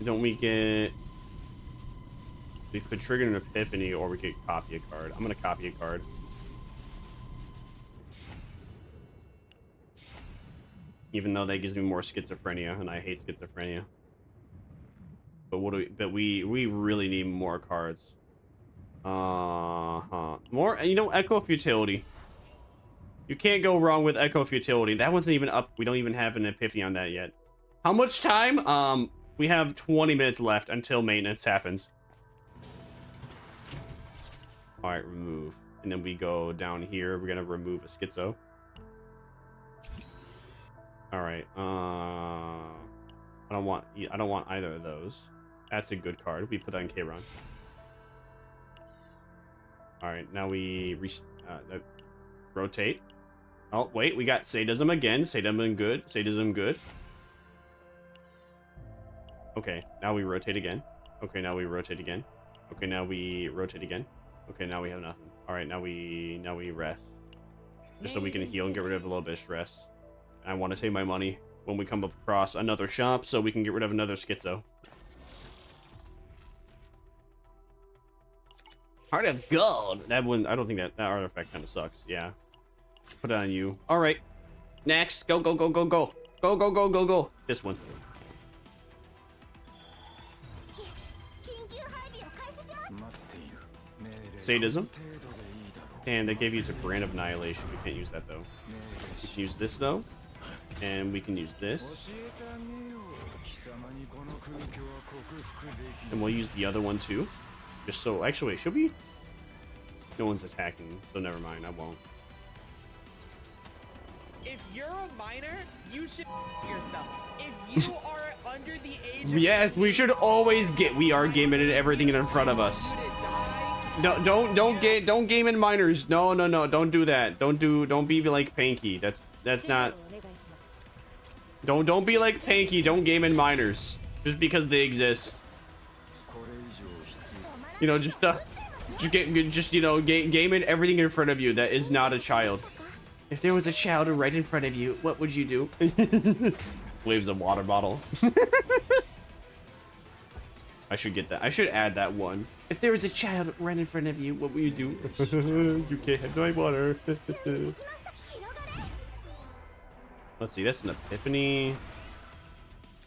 Don't we get... We could trigger an epiphany, or we could copy a card. I'm going to copy a card. Even though that gives me more schizophrenia, and I hate schizophrenia. But what do we? But we really need more cards. More. You know, Echo Futility. You can't go wrong with Echo Futility. That one's not even up. We don't even have an epiphany on that yet. How much time? We have 20 minutes left until maintenance happens. All right, remove, and then we go down here. We're gonna remove a schizo. All right. I don't want either of those. That's a good card. We put that in K-Ron. All right. Now we rotate. Oh wait, we got sadism again. Sadism good. Sadism good. Okay. Now we rotate again. Okay. Now we rotate again. Okay. Now we rotate again. Okay. Now we have nothing. All right. Now we rest, just so we can heal and get rid of a little bit of stress. I want to save my money when we come across another shop so we can get rid of another schizo. Heart of Gold. That one, I don't think that artifact kind of sucks. Yeah. Put it on you. All right. Next. Go, go, go, go, go. Go, go, go, go, go. This one. Sadism. And they gave you a Brand of Annihilation. We can't use that, though. We can use this, though. And we can use this. And we'll use the other one too. Just so, actually, wait, should we? No one's attacking, so never mind, I won't. If you're a minor, you should yourself. If you are under the age of... Yes, we should always get... We are gaming it, everything in front of us. No, don't game in minors. No, don't do that. Don't be like Panky. That's not... Don't be like Panky. Don't game in minors just because they exist. You know, just you know, game in everything in front of you that is not a child. If there was a child right in front of you, what would you do? Waves a water bottle. I should get that. I should add that one. If there was a child right in front of you, what would you do? You can't have my water. Let's see, that's an epiphany.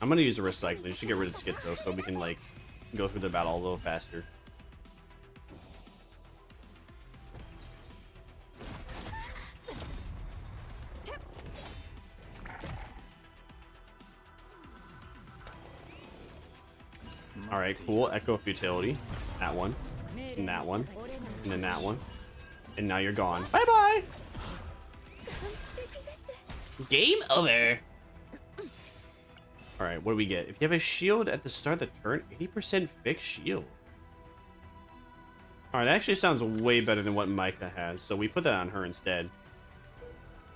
I'm gonna use a recycling just to get rid of Schizo so we can like go through the battle a little faster. All right, cool. Echo Futility. That one, and that one, and then that one, and now you're gone. Bye bye. Game over. All right, what do we get? If you have a shield at the start of the turn, 80% fixed shield. All right, that actually sounds way better than what Micah has. So we put that on her instead.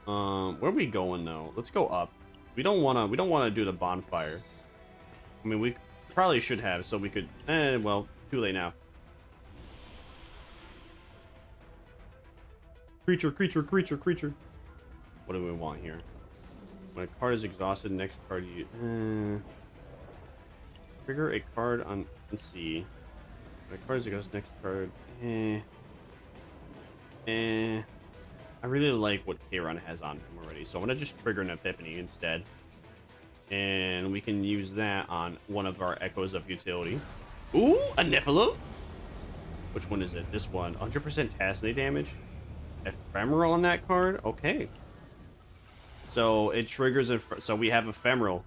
Where are we going though? Let's go up. We don't wanna do the bonfire. I mean, we probably should have, so we could. Well, too late now. Creature, creature, creature, creature. What do we want here? When a card is exhausted, next card you trigger a card on. Let's see. When a card is exhausted, next card. I really like what Kayron has on him already, so I'm gonna just trigger an Epiphany instead, and we can use that on one of our Echoes of Utility. Ooh, a Nephilim. Which one is it? This one. 100% Tasney damage. Ephemeral on that card. Okay. So it triggers it. So we have Ephemeral.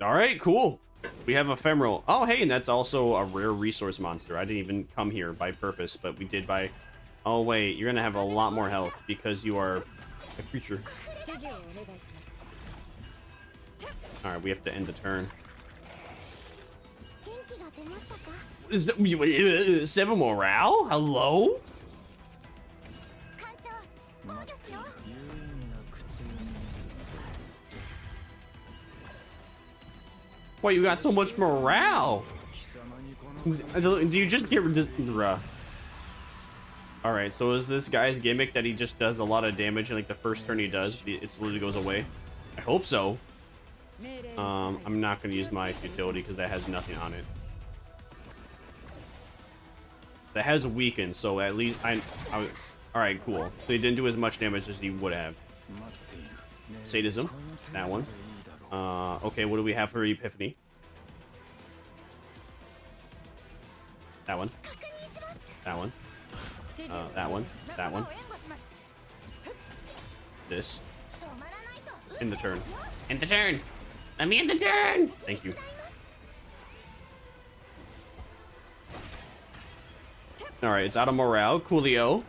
All right, cool. We have Ephemeral. Oh, hey, and that's also a rare resource monster. I didn't even come here by purpose, but we did by... Oh, wait, you're going to have a lot more health because you are a creature. All right, we have to end the turn. Is that, 7 morale? Hello? Why you got so much morale? Do you just get rid of... All right, so is this guy's gimmick that he just does a lot of damage and like the first turn he does, it literally goes away? I hope so. I'm not going to use my futility because that has nothing on it. That has weakened, so at least all right, cool. So he didn't do as much damage as he would have. Sadism, that one. Okay, what do we have for Epiphany? That one. That one. That one. That one. This. In the turn. In the turn. Let me in the turn. Thank you. All right, it's out of morale. Coolio.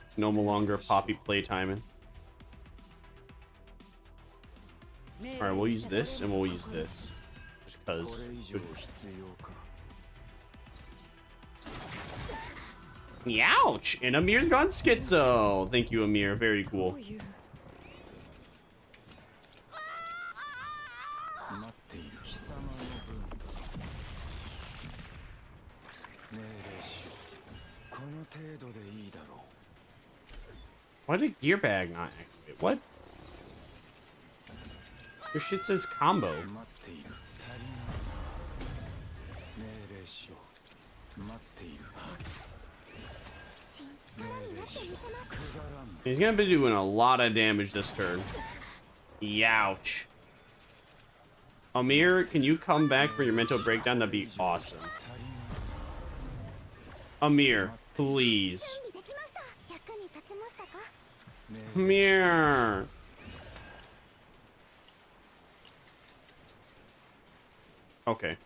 It's no longer Poppy playtiming. All right, we'll use this and we'll use this, just cause. Ouch! And Amir's gone schizo. Thank you, Amir. Very cool. Why did gear bag not activate? What? Your shit says combo. He's gonna be doing a lot of damage this turn. Youch. Amir, can you come back for your mental breakdown? That'd be awesome. Amir, please. Amir. Okay.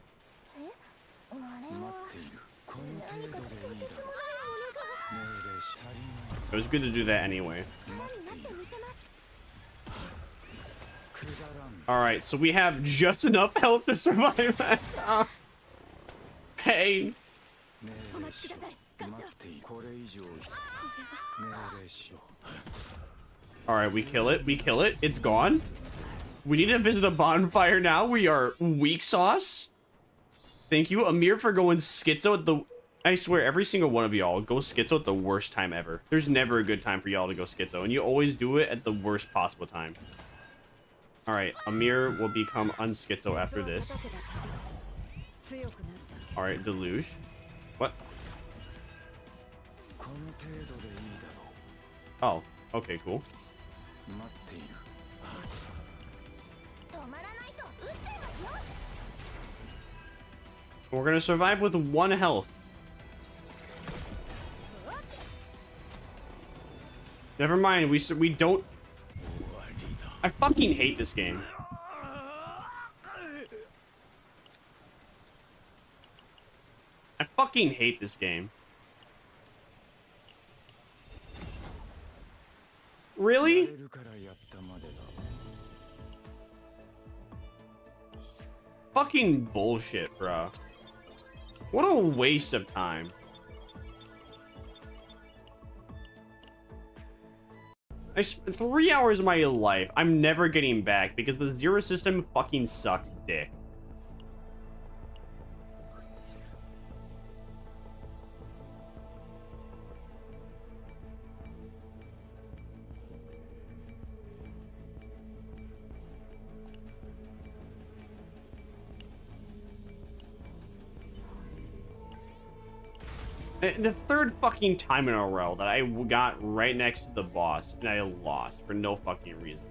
It was good to do that anyway. Alright, so we have just enough health to survive that. Pain. Alright, we kill it. We kill it. It's gone. We need to visit a bonfire now. We are weak sauce. Thank you, Amir, for going schizo at the... I swear, every single one of y'all goes schizo at the worst time ever. There's never a good time for y'all to go schizo, and you always do it at the worst possible time. Alright, Amir will become unschizo after this. Alright, Deluge. What? Oh, okay, cool. We're gonna survive with 1 health. Never mind, we don't... I fucking hate this game. I fucking hate this game. Really? Fucking bullshit, bro. What a waste of time. 3 hours of my life I'm never getting back because the Zero system fucking sucks dick. The 3rd fucking time in a row that I got right next to the boss and I lost for no fucking reason.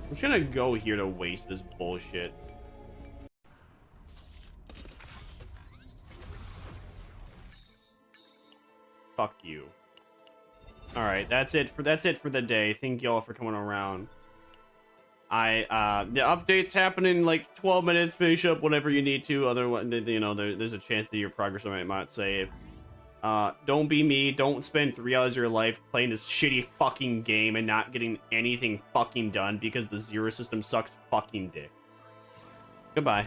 I'm just gonna go here to waste this bullshit. Fuck you. All right, that's it for the day. Thank y'all for coming around. The update's happening in like 12 minutes. Finish up whatever you need to. Otherwise, you know, there's a chance that your progress might not save. Don't be me. Don't spend 3 hours of your life playing this shitty fucking game and not getting anything fucking done because the Zero system sucks fucking dick. Goodbye.